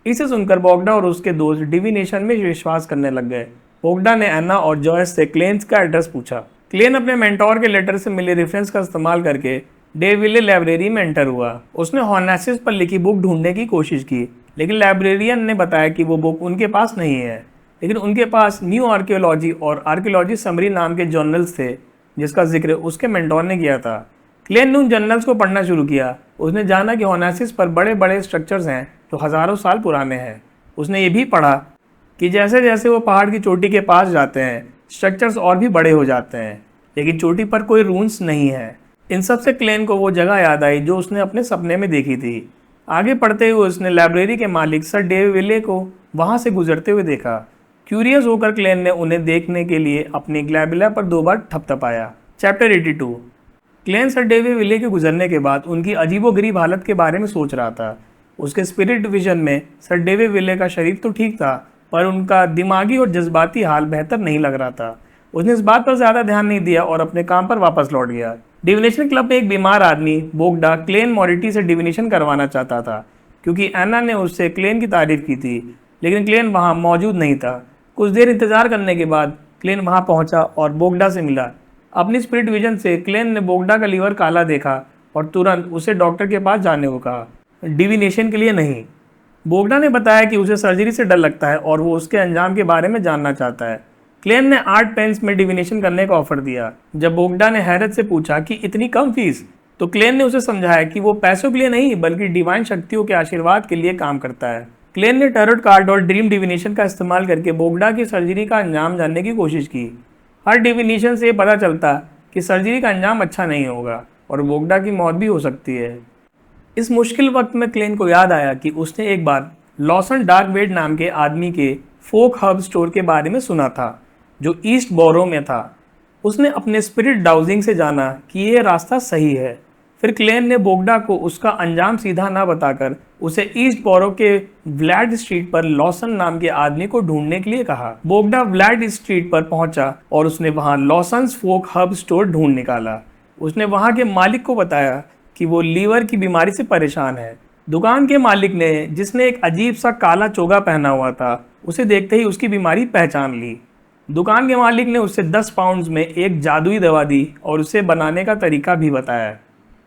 इसे सुनकर बोगडा और उसके दोस्त डिविनेशन में विश्वास करने लग गए। बोगडा ने एना और जॉयस से क्लेन का एड्रेस पूछा। क्लेन अपने मेंटोर के लेटर से मिले रेफरेंस का इस्तेमाल करके डेविले लाइब्रेरी में एंटर हुआ। उसने हॉर्नेसिस पर लिखी बुक ढूंढने की कोशिश की, लेकिन लाइब्रेरियन ने बताया कि वो बुक उनके पास नहीं है। लेकिन उनके पास न्यू आर्कियोलॉजी और आर्कियोलॉजी समरी नाम के जर्नल्स थे, जिसका जिक्र उसके मेंटोर ने किया था। क्लेन ने उन जर्नल्स को पढ़ना शुरू किया। उसने जाना कि हॉर्नेसिस पर बड़े बड़े स्ट्रक्चर्स हैं जो हज़ारों साल पुराने हैं। उसने ये भी पढ़ा कि जैसे जैसे वो पहाड़ की चोटी के पास जाते हैं, स्ट्रक्चर्स और भी बड़े हो जाते हैं, लेकिन चोटी पर कोई रून्स नहीं है। इन सब से क्लेन को वो जगह याद आई जो उसने अपने सपने में देखी थी। आगे पढ़ते हुए उसने लाइब्रेरी के मालिक सर डेविले को वहाँ से गुजरते हुए देखा। क्यूरियस होकर क्लेन ने उन्हें देखने के लिए अपनी ग्लैबिला पर 2 बार थपथपाया। चैप्टर 82। क्लेन सर डेविले के गुजरने के बाद उनकी अजीबोगरीब हालत के बारे में सोच रहा था। उसके स्पिरिट विजन में सर डेविले का शरीर तो ठीक था, पर उनका दिमागी और जज्बाती हाल बेहतर नहीं लग रहा था। उसने इस बात पर ज़्यादा ध्यान नहीं दिया और अपने काम पर वापस लौट गया। डिविनेशन क्लब में एक बीमार आदमी बोगडा क्लेन मोरिटी से डिविनेशन करवाना चाहता था, क्योंकि एना ने उससे क्लेन की तारीफ की थी, लेकिन क्लेन वहाँ मौजूद नहीं था। कुछ देर इंतजार करने के बाद क्लेन वहाँ पहुँचा और बोगडा से मिला। अपनी स्पिरिट विजन से क्लेन ने बोगडा का लीवर काला देखा और तुरंत उसे डॉक्टर के पास जाने को कहा, डिविनेशन के लिए नहीं। बोगडा ने बताया कि उसे सर्जरी से डर लगता है और वो उसके अंजाम के बारे में जानना चाहता है। क्लेन ने 8 पेंस में डिविनेशन करने का ऑफर दिया। जब बोगडा ने हैरत से पूछा कि इतनी कम फीस, तो क्लेन ने उसे समझाया कि वो पैसों के लिए नहीं बल्कि डिवाइन शक्तियों के आशीर्वाद के लिए काम करता है। क्लेन ने टैरोट कार्ड और ड्रीम डिविनेशन का इस्तेमाल करके बोगडा की सर्जरी का अंजाम जानने की कोशिश की। हर डिविनेशन से पता चलता कि सर्जरी का अंजाम अच्छा नहीं होगा और बोगडा की मौत भी हो सकती है। इस मुश्किल वक्त में क्लेन को याद आया कि उसने एक बार लॉसन डार्कवेड नाम के आदमी के फोक हर्ब स्टोर के बारे में सुना था, जो ईस्ट बोरो में था। उसने अपने स्पिरिट डाउजिंग से जाना कि यह रास्ता सही है। फिर क्लेन ने बोगडा को उसका अंजाम सीधा ना बताकर उसे ईस्ट बोरो के व्लाड स्ट्रीट पर लॉसन नाम के आदमी को ढूंढने के लिए कहा। बोगडा व्लाड स्ट्रीट पर पहुंचा और उसने वहां लॉसन्स फोक हर्ब स्टोर ढूंढ निकाला। उसने वहां के मालिक को बताया कि वो लीवर की बीमारी से परेशान है। दुकान के मालिक ने, जिसने एक अजीब सा काला चोगा पहना हुआ था, उसे देखते ही उसकी बीमारी पहचान ली। दुकान के मालिक ने उसे 10 पाउंड्स में एक जादुई दवा दी और उसे बनाने का तरीका भी बताया।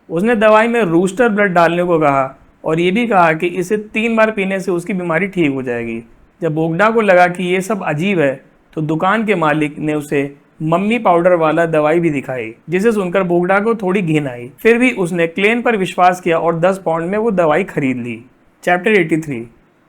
उसने दवाई में रूस्टर ब्लड डालने को कहा और ये भी कहा कि इसे 3 बार पीने से उसकी बीमारी ठीक हो जाएगी। जब बोगडा को लगा कि ये सब अजीब है, तो दुकान के मालिक ने उसे मम्मी पाउडर वाला दवाई भी दिखाई, जिसे सुनकर बोगडा को थोड़ी घिन आई। फिर भी उसने क्लेन पर विश्वास किया और 10 पाउंड में वो दवाई खरीद ली। चैप्टर 83।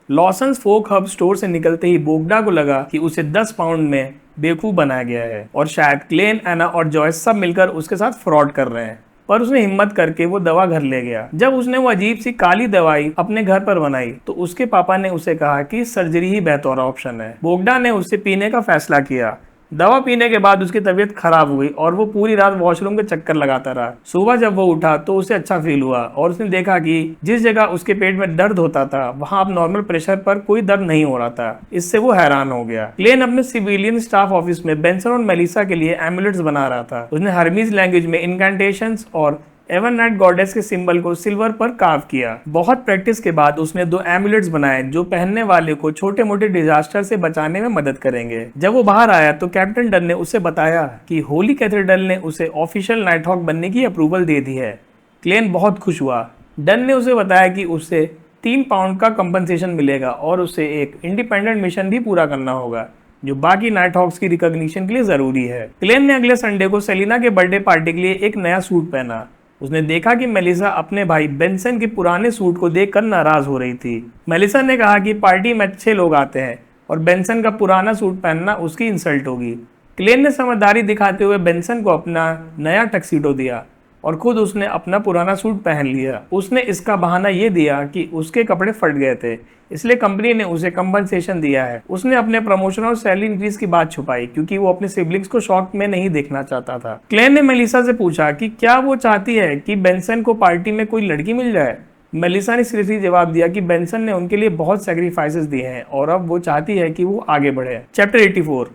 लॉसन्स फोक हब स्टोर से निकलते ही बोगडा को लगा कि उसे 10 पाउंड में बेवकूफ़ बनाया गया है और शायद क्लेन, एना और जॉयस सब मिलकर उसके साथ फ्रॉड कर रहे हैं। पर उसने हिम्मत करके वो दवा घर ले गया। जब उसने वो अजीब सी काली दवाई अपने घर पर बनाई, तो उसके पापा ने उसे कहा कि सर्जरी ही बेहतर ऑप्शन है। बोगडा ने उसे पीने का फैसला किया। दवा पीने के बाद उसकी तबीयत खराब हुई और वो पूरी रात वॉशरूम के चक्कर लगाता रहा। सुबह जब वो उठा तो उसे अच्छा फील हुआ और उसने देखा कि जिस जगह उसके पेट में दर्द होता था, वहां अब नॉर्मल प्रेशर पर कोई दर्द नहीं हो रहा था। इससे वो हैरान हो गया। क्लेन अपने सिविलियन स्टाफ ऑफिस में बेंसन और मेलिसा के लिए एम्बुलेंस बना रहा था। उसने हर्मीज लैंग्वेज में इनकेंटेशंस और एवरनाइट गॉडेस के सिंबल को सिल्वर पर कार्व किया। बहुत प्रैक्टिस के बाद उसने 2 एमुलेट्स बनाए जो पहनने वाले को छोटे मोटे डिजास्टर से बचाने में मदद करेंगे। जब वो बाहर आया तो कैप्टन डन ने उसे बताया कि होली कैथेड्रल ने उसे ऑफिशियल नाइटहॉक बनने की अप्रूवल दे दी है। क्लेन बहुत खुश हुआ। डन ने उसे बताया कि उसे 3 पाउंड का कंपनसेशन मिलेगा और उसे एक इंडिपेंडेंट मिशन भी पूरा करना होगा जो बाकी नाइटहॉक्स की रिकॉग्निशन के लिए जरूरी है। क्लेन ने अगले संडे को सेलिना के बर्थडे पार्टी के लिए एक नया सूट पहना। उसने देखा कि मेलिसा अपने भाई बेंसन के पुराने सूट को देखकर नाराज हो रही थी। मेलिसा ने कहा कि पार्टी में अच्छे लोग आते हैं और बेंसन का पुराना सूट पहनना उसकी इंसल्ट होगी। क्लेन ने समझदारी दिखाते हुए बेंसन को अपना नया टक्सीडो दिया और खुद उसने अपना पुराना सूट पहन लिया। उसने इसका बहाना ये दिया कि उसके कपड़े फट गए थे, इसलिए कंपनी ने उसे कंपनसेशन दिया है। उसने अपने प्रमोशन और सैलरी इंक्रीज की बात छुपाई क्योंकि वो अपने सिबलिंग्स को शॉक में नहीं देखना चाहता था। क्लेन ने मेलिसा से पूछा कि क्या वो चाहती है कि बेंसन को पार्टी में कोई लड़की मिल जाए। मेलिसा ने सीरियसली जवाब दिया कि बेंसन ने उनके लिए बहुत सैक्रिफाइसेस दिए हैं और अब वो चाहती है कि वो आगे बढ़े। चैप्टर 84।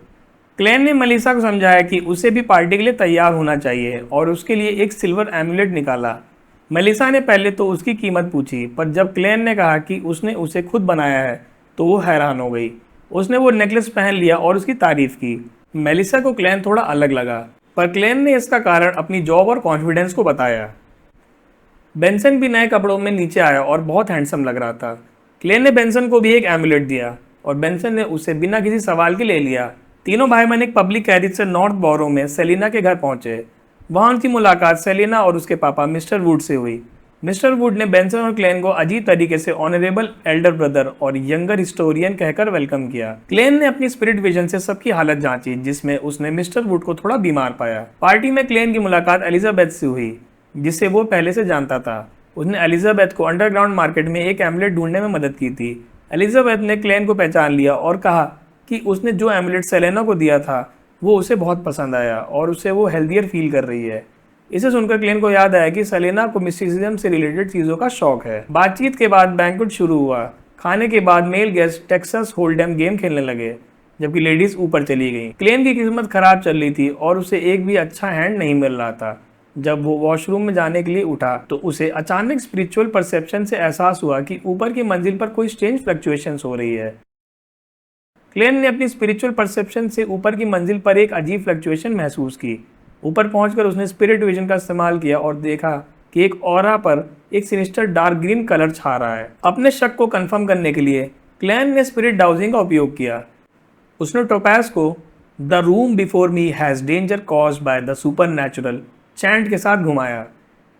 क्लेन ने मेलिसा को समझाया कि उसे भी पार्टी के लिए तैयार होना चाहिए और उसके लिए एक सिल्वर एमुलेट निकाला। मेलिसा ने पहले तो उसकी कीमत पूछी, पर जब क्लेन ने कहा कि उसने उसे खुद बनाया है तो वो हैरान हो गई। उसने वो नेकलेस पहन लिया और उसकी तारीफ की। मेलिसा को क्लेन थोड़ा अलग लगा, पर क्लेन ने इसका कारण अपनी जॉब और कॉन्फिडेंस को बताया। बेंसन भी नए कपड़ों में नीचे आया और बहुत हैंडसम लग रहा था। क्लेन ने बेंसन को भी एक एमुलेट दिया और बेंसन ने उसे बिना किसी सवाल के ले लिया। तीनों भाई बहन एक पब्लिक कैरिज से नॉर्थ बोरो में सेलिना के घर पहुंचे। वहां उनकी मुलाकात सेलिना और उसके पापा मिस्टर वुड से हुई। मिस्टर वुड ने बेंसन और क्लेन को अजीब तरीके से ऑनरेबल एल्डर ब्रदर और यंगर हिस्टोरियन कहकर वेलकम किया। क्लेन ने अपनी स्पिरिट विजन से सबकी हालत जांची, जिसमें उसने मिस्टर वुड को थोड़ा बीमार पाया। पार्टी में क्लेन की मुलाकात एलिजाबेथ से हुई, जिसे वो पहले से जानता था। उसने एलिजाबेथ को अंडरग्राउंड मार्केट में एक एमुलेट ढूंढने में मदद की थी। एलिजाबेथ ने क्लेन को पहचान लिया और कहा कि उसने जो एमुलेट सेलेना को दिया था वो उसे बहुत पसंद आया और उसे वो हेल्दियर फील कर रही है। इसे सुनकर क्लेन को याद आया कि सेलेना को मिस्टिसिज्म से रिलेटेड चीज़ों का शौक है। बातचीत के बाद बैंक्वेट शुरू हुआ। खाने के बाद male guest Texas hold'em game खेलने लगे, जबकि लेडीज ऊपर चली गईं। क्लेन की किस्मत खराब चल रही थी और उसे एक भी अच्छा हैंड नहीं मिल रहा था। जब वो वॉशरूम में जाने के लिए उठा तो उसे अचानक स्पिरिचुअल परसेप्शन से एहसास हुआ कि ऊपर की मंजिल पर कोई स्ट्रेंज फ्लक्चुएशंस हो रही है। क्लेन ने अपनी स्पिरिचुअल परसेप्शन से ऊपर की मंजिल पर एक अजीब फ्लक्चुएशन महसूस की। ऊपर पहुंचकर उसने स्पिरिट विजन का इस्तेमाल किया और देखा कि एक ऑरा पर एक सिनिस्टर डार्क ग्रीन कलर छा रहा है। अपने शक को कंफर्म करने के लिए क्लेन ने स्पिरिट डाउजिंग का उपयोग किया। उसने टोपाज को the room before me has danger caused by the supernatural chant के साथ घुमाया।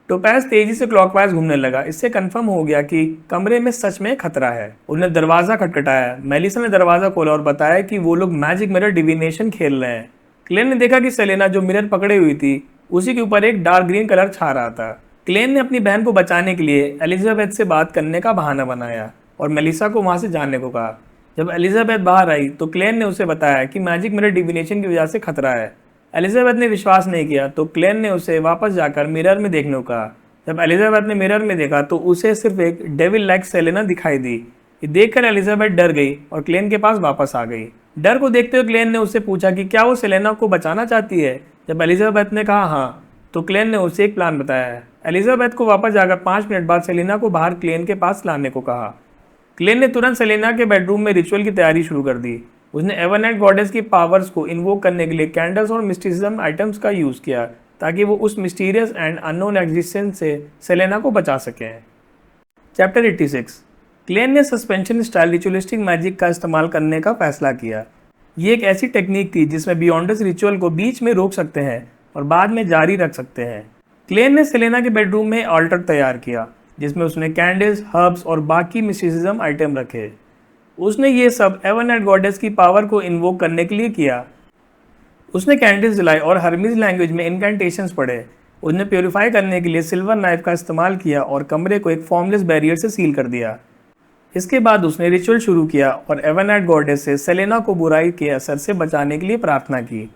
टोपाज तेजी से क्लॉकवाइज घूमने लगा। इससे कंफर्म हो गया कि कमरे में सच में खतरा है। उन्होंने दरवाजा खटखटाया। मेलिसा ने दरवाजा खोला और बताया कि वो लोग मैजिक मिरर डिविनेशन खेल रहे हैं। क्लेन ने देखा कि सेलेना जो मिरर पकड़े हुई थी उसी के ऊपर एक डार्क ग्रीन कलर छा रहा था। क्लेन ने अपनी बहन को बचाने के लिए एलिजाबेथ से बात करने का बहाना बनाया और मेलिसा को वहां से जाने को कहा। जब एलिजाबेथ बाहर आई तो क्लेन ने उसे बताया कि मैजिक मिरर डिविनेशन की वजह से खतरा है। एलिजाबेथ ने विश्वास नहीं किया तो क्लेन ने उसे वापस जाकर मिरर में देखने को कहा। जब एलिजाबेथ ने मिरर में देखा तो उसे सिर्फ एक डेविल लाइक सेलेना दिखाई दी। ये देखकर एलिजाबेथ डर गई और क्लेन के पास वापस आ गई। डर को देखते हुए क्लेन ने उससे पूछा कि क्या वो सेलेना को बचाना चाहती है। जब एलिजाबेथ ने कहा हाँ, तो क्लेन ने उसे एक प्लान बताया। एलिजाबेथ को वापस जाकर 5 मिनट बाद सेलेना को बाहर क्लेन के पास लाने को कहा। क्लेन ने तुरंत सेलेना के बेडरूम में रिचुअल की तैयारी शुरू कर दी। उसने एवरनाइट गॉडेस की पावर्स को इन्वोक करने के लिए कैंडल्स और मिस्टिसिज्म आइटम्स का यूज़ किया ताकि वो उस मिस्टीरियस एंड अननोन एग्जिस्टेंस से सेलेना को बचा सकें। चैप्टर 86। क्लेन ने सस्पेंशन स्टाइल रिचुअलिस्टिक मैजिक का इस्तेमाल करने का फैसला किया। ये एक ऐसी टेक्निक थी जिसमें बियॉन्डर्स रिचुअल को बीच में रोक सकते हैं और बाद में जारी रख सकते हैं। क्लेन ने सेलेना के बेडरूम में ऑल्टर तैयार किया जिसमें उसने कैंडल्स, हर्ब्स और बाकी मिस्टिसिज्म आइटम रखे। उसने ये सब एवरनाइट गॉडेस की पावर को इन्वोक करने के लिए किया। उसने कैंडल्स जलाई और हर्मीज लैंग्वेज में इनकैंटेशंस पढ़े। उसने प्योरीफाई करने के लिए सिल्वर नाइफ का इस्तेमाल किया और कमरे को एक फॉर्मलेस बैरियर से सील कर दिया। इसके बाद उसने रिचुअल शुरू किया और एवरनाइट गॉडेस से सेलेना को बुराई के असर से बचाने के लिए प्रार्थना की।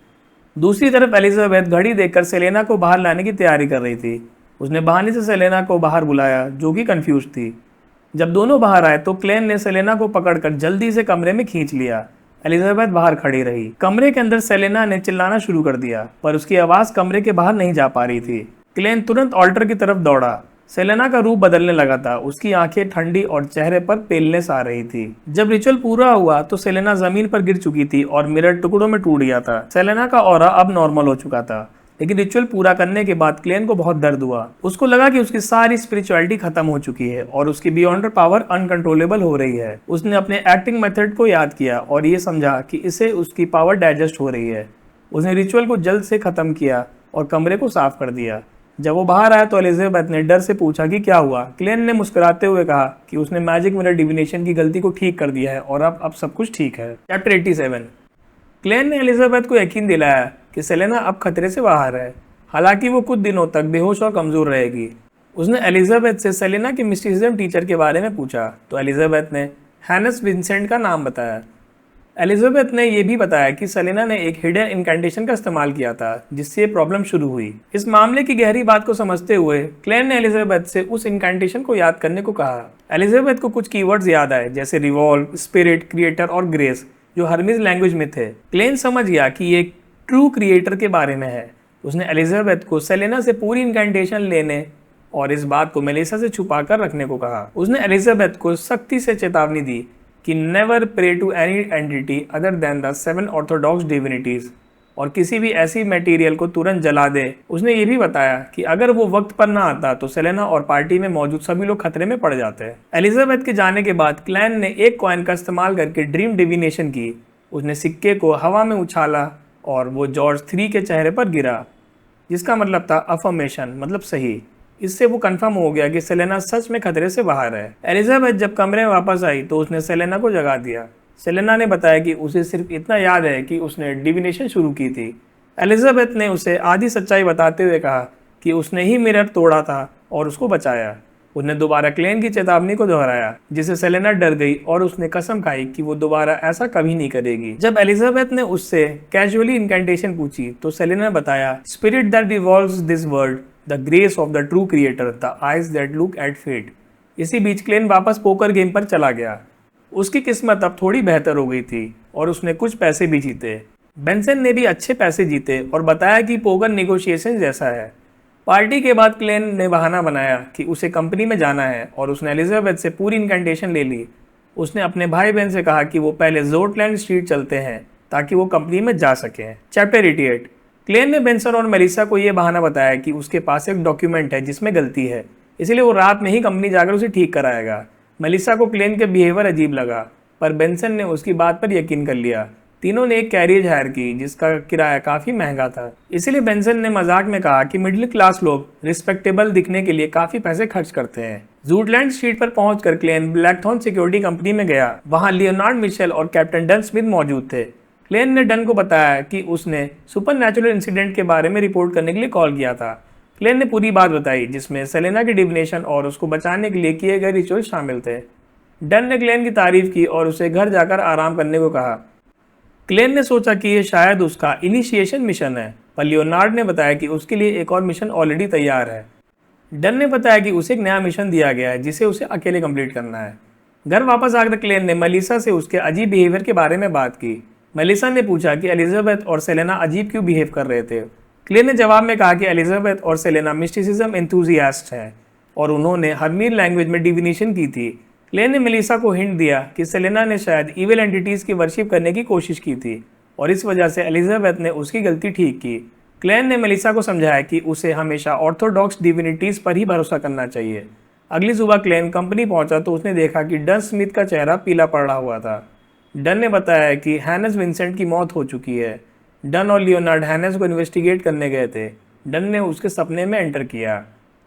दूसरी तरफ एलिजाबेथ घड़ी देखकर सेलेना को बाहर लाने की तैयारी कर रही थी। उसने बहाने से सेलेना को बाहर बुलाया जो कि कंफ्यूज थी। जब दोनों बाहर आए तो क्लेन ने सेलेना को पकड़कर जल्दी से कमरे में खींच लिया। एलिजाबेथ बाहर खड़ी रही। कमरे के अंदर सेलेना ने चिल्लाना शुरू कर दिया पर उसकी आवाज़ कमरे के बाहर नहीं जा पा रही थी। क्लेन तुरंत ऑल्टर की तरफ दौड़ा। सेलेना का रूप बदलने लगा था, उसकी आंखें ठंडी और चेहरे पर पेलनेस आ रही थी। जब रिचुअल पूरा हुआ तो सेलेना जमीन पर गिर चुकी थी और मिरर टुकड़ों में टूट गया था। सेलेना का ऑरा अब नॉर्मल हो चुका था, लेकिन रिचुअल पूरा करने के बाद क्लेन को बहुत दर्द हुआ। उसको लगा कि उसकी सारी स्पिरिचुअलिटी खत्म हो चुकी है और उसकी बियॉन्ड पावर अनकंट्रोलेबल हो रही है। उसने अपने एक्टिंग मेथड को याद किया और ये समझा कि इससे उसकी पावर डाइजेस्ट हो रही है। उसने रिचुअल को जल्द से खत्म किया और कमरे को साफ कर दिया। जब वो बाहर आया तो एलिजाबेथ ने डर से पूछा कि क्या हुआ। क्लेन ने मुस्कुराते हुए कहा कि उसने मैजिक मिरर डिविनेशन की गलती को ठीक कर दिया है और अब सब कुछ ठीक है। चैप्टर 87। क्लेन ने एलिजाबेथ को यकीन दिलाया कि सेलेना अब खतरे से बाहर है, हालांकि वो कुछ दिनों तक बेहोश और कमजोर रहेगी। उसने एलिजाबेथ से सेलेना के मिस्टिसिज्म टीचर के बारे में पूछा तो एलिजाबेथ ने हैनस विंसेंट का नाम बताया। एलिजाबेथ ने यह भी बताया कि सेलेना ने एक हिडन इनकैंटेशन का इस्तेमाल किया था जिससे ये प्रॉब्लम शुरू हुई। इस मामले की गहरी बात को समझते हुए क्लेन ने एलिजाबेथ से उस इनकैंटेशन को याद करने को कहा। एलिजाबेथ को कुछ कीवर्ड्स याद आए, जैसे रिवॉल्व, स्पिरिट, क्रिएटर और ग्रेस, जो हर्मीज लैंग्वेज में थे। क्लेन समझ गया कि ये ट्रू क्रिएटर के बारे में है। उसने एलिजाबेथ को सेलेना से पूरी इनकैंटेशन लेने और इस बात को मेलिसा से छुपा कर रखने को कहा। उसने एलिजाबेथ को सख्ती से चेतावनी दी कि never pray to any entity other than the 7 orthodox divinities, और किसी भी ऐसी मटेरियल को तुरंत जला दे। उसने ये भी बताया कि अगर वो वक्त पर ना आता तो सेलेना और पार्टी में मौजूद सभी लोग खतरे में पड़ जाते। एलिजाबेथ के जाने के बाद क्लैन ने एक कॉइन का इस्तेमाल करके ड्रीम डिविनेशन की। उसने सिक्के को हवा में उछाला और वो जॉर्ज 3 के चेहरे पर गिरा, जिसका मतलब था अफर्मेशन, मतलब सही। इससे वो कंफर्म हो गया कि सेलेना सच में खतरे से बाहर है। एलिजाबेथ जब कमरे में वापस आई तो उसने सेलेना को जगा दिया। सेलेना ने बताया कि उसे सिर्फ इतना याद है कि उसने डिविनेशन शुरू की थी। एलिजाबेथ ने उसे आधी सच्चाई बताते हुए कहा कि उसने ही मिरर तोड़ा था और उसको बचाया। उसने दोबारा क्लेन की चेतावनी को दोहराया, जिससे सेलेना डर गई और उसने कसम खाई कि वो दोबारा ऐसा कभी नहीं करेगी। जब एलिजाबेथ ने उससे कैजुअली इनकैंटेशन पूछी तो सेलेना ने बताया, spirit that devolves this world, the grace of the true creator, the eyes that look at fate. इसी बीच क्लेन वापस पोकर गेम पर चला गया। उसकी किस्मत अब थोड़ी बेहतर हो गई थी और उसने कुछ पैसे भी जीते। बेंसन ने भी अच्छे पैसे जीते और बताया कि पोकर नेगोशिएशन जैसा है। पार्टी के बाद क्लेन ने बहाना बनाया कि उसे कंपनी में जाना है और उसने एलिजाबेथ से पूरी इनकैंटेशन ले ली। उसने अपने भाई बहन से कहा कि वो पहले जोर्टलैंड स्ट्रीट चलते हैं ताकि वो कंपनी में जा सकें। चैप्टर 88। क्लेन ने बेंसन और मेलिसा को यह बहाना बताया कि उसके पास एक डॉक्यूमेंट है जिसमें गलती है, इसलिए वो रात में ही कंपनी जाकर उसे ठीक कराएगा। मेलिसा को क्लेन के बिहेवियर अजीब लगा, पर बेंसन ने उसकी बात पर यकीन कर लिया। तीनों ने एक कैरियज हायर की जिसका किराया काफी महंगा था, इसीलिए बेंसन ने मजाक में कहा कि मिडिल क्लास लोग रिस्पेक्टेबल दिखने के लिए काफी पैसे खर्च करते हैं। जूटलैंड स्ट्रीट पर पहुंचकर क्लेन ब्लैकथॉर्न सिक्योरिटी कंपनी में गया। वहां लियोनार्ड मिशेल और कैप्टन डन स्मिथ मौजूद थे। क्लेन ने डन को बताया कि उसने सुपरनैचुरल इंसिडेंट के बारे में रिपोर्ट करने के लिए कॉल किया था। क्लेन ने पूरी बात बताई, जिसमें सेलेना की डिविनेशन और उसको बचाने के लिए किए गए रिचुअल शामिल थे। डन ने क्लेन की तारीफ की और उसे घर जाकर आराम करने को कहा। क्लेन ने सोचा कि यह शायद उसका इनिशिएशन मिशन है, पर लियोनार्ड ने बताया कि उसके लिए एक और मिशन ऑलरेडी तैयार है। डन ने बताया कि उसे एक नया मिशन दिया गया है जिसे उसे अकेले कंप्लीट करना है। घर वापस आकर क्लेन ने मेलिसा से उसके अजीब बिहेवियर के बारे में बात की। मेलिसा ने पूछा कि एलिजाबेथ और सेलेना अजीब क्यों बिहेव कर रहे थे। क्लेन ने जवाब में कहा कि एलिजाबेथ और सेलेना मिस्टिसिज्म एंथुसियास्ट हैं और उन्होंने हर्मीर लैंग्वेज में डिविनेशन की थी। क्लेन ने मेलिसा को हिंट दिया कि सेलेना ने शायद इविल एंटिटीज की वर्शिप करने की कोशिश की थी और इस वजह से एलिजाबेथ ने उसकी गलती ठीक की। क्लेन ने मेलिसा को समझाया कि उसे हमेशा ऑर्थोडॉक्स डिविनिटीज पर ही भरोसा करना चाहिए। अगली सुबह क्लेन कंपनी पहुंचा तो उसने देखा कि डन स्मिथ का चेहरा पीला पड़ा हुआ था। डन ने बताया कि हैनस विंसेंट की मौत हो चुकी है। डन और लियोनार्ड हैनस को इन्वेस्टिगेट करने गए थे। डन ने उसके सपने में एंटर किया,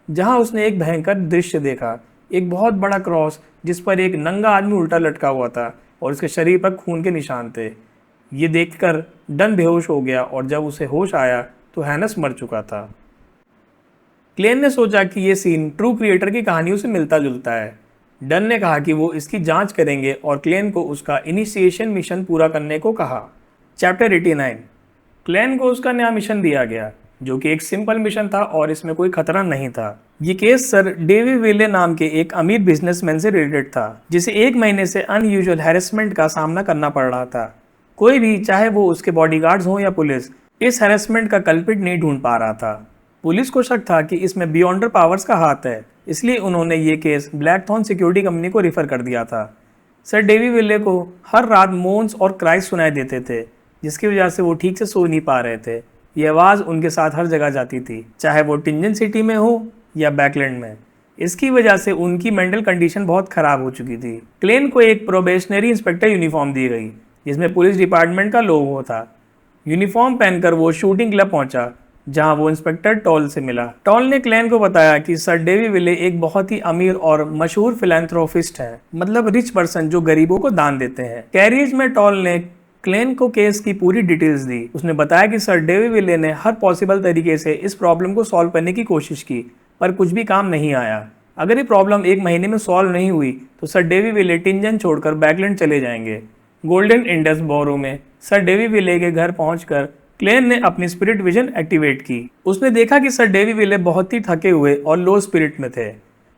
जहां उसने एक भयंकर दृश्य देखा, एक बहुत बड़ा क्रॉस जिस पर एक नंगा आदमी उल्टा लटका हुआ था और उसके शरीर पर खून के निशान थे। ये देखकर डन बेहोश हो गया और जब उसे होश आया तो हैनस मर चुका था। क्लेन ने सोचा कि ये सीन ट्रू क्रिएटर की कहानियों से मिलता जुलता है। डन ने कहा कि वो इसकी जांच करेंगे और क्लेन को उसका इनिशिएशन मिशन पूरा करने को कहा। चैप्टर 89। क्लेन को उसका नया मिशन दिया गया, जो कि एक सिंपल मिशन था और इसमें कोई खतरा नहीं था। ये केस सर डेवी विले नाम के एक अमीर बिजनेसमैन से रिलेटेड था, जिसे 1 महीने से अनयूजुअल हैरेसमेंट का सामना करना पड़ रहा था। कोई भी, चाहे वो उसके बॉडीगार्ड्स हों या पुलिस, इस हैरेसमेंट का कल्पिट नहीं ढूंढ पा रहा था। पुलिस को शक था कि इसमें बियॉन्डर पावर्स का हाथ है, इसलिए उन्होंने ये केस ब्लैकथॉर्न सिक्योरिटी कंपनी को रिफर कर दिया था। सर डेवी विले को हर रात मोन्स और क्राइस सुनाई देते थे, जिसकी वजह से वो ठीक से सो नहीं पा रहे थे। ये आवाज़ उनके साथ हर जगह जाती थी, चाहे वो टिंजन सिटी में हो या बैकलैंड में। इसकी वजह से उनकी मेंटल कंडीशन बहुत ख़राब हो चुकी थी। क्लेन को एक प्रोबेशनरी इंस्पेक्टर यूनिफॉर्म दी गई, जिसमें पुलिस डिपार्टमेंट का लोगो था। यूनिफॉर्म पहनकर वो शूटिंग क्लब पहुंचा, जहां वो इंस्पेक्टर टॉल से मिला। टॉल ने क्लेन को बताया कि सर डेवी विले एक बहुत ही अमीर और मशहूर फिलैंथ्रोपिस्ट है, मतलब रिच पर्सन जो गरीबों को दान देते हैं। कैरियज में टॉल ने क्लेन को केस की पूरी डिटेल्स दी। उसने बताया कि सर डेवी विले ने हर पॉसिबल तरीके से इस प्रॉब्लम को सॉल्व करने की कोशिश की, पर कुछ भी काम नहीं आया। अगर ये प्रॉब्लम एक महीने में सॉल्व नहीं हुई तो सर डेवी विले टिंजन छोड़कर बैकलैंड चले जाएंगे। गोल्डन इंडस बोरो में सर डेवी विले के घर पहुंचकर क्लेन ने अपनी स्पिरिट विजन एक्टिवेट की। उसने देखा कि सर डेवी विले बहुत ही थके हुए और लो स्पिरिट में थे।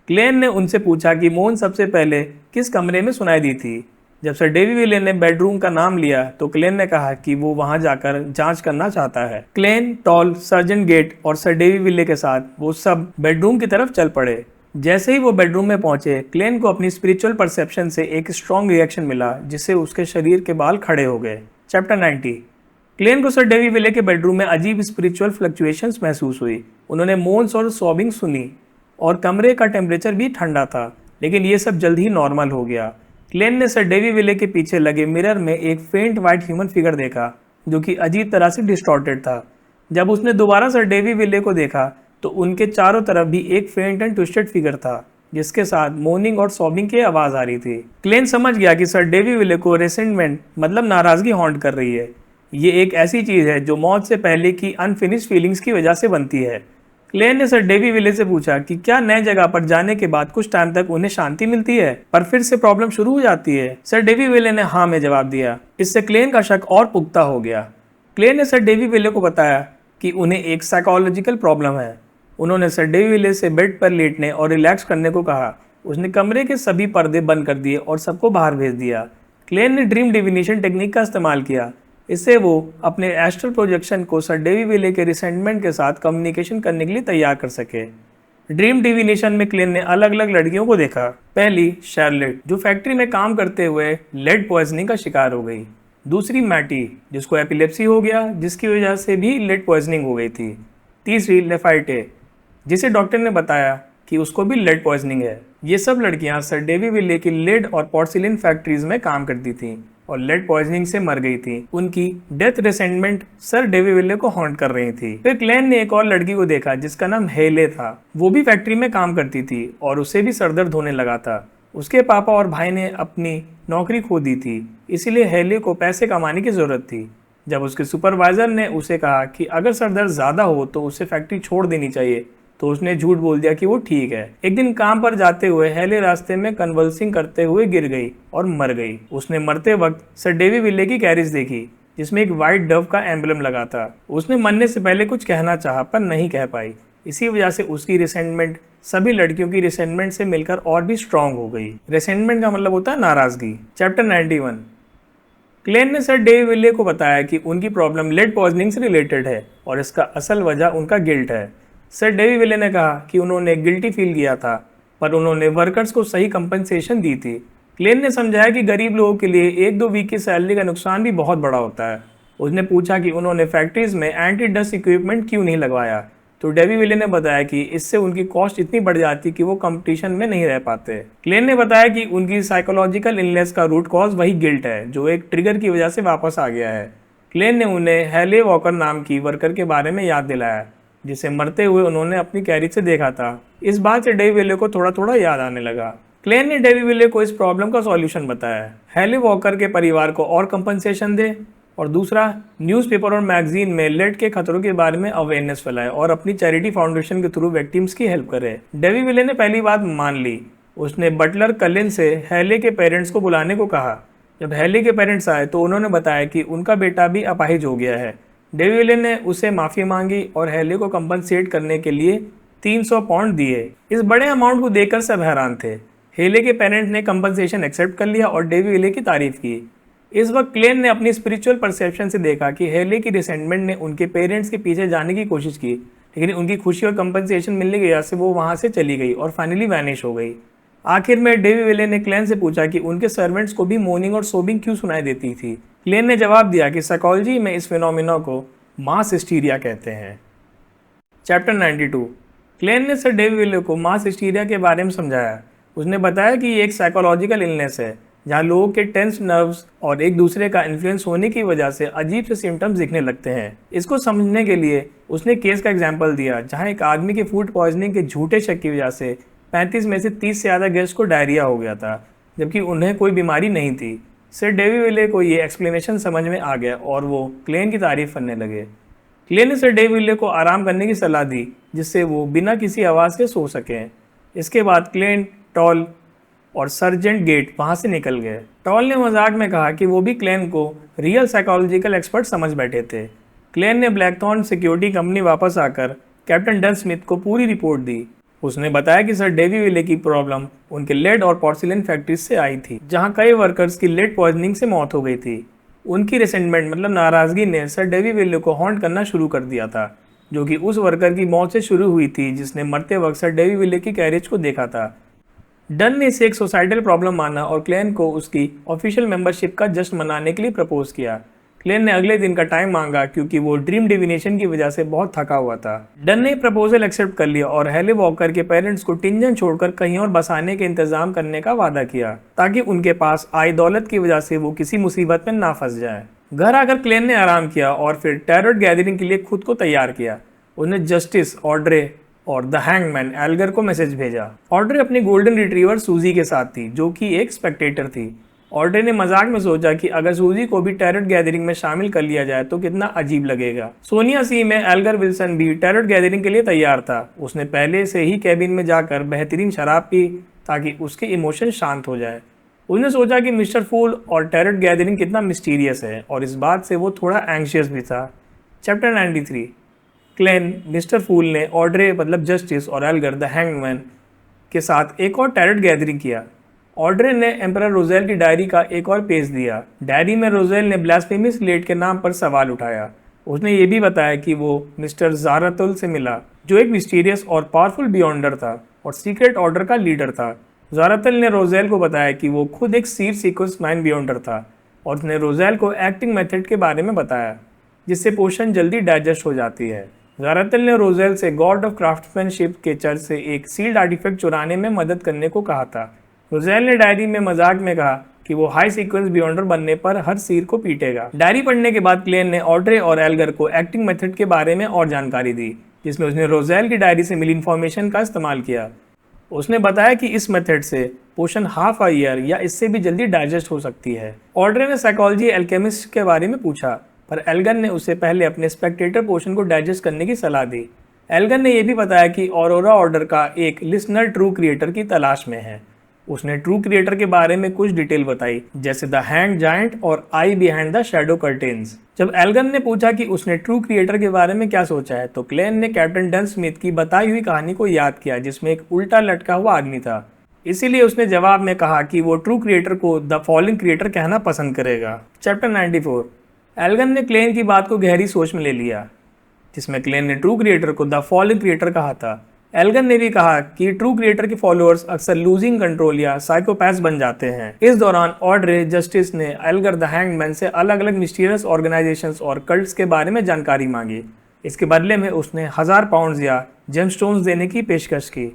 क्लेन ने उनसे पूछा कि मोन सबसे पहले किस कमरे में सुनाई दी थी। जब सर डेवी विले ने बेडरूम का नाम लिया तो क्लेन ने कहा कि वो वहां जाकर जांच करना चाहता है। क्लेन, टॉल, सर्जन गेट और सर डेवी विले के साथ वो सब बेडरूम की तरफ चल पड़े। जैसे ही वो बेडरूम में पहुंचे, क्लेन को अपनी स्पिरिचुअल परसेप्शन से एक स्ट्रॉन्ग रिएक्शन मिला, जिससे उसके शरीर के बाल खड़े हो गए। चैप्टर 90। क्लेन को सर डेवी विले के बेडरूम में अजीब स्पिरिचुअल फ्लक्चुएशंस महसूस हुई। उन्होंने मोन्स और सॉबिंग सुनी और कमरे का टेम्परेचर भी ठंडा था, लेकिन ये सब जल्द ही नॉर्मल हो गया। क्लेन ने सर डेवी विले के पीछे लगे मिरर में एक फेंट वाइट ह्यूमन फिगर देखा, जो कि अजीब तरह से डिस्टॉर्टेड था। जब उसने दोबारा सर डेवी विले को देखा तो उनके चारों तरफ भी एक फेंट एंड ट्विस्टेड फिगर था, जिसके साथ मोर्निंग और सॉबिंग की आवाज़ आ रही थी। क्लेन समझ गया कि सर डेवी विले को रेसेंटमेंट मतलब नाराज़गी हॉन्ट कर रही है। ये एक ऐसी चीज़ है जो मौत से पहले की अनफिनिश्ड फीलिंग्स की वजह से बनती है। क्लेन ने सर डेवी विले से पूछा कि क्या नए जगह पर जाने के बाद कुछ टाइम तक उन्हें शांति मिलती है, पर फिर से प्रॉब्लम शुरू हो जाती है। सर डेवी विले ने हाँ में जवाब दिया। इससे क्लेन का शक और पुख्ता हो गया। क्लेन ने सर डेवी विले को बताया कि उन्हें एक साइकोलॉजिकल प्रॉब्लम है। उन्होंने सर डेवी विले से बेड पर लेटने और रिलैक्स करने को कहा। उसने कमरे के सभी पर्दे बंद कर दिए और सबको बाहर भेज दिया। क्लेन ने ड्रीम डिविनेशन टेक्निक का इस्तेमाल किया। इससे वो अपने एस्ट्रल प्रोजेक्शन को सर डेवी विले के रिसेंटमेंट के साथ कम्युनिकेशन करने के लिए तैयार कर सके। ड्रीम डिविनेशन में क्लेन ने अलग अलग लड़कियों को देखा। पहली शार्लेट, जो फैक्ट्री में काम करते हुए लेड पॉइजनिंग का शिकार हो गई। दूसरी मैटी, जिसको एपिलेप्सी हो गया, जिसकी वजह से भी लेड पॉइजनिंग हो गई थी। तीसरी लेफाइटे, जिसे डॉक्टर ने बताया कि उसको भी लेड पॉइजनिंग है। ये सब लड़कियां सर डेवी विले की लेड और पोर्सिलिन फैक्ट्रीज में काम करती थीं और लेड पॉइजनिंग से मर गई थी। उनकी डेथ रिसेंटमेंट सर डेवी विले को हॉन्ट कर रही थी। फिर क्लेन ने एक और लड़की को देखा जिसका नाम हेले था। वो भी फैक्ट्री में काम करती थी और उसे भी सरदर्द होने लगा था। उसके पापा और भाई ने अपनी नौकरी खो दी थी, इसीलिए हेले को पैसे कमाने की जरूरत थी। जब उसके सुपरवाइजर ने उसे कहा कि अगर सरदर्द ज्यादा हो तो उसे फैक्ट्री छोड़ देनी चाहिए, तो उसने झूठ बोल दिया कि वो ठीक है। एक दिन काम पर जाते हुए हेले रास्ते में कन्वल्सिंग करते हुए गिर गई और मर गई। उसने मरते वक्त सर डेवी विले की कैरिज देखी, जिसमें एक व्हाइट डव का एम्बलम लगा था। उसने मरने से पहले कुछ कहना चाहा पर नहीं कह पाई। इसी वजह से उसकी रिसेंटमेंट सभी लड़कियों की रिसेंटमेंट से मिलकर और भी स्ट्रांग हो गई। रिसेंटमेंट का मतलब होता है नाराजगी। चैप्टर 91। क्लेन ने सर डेवी विले को बताया कि उनकी प्रॉब्लम लेड पॉइजनिंग से रिलेटेड है और इसका असल वजह उनका गिल्ट है। सर डेवी विले ने कहा कि उन्होंने गिल्टी फील किया था, पर उन्होंने वर्कर्स को सही कंपनसेशन दी थी। क्लेन ने समझाया कि गरीब लोगों के लिए 1-2 वीक की सैलरी का नुकसान भी बहुत बड़ा होता है। उसने पूछा कि उन्होंने फैक्ट्रीज में एंटी डस्ट इक्विपमेंट क्यों नहीं लगवाया, तो डेवी विले ने बताया कि इससे उनकी कॉस्ट इतनी बढ़ जाती कि वो कंपटीशन में नहीं रह पाते। क्लेन ने बताया कि उनकी साइकोलॉजिकल इलनेस का रूट कॉज वही गिल्ट है, जो एक ट्रिगर की वजह से वापस आ गया है। क्लेन ने उन्हें हेले वॉकर नाम की वर्कर के बारे में याद दिलाया, जिसे मरते हुए उन्होंने अपनी कैरिज से देखा था। इस बात से डेवी विले को थोड़ा थोड़ा याद आने लगा। क्लेन ने डेवी विले को इस प्रॉब्लम का सॉल्यूशन बताया। हेले वॉकर के परिवार को और कंपनसेशन दे, और दूसरा न्यूज़पेपर और मैगजीन में लेड के खतरों के बारे में अवेयरनेस फैलाए और अपनी चैरिटी फाउंडेशन के थ्रू विक्टिम्स की हेल्प करे। डेवी विले ने पहली बात मान ली। उसने बटलर कलिन से हेले के पेरेंट्स को बुलाने को कहा। जब हेले के पेरेंट्स आए तो उन्होंने बताया कि उनका बेटा भी अपाहिज हो गया है। डेवी विले ने उसे माफ़ी मांगी और हेले को कंपनसेट करने के लिए 300 पाउंड दिए। इस बड़े अमाउंट को देखकर सब हैरान थे। हेले के पेरेंट्स ने कंपनसेशन एक्सेप्ट कर लिया और डेवी विले की तारीफ की। इस वक्त क्लेन ने अपनी स्पिरिचुअल परसेप्शन से देखा कि हेले की रिसेंटमेंट ने उनके पेरेंट्स के पीछे जाने की कोशिश की, लेकिन उनकी खुशी और कंपनसेशन मिलने की वजह से वो वहाँ से चली गई और फाइनली वैनिश हो गई। आखिर में डेवी विले ने क्लेन से पूछा कि उनके सर्वेंट्स को भी मोर्निंग और सोबिंग क्यों सुनाई देती थी। क्लेन ने जवाब दिया कि साइकोलॉजी में इस फिनोमिना को मास हिस्टीरिया कहते हैं। चैप्टर 92। क्लेन ने सर डेवी विले को मास हिस्टीरिया के बारे में समझाया। उसने बताया कि ये एक साइकोलॉजिकल इलनेस है जहाँ लोगों के टेंस नर्व्स और एक दूसरे का इन्फ्लुएंस होने की वजह से अजीब से सिम्टम्स दिखने लगते हैं। इसको समझने के लिए उसने केस का एग्जाम्पल दिया जहाँ एक आदमी के फूड पॉइजनिंग के झूठे शक की वजह से 35 में से 30 से ज़्यादा गेस्ट को डायरिया हो गया था, जबकि उन्हें कोई बीमारी नहीं थी। सर डेवी विले को ये एक्सप्लेनेशन समझ में आ गया और वो क्लेन की तारीफ करने लगे। क्लेन ने सर डेवी विले को आराम करने की सलाह दी जिससे वो बिना किसी आवाज़ के सो सकें। इसके बाद क्लेन, टॉल और सर्जेंट गेट वहाँ से निकल गए। टॉल ने मजाक में कहा कि वो भी क्लेन को रियल साइकोलॉजिकल एक्सपर्ट समझ बैठे थे। क्लेन ने ब्लैकथॉर्न सिक्योरिटी कंपनी वापस आकर कैप्टन डन स्मिथ को पूरी रिपोर्ट दी। उसने बताया कि सर डेवी विले की प्रॉब्लम उनके लेड और पोर्सिलेन फैक्ट्रीज से आई थी, जहां कई वर्कर्स की लेड पॉइजनिंग से मौत हो गई थी। उनकी रिसेंटमेंट मतलब नाराज़गी ने सर डेवी विले को हॉन्ट करना शुरू कर दिया था, जो कि उस वर्कर की मौत से शुरू हुई थी जिसने मरते वक्त सर डेवी विले की कैरेज को देखा था। डन ने इसे एक सोसाइटल प्रॉब्लम माना और क्लेन को उसकी ऑफिशियल मेंबरशिप का जश्न मनाने के लिए प्रपोज किया। क्लेन ने अगले दिन का टाइम मांगा क्योंकि वो ड्रीम डिविनेशन की वजह से बहुत थका हुआ था। डन ने प्रपोजल एक्सेप्ट कर लिया और हेली वॉकर के पेरेंट्स को टिंजन छोड़कर कहीं और बसाने के इंतजाम करने का वादा किया ताकि उनके पास आई दौलत की वजह से वो किसी मुसीबत में ना फंस जाए। घर आकर क्लेन ने आराम किया और फिर टैरोट गैदरिंग के लिए खुद को तैयार किया। उसने जस्टिस, ऑड्रे और द हैंगमैन एल्गर को मैसेज भेजा। ऑड्रे अपनी गोल्डन रिट्रीवर सूजी के साथ थी, जो कि एक स्पेक्टेटर थी। ऑड्रे ने मजाक में सोचा कि अगर सूजी को भी टैरोट गैदरिंग में शामिल कर लिया जाए तो कितना अजीब लगेगा। सोनिया सी में एल्गर विल्सन भी टैरोट गैदरिंग के लिए तैयार था। उसने पहले से ही कैबिन में जाकर बेहतरीन शराब पी ताकि उसके इमोशन शांत हो जाए। उसने सोचा कि मिस्टर फूल और टैरोट गैदरिंग कितना मिस्टीरियस है और इस बात से वो थोड़ा एंग्शियस भी था। चैप्टर 93। क्लेन, मिस्टर फूल ने ऑड्रे मतलब जस्टिस और एल्गर द हैंगमैन के साथ एक और टैरोट गैदरिंग किया। ऑड्रे ने एम्परर रोजेल की डायरी का एक और पेज दिया। डायरी में रोजेल ने ब्लास्फेमी लेट के नाम पर सवाल उठाया। उसने ये भी बताया कि वो मिस्टर ज़ारातुल से मिला, जो एक मिस्टीरियस और पावरफुल बियॉन्डर था और सीक्रेट ऑर्डर का लीडर था। ज़ारातुल ने रोजेल को बताया कि वो खुद एक सीर सीक्वेंस 9 बियॉन्डर था और उसने रोजेल को एक्टिंग मेथड के बारे में बताया जिससे पोशन जल्दी डाइजेस्ट हो जाती है। ज़ारातुल ने रोजेल से गॉड ऑफ क्राफ्ट्समैनशिप के चर्च से एक सील्ड आर्टिफैक्ट चुराने में मदद करने को कहा था। रोजेल ने डायरी में मजाक में कहा कि वो हाई सीक्वेंस बियॉन्डर बनने पर हर सीर को पीटेगा। डायरी पढ़ने के बाद क्लेन ने ऑड्रे और एल्गर को एक्टिंग मेथड के बारे में और जानकारी दी, जिसमें उसने रोजेल की डायरी से मिली इन्फॉर्मेशन का इस्तेमाल किया। उसने बताया कि इस मेथड से पोशन हाफ अ ईयर या इससे भी जल्दी डाइजेस्ट हो सकती है। ऑड्रे ने साइकोलॉजी एल्केमिस्ट के बारे में पूछा, पर एल्गर ने उससे पहले अपने स्पेक्टेटर पोशन को डाइजेस्ट करने की सलाह दी। एल्गर ने यह भी बताया कि ऑरोरा ऑर्डर का एक लिसनर ट्रू क्रिएटर की तलाश में है। उसने ट्रू क्रिएटर के बारे में कुछ डिटेल बताई, जैसे द हैंड जायंट और आई बिहाइंड द शैडो कर्टेन्स। जब एल्गर ने पूछा कि उसने ट्रू क्रिएटर के बारे में क्या सोचा है, तो क्लेन ने कैप्टन डन स्मिथ की बताई हुई कहानी को याद किया जिसमें एक उल्टा लटका हुआ आदमी था। इसीलिए उसने जवाब में कहा कि वो ट्रू क्रिएटर को द फॉलिंग क्रिएटर कहना पसंद करेगा। चैप्टर 94। एल्गर ने क्लेन की बात को गहरी सोच में ले लिया, जिसमें क्लेन ने ट्रू क्रिएटर को द फॉलिंग क्रिएटर कहा था। एल्गर ने भी कहा कि ट्रू क्रिएटर के फॉलोअर्स अक्सर लूजिंग कंट्रोल या साइकोपैथ्स बन जाते हैं। इस दौरान ऑड्रे, जस्टिस ने एल्गर द हैंगमैन से अलग अलग मिस्टीरियस ऑर्गेनाइजेशंस और कल्ट्स के बारे में जानकारी मांगी। इसके बदले में उसने 1000 पाउंड्स या जेमस्टोन्स देने की पेशकश की।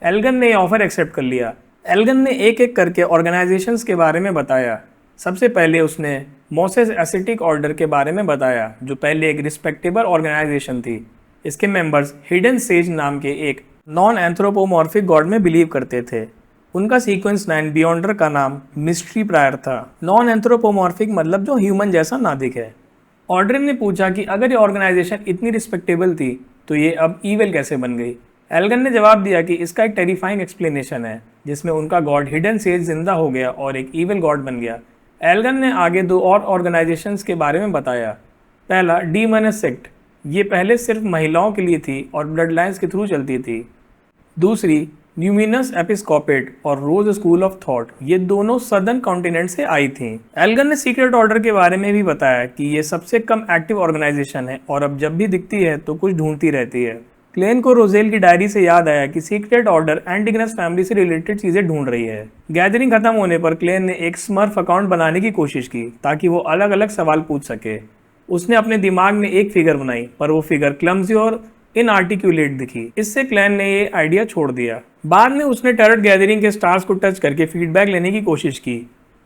एल्गर ने यह ऑफर एक्सेप्ट कर लिया। एल्गर ने एक एक करके ऑर्गेनाइजेशंस के बारे में बताया। सबसे पहले उसने मोसेस एसेटिक ऑर्डर के बारे में बताया, जो पहले एक रिस्पेक्टेबल ऑर्गेनाइजेशन थी। इसके मेंबर्स हिडन सेज नाम के एक नॉन एंथ्रोपोमॉर्फिक गॉड में बिलीव करते थे। उनका सीक्वेंस 9 बियॉन्डर का नाम मिस्ट्री प्रायर था। नॉन एंथ्रोपोमॉर्फिक मतलब जो ह्यूमन जैसा नादिक है। ऑड्रे ने पूछा कि अगर ये ऑर्गेनाइजेशन इतनी रिस्पेक्टेबल थी तो ये अब ईविल कैसे बन गई। एल्गर ने जवाब दिया कि इसका एक टेरिफाइंग एक्सप्लेनेशन है, जिसमें उनका गॉड हिडन सेज जिंदा हो गया और एक ईविल गॉड बन गया। एल्गर ने आगे 2 और ऑर्गेनाइजेशंस के बारे में बताया। पहला डीमनस सेक्ट, ये पहले सिर्फ महिलाओं के लिए थी और ब्लड लाइन्स के थ्रू चलती थी। दूसरी न्यूमिनस एपिस्कोपेट और रोज स्कूल ऑफ थॉट, ये दोनों सदर्न कॉन्टिनेंट से आई थी। एल्गर ने सीक्रेट ऑर्डर के बारे में भी बताया कि ये सबसे कम एक्टिव ऑर्गेनाइजेशन है और अब जब भी दिखती है तो कुछ ढूंढती रहती है। क्लेन को रोजेल की डायरी से याद आया कि सीक्रेट ऑर्डर एंटिगनस फैमिली से रिलेटेड चीजें ढूंढ रही है। गैदरिंग खत्म होने पर क्लेन ने एक स्मर्फ अकाउंट बनाने की कोशिश की ताकि वो अलग अलग सवाल पूछ सके। उसने अपने दिमाग में एक फिगर बनाई, पर वो फिगर क्लमजी और इनआर्टिकुलेट दिखी। इससे क्लेन ने ये आइडिया छोड़ दिया। बाद में उसने टैरोट गैदरिंग के स्टार्स को टच करके फीडबैक लेने की कोशिश की,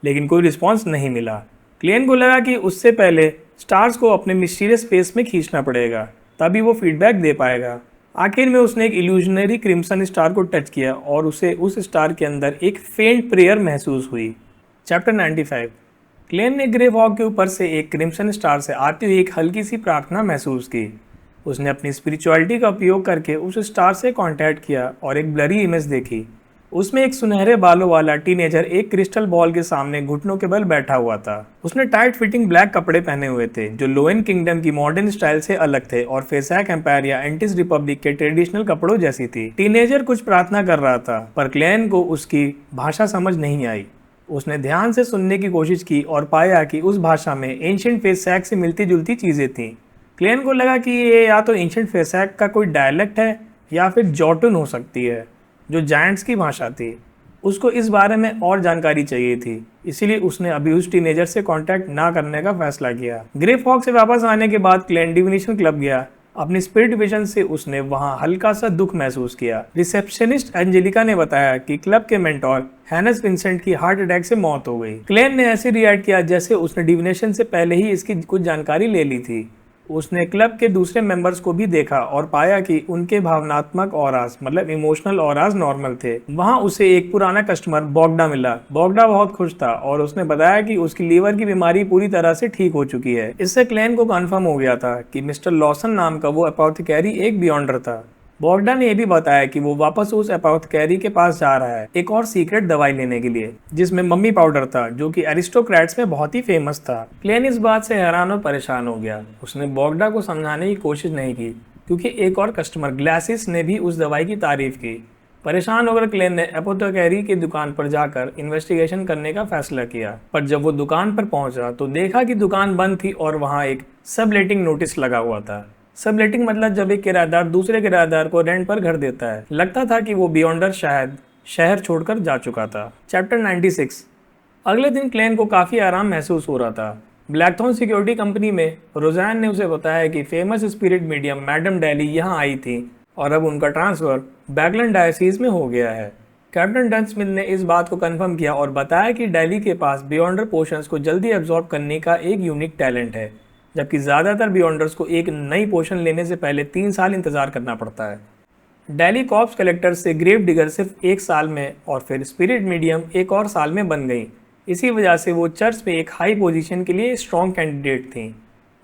लेकिन कोई रिस्पॉन्स नहीं मिला। क्लेन को लगा कि उससे पहले स्टार्स को अपने मिस्टीरियस स्पेस में खींचना पड़ेगा, तभी वो फीडबैक दे पाएगा। आखिर में उसने एक इल्यूजनरी क्रिम्सन स्टार को टच किया और उसे उस स्टार के अंदर एक फेंट प्रेयर महसूस हुई। चैप्टर 95। क्लेन ने ग्रे वॉक के ऊपर से एक क्रिम्सन स्टार से आती हुई एक हल्की सी प्रार्थना महसूस की। उसने अपनी स्पिरिचुअलिटी का उपयोग करके उस स्टार से कांटेक्ट किया और एक ब्लरी इमेज देखी। उसमें एक सुनहरे बालों वाला टीनेजर एक क्रिस्टल बॉल के सामने घुटनों के बल बैठा हुआ था। उसने टाइट फिटिंग ब्लैक कपड़े पहने हुए थे जो लोएन किंगडम की मॉडर्न स्टाइल से अलग थे और फेसैक एम्पायर या एंटिस रिपब्लिक के ट्रेडिशनल कपड़ों जैसी थी। टीनेजर कुछ प्रार्थना कर रहा था, पर क्लेन को उसकी भाषा समझ नहीं आई। उसने ध्यान से सुनने की कोशिश की और पाया कि उस भाषा में एंशिएंट फेसैक से मिलती जुलती चीजें थीं। क्लेन को लगा कि ये या तो एंशिएंट फेसैक का कोई डायलेक्ट है या फिर जॉटुन हो सकती है, जो जायंट्स की भाषा थी। उसको इस बारे में और जानकारी चाहिए थी, इसीलिए उसने अभी उस टीनेजर से कांटेक्ट ना करने का फैसला किया। ग्रे फॉक से वापस आने के बाद क्लेन डिविनेशन क्लब गया। अपनी स्पिरिट विजन से उसने वहां हल्का सा दुख महसूस किया। रिसेप्शनिस्ट एंजेलिका ने बताया कि क्लब के मेंटोर हैनस विंसेंट की हार्ट अटैक से मौत हो गई। क्लेन ने ऐसे रिएक्ट किया जैसे उसने डिविनेशन से पहले ही इसकी कुछ जानकारी ले ली थी। उसने क्लब के दूसरे मेंबर्स को भी देखा और पाया कि उनके भावनात्मक ऑरास मतलब इमोशनल ऑरास नॉर्मल थे। वहां उसे एक पुराना कस्टमर बॉगडा मिला। बॉगडा बहुत खुश था और उसने बताया कि उसकी लीवर की बीमारी पूरी तरह से ठीक हो चुकी है। इससे क्लेन को कंफर्म हो गया था कि मिस्टर लॉसन नाम का वो अपोथेकेरी एक बियॉन्डर था। बॉगडा ने यह भी बताया कि वो वापस उस अपोथेकेरी के पास जा रहा है एक और सीक्रेट दवाई लेने के लिए, जिसमें मम्मी पाउडर था जो कि एरिस्टोक्रेट्स में बहुत ही फेमस था। क्लेन इस बात से हैरान और परेशान हो गया। उसने बॉगडा को समझाने की कोशिश नहीं की क्योंकि एक और कस्टमर ग्लासिस ने भी उस दवाई की तारीफ की। परेशान होकर क्लेन ने अपोथेकेरी की दुकान पर जाकर इन्वेस्टिगेशन करने का फैसला किया, पर जब वो दुकान पर पहुंचा तो देखा कि दुकान बंद थी और वहां एक सबलेटिंग नोटिस लगा हुआ था। सबलेटिंग मतलब जब एक किराएदार दूसरे किराएदार को रेंट पर घर देता है। लगता था कि वो बियॉन्डर शायद शहर छोड़कर जा चुका था। चैप्टर 96। अगले दिन क्लेन को काफ़ी आराम महसूस हो रहा था। ब्लैकथॉर्न सिक्योरिटी कंपनी में रोज़ैन ने उसे बताया कि famous spirit medium madam Daly यहाँ आई थी और अब उनका ट्रांसफ़र बैकलैंड डायोसीज में हो गया है। कैप्टन डन स्मिथ ने इस बात को कंफर्म किया और बताया कि डैली के पास बियॉन्डर पोशंस को जल्दी एब्जॉर्ब करने का एक यूनिक टैलेंट है, जबकि ज़्यादातर बियॉन्डर्स को एक नई पोशन लेने से पहले 3 साल इंतजार करना पड़ता है। डेली कॉप्स कलेक्टर से ग्रेव डिगर सिर्फ 1 साल में और फिर स्पिरिट मीडियम 1 और साल में बन गई। इसी वजह से वो चर्च में एक हाई पोजीशन के लिए स्ट्रॉन्ग कैंडिडेट थी।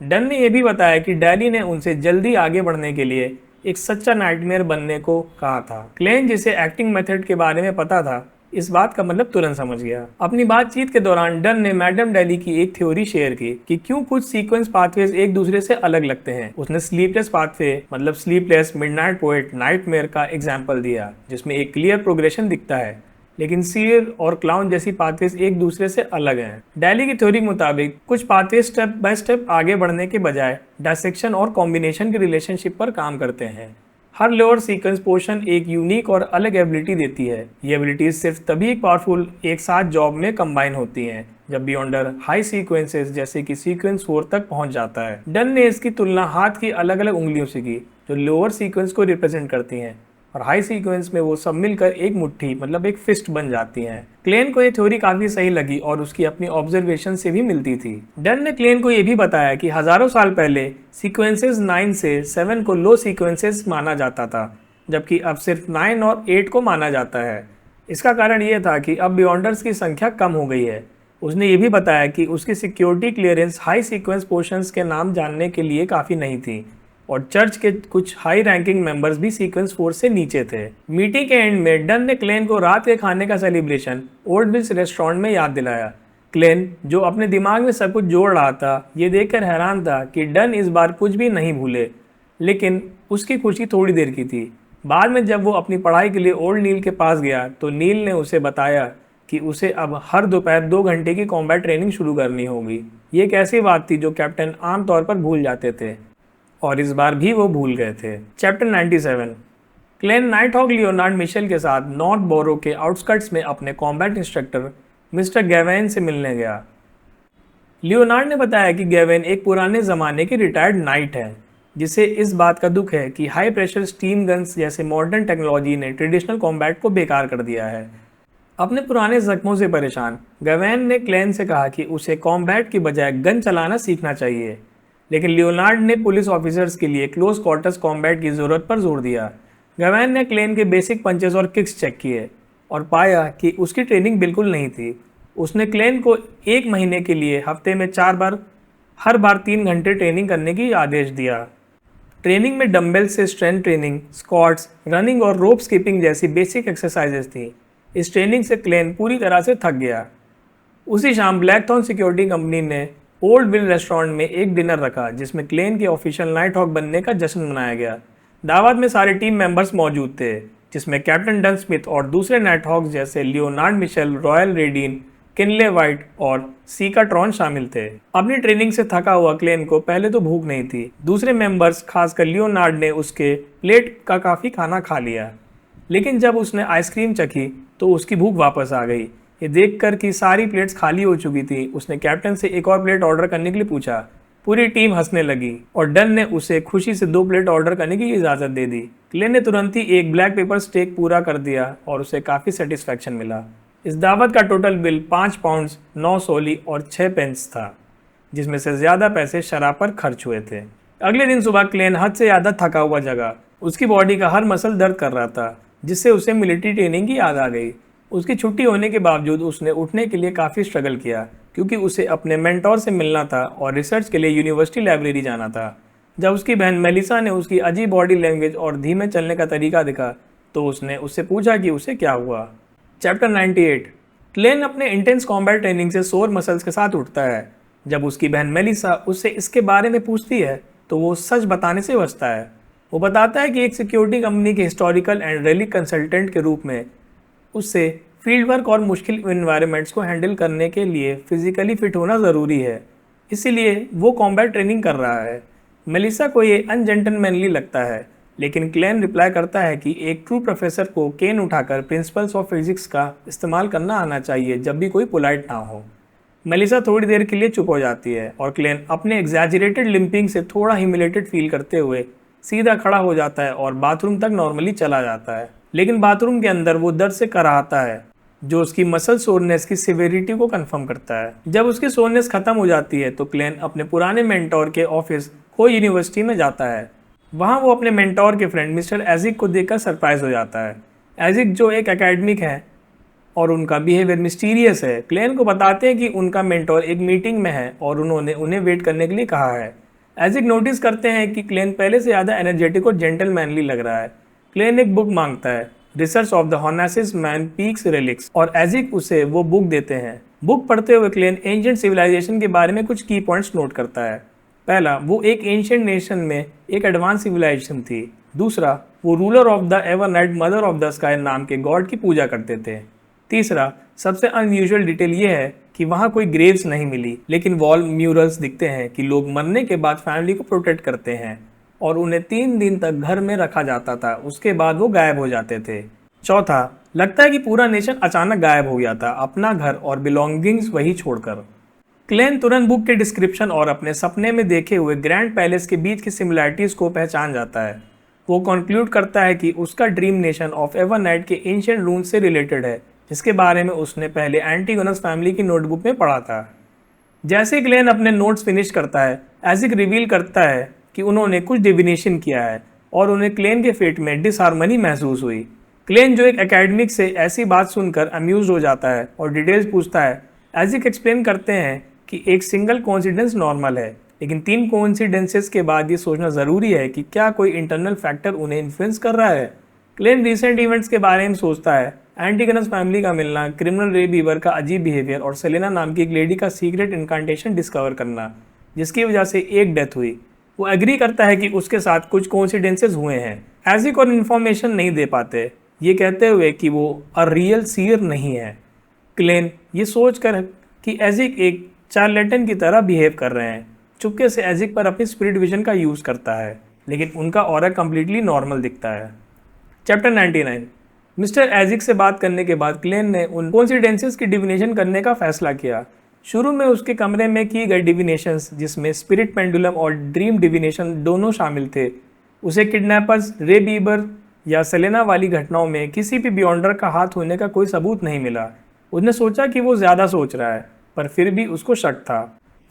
डन ने यह भी बताया कि डेली ने उनसे जल्दी आगे बढ़ने के लिए एक सच्चा नाइटमेयर बनने को कहा था। क्लेन जिसे एक्टिंग मेथड के बारे में पता था, इस बात का मतलब तुरंत समझ गया। अपनी बातचीत के दौरान डन ने मैडम डैली की एक थ्योरी शेयर की कि क्यों कुछ सीक्वेंस पाथवेज एक दूसरे से अलग लगते हैं। उसने स्लीपलेस पाथवे मतलब स्लीपलेस, मिडनाइट पोएट, नाइटमेयर का एग्जांपल दिया, जिसमें एक क्लियर प्रोग्रेशन दिखता है, लेकिन सीयर और क्लाउन जैसी पाथवेज एक दूसरे से अलग हैं। डैली की थ्योरी के मुताबिक कुछ पाथवे स्टेप बाय स्टेप आगे बढ़ने के बजाय डायसेक्शन और कॉम्बिनेशन के रिलेशनशिप पर काम करते हैं। हर लोअर सीक्वेंस पोर्शन एक यूनिक और अलग एबिलिटी देती है। ये एबिलिटीज सिर्फ तभी पावरफुल एक साथ जॉब में कंबाइन होती हैं जब बियॉन्डर हाई सीक्वेंसेस जैसे कि सीक्वेंस 4 तक पहुंच जाता है। डन ने इसकी तुलना हाथ की अलग अलग उंगलियों से की जो लोअर सीक्वेंस को रिप्रेजेंट करती हैं और हाई सीक्वेंस में वो सब मिलकर एक मुट्ठी मतलब एक फिस्ट बन जाती हैं। क्लेन को ये थ्योरी काफी सही लगी और उसकी अपनी ऑब्जर्वेशन से भी मिलती थी। डन ने क्लेन को ये भी बताया कि हजारों साल पहले सीक्वेंसेस 9 से 7 को लो सीक्वेंसेस माना जाता था, जबकि अब सिर्फ 9 और 8 को माना जाता है। इसका कारण ये था कि अब बियॉन्डर्स की संख्या कम हो गई है। उसने ये भी बताया कि उसकी security clearance high sequence portions के नाम जानने के लिए काफ़ी नहीं थी और चर्च के कुछ हाई रैंकिंग मेंबर्स भी सीक्वेंस 4 से नीचे थे। मीटिंग के एंड में डन ने क्लेन को रात के खाने का सेलिब्रेशन ओल्ड विल्स रेस्टोरेंट में याद दिलाया। क्लेन, जो अपने दिमाग में सब कुछ जोड़ रहा था, ये देखकर हैरान था कि डन इस बार कुछ भी नहीं भूले, लेकिन उसकी खुशी थोड़ी देर की थी। बाद में जब वो अपनी पढ़ाई के लिए ओल्ड नील के पास गया तो नील ने उसे बताया कि उसे अब हर दोपहर 2 घंटे की कॉम्बैट ट्रेनिंग शुरू करनी होगी। ये एक ऐसी बात थी जो कैप्टन आमतौर पर भूल जाते थे। और इस बार भी वो भूल गए थे। Chapter 97। Klein nighthawk Leonard Mitchell के साथ नॉर्थ बोरो के आउटस्कर्ट्स में अपने कॉम्बैट इंस्ट्रक्टर मिस्टर गैवेन से मिलने गया। लियोनार्ड ने बताया कि गैवेन एक पुराने ज़माने के रिटायर्ड नाइट है, जिसे इस बात का दुख है कि हाई प्रेशर स्टीम गन्स जैसे मॉडर्न टेक्नोलॉजी ने ट्रेडिशनल कॉम्बैट को बेकार कर दिया है। अपने पुराने जख्मों से परेशान गैवेन ने क्लेन से कहा कि उसे कॉम्बैट की बजाय गन चलाना सीखना चाहिए, लेकिन लियोनार्ड ने पुलिस ऑफिसर्स के लिए क्लोज क्वार्टर्स कॉम्बैट की ज़रूरत पर जोर दिया। गैवेन ने क्लेन के बेसिक पंचेस और किक्स चेक किए और पाया कि उसकी ट्रेनिंग बिल्कुल नहीं थी। उसने क्लेन को 1 महीने के लिए हफ्ते में 4 बार हर बार 3 घंटे ट्रेनिंग करने की आदेश दिया। ट्रेनिंग में डंबल से स्ट्रेंथ ट्रेनिंग, स्क्वाट्स, रनिंग और रोप स्किपिंग जैसी बेसिक एक्सरसाइजेस थी। इस ट्रेनिंग से क्लेन पूरी तरह से थक गया। उसी शाम ब्लैकथॉर्न सिक्योरिटी कंपनी ने ओल्ड विल रेस्टोरेंट में एक डिनर रखा, जिसमें क्लेन के ऑफिशियल नाइट हॉक बनने का जश्न मनाया गया। दावत में सारे टीम मेंबर्स मौजूद थे, जिसमें कैप्टन डन स्मिथ और दूसरे नाइट हॉक्स जैसे Leonard Mitchell, Royal Reddin, Kinley White और सीका ट्रॉन शामिल थे। अपनी ट्रेनिंग से थका हुआ क्लेन को पहले तो भूख नहीं थी। दूसरे मेंबर्स खासकर लियोनार्ड ने उसके प्लेट का काफ़ी खाना खा लिया, लेकिन जब उसने आइसक्रीम चखी तो उसकी भूख वापस आ गई। ये देखकर कि सारी प्लेट्स खाली हो चुकी थी, उसने कैप्टन से एक और प्लेट ऑर्डर करने के लिए पूछा। पूरी टीम हंसने लगी और डन ने उसे खुशी से 2 प्लेट ऑर्डर करने की इजाज़त दे दी। क्लेन ने तुरंत ही एक ब्लैक पेपर स्टेक पूरा कर दिया और उसे काफ़ी सेटिस्फैक्शन मिला। इस दावत का टोटल बिल 5 पाउंड्स 9 सोली और 6 पेंस था, जिसमें से ज़्यादा पैसे शराब पर खर्च हुए थे। अगले दिन सुबह क्लेन हद से ज़्यादा थका हुआ जगा। उसकी बॉडी का हर मसल दर्द कर रहा था, जिससे उसे मिलिट्री ट्रेनिंग की याद आ गई। उसकी छुट्टी होने के बावजूद उसने उठने के लिए काफ़ी स्ट्रगल किया, क्योंकि उसे अपने मेंटोर से मिलना था और रिसर्च के लिए यूनिवर्सिटी लाइब्रेरी जाना था। जब उसकी बहन मेलिसा ने उसकी अजीब बॉडी लैंग्वेज और धीमे चलने का तरीका देखा, तो उसने उससे पूछा कि उसे क्या हुआ। चैप्टर 98। क्लेन अपने इंटेंस कॉम्बैट ट्रेनिंग से सोर मसल्स के साथ उठता है। जब उसकी बहन मेलिसा उससे इसके बारे में पूछती है, तो वो सच बताने से बचता है। वो बताता है कि एक सिक्योरिटी कंपनी के हिस्टोरिकल एंड रेलिक कंसल्टेंट के रूप में उससे फील्ड वर्क और मुश्किल इन्वायरमेंट्स को हैंडल करने के लिए फिजिकली फिट होना ज़रूरी है, इसीलिए वो कॉम्बैट ट्रेनिंग कर रहा है। मेलिसा को ये अनजेंटलमैनली लगता है, लेकिन क्लेन रिप्लाई करता है कि एक ट्रू प्रोफेसर को केन उठाकर प्रिंसिपल्स ऑफ फिजिक्स का इस्तेमाल करना आना चाहिए जब भी कोई पोलाइट ना हो। मेलिसा थोड़ी देर के लिए चुप हो जाती है और क्लेन अपने एग्जैजरेटेड लिम्पिंग से थोड़ा ह्यूमिलेटेड फील करते हुए सीधा खड़ा हो जाता है और बाथरूम तक नॉर्मली चला जाता है। लेकिन बाथरूम के अंदर वो दर्द से कराहता है, जो उसकी मसल सोरनेस की सिवियरिटी को कंफर्म करता है। जब उसकी सोरनेस खत्म हो जाती है तो क्लेन अपने पुराने मेंटोर के ऑफिस को यूनिवर्सिटी में जाता है। वहाँ वो अपने मेंटोर के फ्रेंड मिस्टर एजिक को देखकर सरप्राइज हो जाता है। एजिक जो एक एकेडमिक है और उनका बिहेवियर मिस्टीरियस है, क्लेन को बताते हैं कि उनका मेंटोर एक मीटिंग में है और उन्होंने उन्हें वेट करने के लिए कहा है। एजिक नोटिस करते हैं कि क्लेन पहले से ज़्यादा एनर्जेटिक और जेंटलमैनली लग रहा है। क्लेन एक बुक मांगता है, research of the Hornasis man peaks relics, और एजिक उसे वो बुक देते हैं। बुक पढ़ते हुए क्लेन एंशिएंट सिविलाइजेशन के बारे में कुछ की पॉइंट्स नोट करता है। पहला, वो एक एंशिएंट नेशन में एक एडवांस सिविलाइजेशन थी। दूसरा, वो ruler of the Evernight mother of the sky नाम के गॉड की पूजा करते थे। तीसरा, सबसे अनयूजुअल डिटेल ये है कि वहाँ कोई ग्रेव्स नहीं मिली, लेकिन वॉल म्यूरल्स दिखते हैं कि लोग मरने के बाद फैमिली को प्रोटेक्ट करते हैं और उन्हें 3 दिन तक घर में रखा जाता था, उसके बाद वो गायब हो जाते थे। चौथा, लगता है कि पूरा नेशन अचानक गायब हो गया था, अपना घर और बिलोंगिंग्स वही छोड़कर। क्लेन तुरंत बुक के डिस्क्रिप्शन और अपने सपने में देखे हुए ग्रैंड पैलेस के बीच की सिमिलैरिटीज़ को पहचान जाता है। वो कंक्लूड करता है कि उसका ड्रीम नेशन ऑफ एवरनाइट के एंशिएंट रून्स से रिलेटेड है, जिसके बारे में उसने पहले एंटीगोनस फैमिली की नोटबुक में पढ़ा था। जैसे क्लेन अपने नोट्स फिनिश करता है, एजिक रिवील करता है कि उन्होंने कुछ डिविनेशन किया है और उन्हें क्लेन के फेट में डिसहार्मनी महसूस हुई। क्लेन, जो एक एकेडमिक से ऐसी बात सुनकर अम्यूज हो जाता है और डिटेल्स पूछता है, एजिक एक्सप्लेन करते हैं कि एक सिंगल कोइंसिडेंस नॉर्मल है, लेकिन 3 कोइंसिडेंसेस के बाद ये सोचना ज़रूरी है कि क्या कोई इंटरनल फैक्टर उन्हें इन्फ्लुएंस कर रहा है। क्लेन रिसेंट इवेंट्स के बारे में सोचता है, एंटीगोनस फैमिली का मिलना, क्रिमिनल रे बीवर का अजीब बिहेवियर और सेलेना नाम की एक लेडी का सीक्रेट इनकांटेशन डिस्कवर करना, जिसकी वजह से एक डेथ हुई। वो एग्री करता है कि उसके साथ कुछ कोइंसिडेंसेस हुए हैं। एजिक और इन्फॉर्मेशन नहीं दे पाते, ये कहते हुए कि वो अ रियल सीयर नहीं है। क्लेन ये सोचकर कि एजिक एक चार्लेटन की तरह बिहेव कर रहे हैं, चुपके से एजिक पर अपनी स्पिरिट विजन का यूज़ करता है, लेकिन उनका ऑरा कम्प्लीटली नॉर्मल दिखता है। चैप्टर 99। मिस्टर एजिक से बात करने के बाद क्लेन ने उन कोइंसिडेंसेस की डिविनेशन करने का फैसला किया। शुरू में उसके कमरे में की गई डिविनेशंस, जिसमें स्पिरिट पेंडुलम और ड्रीम डिविनेशन दोनों शामिल थे, उसे किडनैपर्स, रे बीबर या सेलेना वाली घटनाओं में किसी भी बियॉन्डर का हाथ होने का कोई सबूत नहीं मिला। उसने सोचा कि वो ज़्यादा सोच रहा है, पर फिर भी उसको शक था।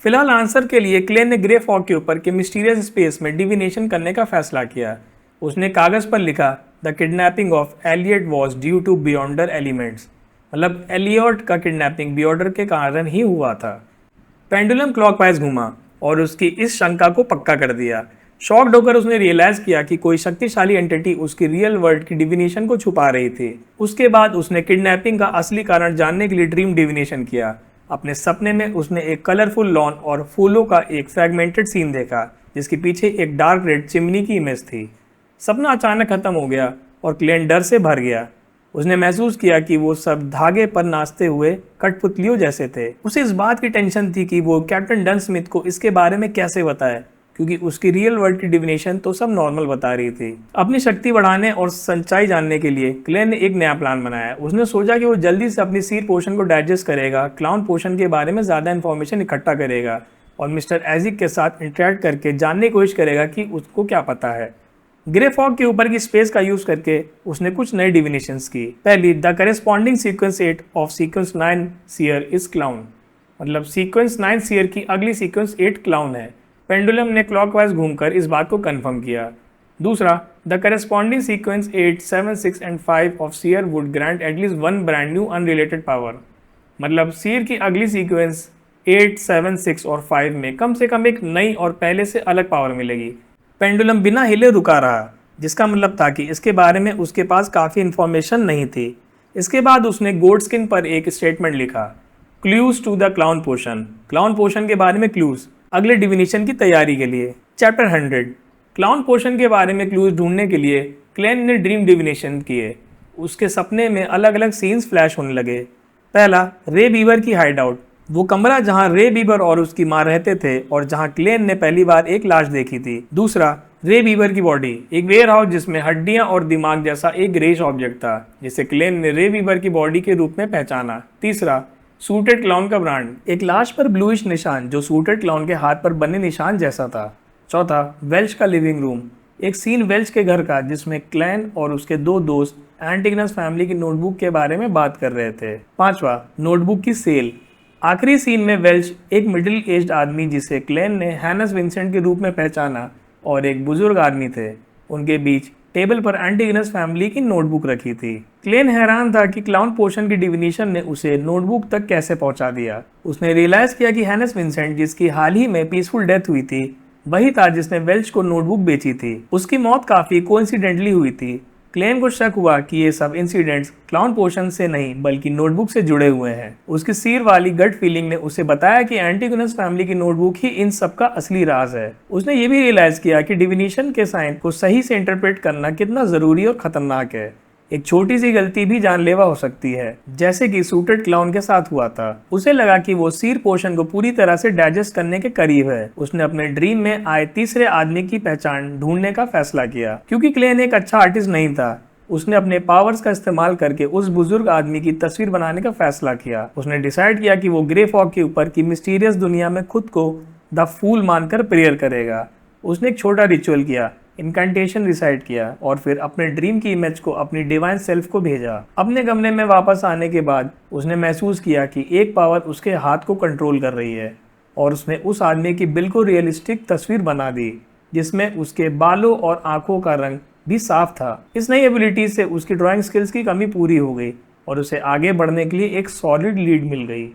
फिलहाल आंसर के लिए क्लेन ने ग्रे फॉग के ऊपर के मिस्टीरियस स्पेस में डिविनेशन करने का फैसला किया। उसने कागज़ पर लिखा, the kidnapping of Elliott was due to beyonder elements, मतलब एलियट का किडनैपिंग बियॉन्डर के कारण ही हुआ था। पेंडुलम क्लॉकवाइज घूमा और उसकी इस शंका को पक्का कर दिया। शॉक्ड होकर उसने रियलाइज किया कि कोई शक्तिशाली एंटिटी उसकी रियल वर्ल्ड की डिविनेशन को छुपा रही थी। उसके बाद उसने किडनैपिंग का असली कारण जानने के लिए ड्रीम डिविनेशन किया। अपने सपने में उसने एक कलरफुल लॉन और फूलों का एक फ्रैगमेंटेड सीन देखा, जिसके पीछे एक डार्क रेड चिमनी की इमेज थी। सपना अचानक खत्म हो गया और क्लेन डर से भर गया। उसने महसूस किया कि वो सब धागे पर नाचते हुए कठपुतलियों जैसे थे। उसे इस बात की टेंशन थी कि वो कैप्टन डन स्मिथ को इसके बारे में कैसे बताए, क्योंकि उसकी रियल वर्ल्ड की डिविनेशन तो सब नॉर्मल बता रही थी। अपनी शक्ति बढ़ाने और सच्चाई जानने के लिए क्लेन ने एक नया प्लान बनाया। उसने सोचा कि वो जल्दी से अपनी सीर पोशन को डाइजेस्ट करेगा, क्लाउन पोशन के बारे में ज़्यादा इन्फॉर्मेशन इकट्ठा करेगा और मिस्टर एजिक के साथ इंटरेक्ट करके जानने की कोशिश करेगा कि उसको क्या पता है। ग्रे फॉग के ऊपर की स्पेस का यूज करके उसने कुछ नई डिविनेशंस की। पहली, the corresponding sequence 8 of sequence 9 seer is clown, मतलब सीक्वेंस 9 सीयर की अगली सीक्वेंस 8 क्लाउन है। पेंडुलम ने क्लॉकवाइज घूमकर इस बात को कंफर्म किया। दूसरा, the corresponding sequence 8, 7, 6 and 5 of seer would grant at least one brand new unrelated power, मतलब सीयर की अगली सीक्वेंस 8, 7, 6 और 5 में कम से कम एक नई और पहले से अलग पावर मिलेगी। पेंडुलम बिना हिले रुका रहा, जिसका मतलब था कि इसके बारे में उसके पास काफ़ी इन्फॉर्मेशन नहीं थी। इसके बाद उसने गोड स्किन पर एक स्टेटमेंट लिखा, clues to the clown potion, clown potion के बारे में क्लूज अगले डिविनेशन की तैयारी के लिए। चैप्टर 100। क्लाउन पोशन के बारे में क्लूज ढूंढने के लिए क्लेन ने ड्रीम डिविनेशन किए। उसके सपने में अलग अलग सीन्स फ्लैश होने लगे। पहला, रे बीवर की हाइड आउट, वो कमरा जहां रे बीबर और उसकी मां रहते थे और जहां क्लेन ने पहली बार एक लाश देखी थी। दूसरा, रे बीबर की बॉडी, एक वेयर हाउस जिसमें हड्डियां और दिमाग जैसा एक ग्रेश ऑब्जेक्ट था, जिसे क्लेन ने रे बीबर की बॉडी के रूप में पहचाना। तीसरा, सूटेड क्लाउन का ब्रांड, एक लाश पर ब्लूइश निशान जो सूटेड क्लाउन के हाथ पर बने निशान जैसा था। चौथा, वेल्च का लिविंग रूम, एक सीन वेल्च के घर का जिसमें क्लेन और उसके दो दोस्त एंटिगनस फैमिली की नोटबुक के बारे में बात कर रहे थे। पांचवा, नोटबुक की सेल, आखिरी सीन में वेल्च एक मिडिल एज्ड आदमी जिसे क्लेन ने हैनस विंसेंट के रूप में पहचाना और एक बुजुर्ग आदमी थे, उनके बीच टेबल पर एंटिगनस फैमिली की नोटबुक रखी थी। क्लेन हैरान था कि क्लाउन पोशन की डिविनेशन ने उसे नोटबुक तक कैसे पहुंचा दिया। उसने रियलाइज किया कि हैनस विंसेंट, जिसकी हाल ही में पीसफुल डेथ हुई थी, वही था जिसने वेल्च को नोटबुक बेची थी। उसकी मौत काफी कोइंसिडेंटली हुई थी। क्लेन को शक हुआ कि ये सब इंसिडेंट्स क्लाउन पोशन से नहीं बल्कि नोटबुक से जुड़े हुए हैं। उसकी सिर वाली गट फीलिंग ने उसे बताया कि एंटिगोनस फैमिली की नोटबुक ही इन सब का असली राज है। उसने ये भी रियलाइज किया कि डिविनेशन के साइन को सही से इंटरप्रेट करना कितना जरूरी और खतरनाक है। एक छोटी सी गलती भी जानलेवा हो सकती है, जैसे कि सूटेड क्लाउन के साथ हुआ था। उसे लगा कि वो सीर पोशन को पूरी तरह से डाइजेस्ट करने के करीब है। उसने अपने ड्रीम में आए तीसरे आदमी की पहचान ढूंढने का फैसला किया। क्योंकि क्लेन एक अच्छा आर्टिस्ट नहीं था, उसने अपने पावर्स का इस्तेमाल करके उस बुजुर्ग आदमी की तस्वीर बनाने का फैसला किया। उसने डिसाइड किया कि वो ग्रे फॉग के ऊपर की मिस्टीरियस दुनिया में खुद को द फूल मानकर प्रेयर करेगा। उसने एक छोटा रिचुअल किया, इनकैंटेशन रिसाइट किया और फिर अपने ड्रीम की इमेज को अपनी डिवाइन सेल्फ को भेजा। अपने कमरे में वापस आने के बाद उसने महसूस किया कि एक पावर उसके हाथ को कंट्रोल कर रही है और उसने उस आदमी की बिल्कुल रियलिस्टिक तस्वीर बना दी, जिसमें उसके बालों और आंखों का रंग भी साफ था। इस नई एबिलिटी से उसकी ड्राइंग स्किल्स की कमी पूरी हो गई और उसे आगे बढ़ने के लिए एक सॉलिड लीड मिल गई।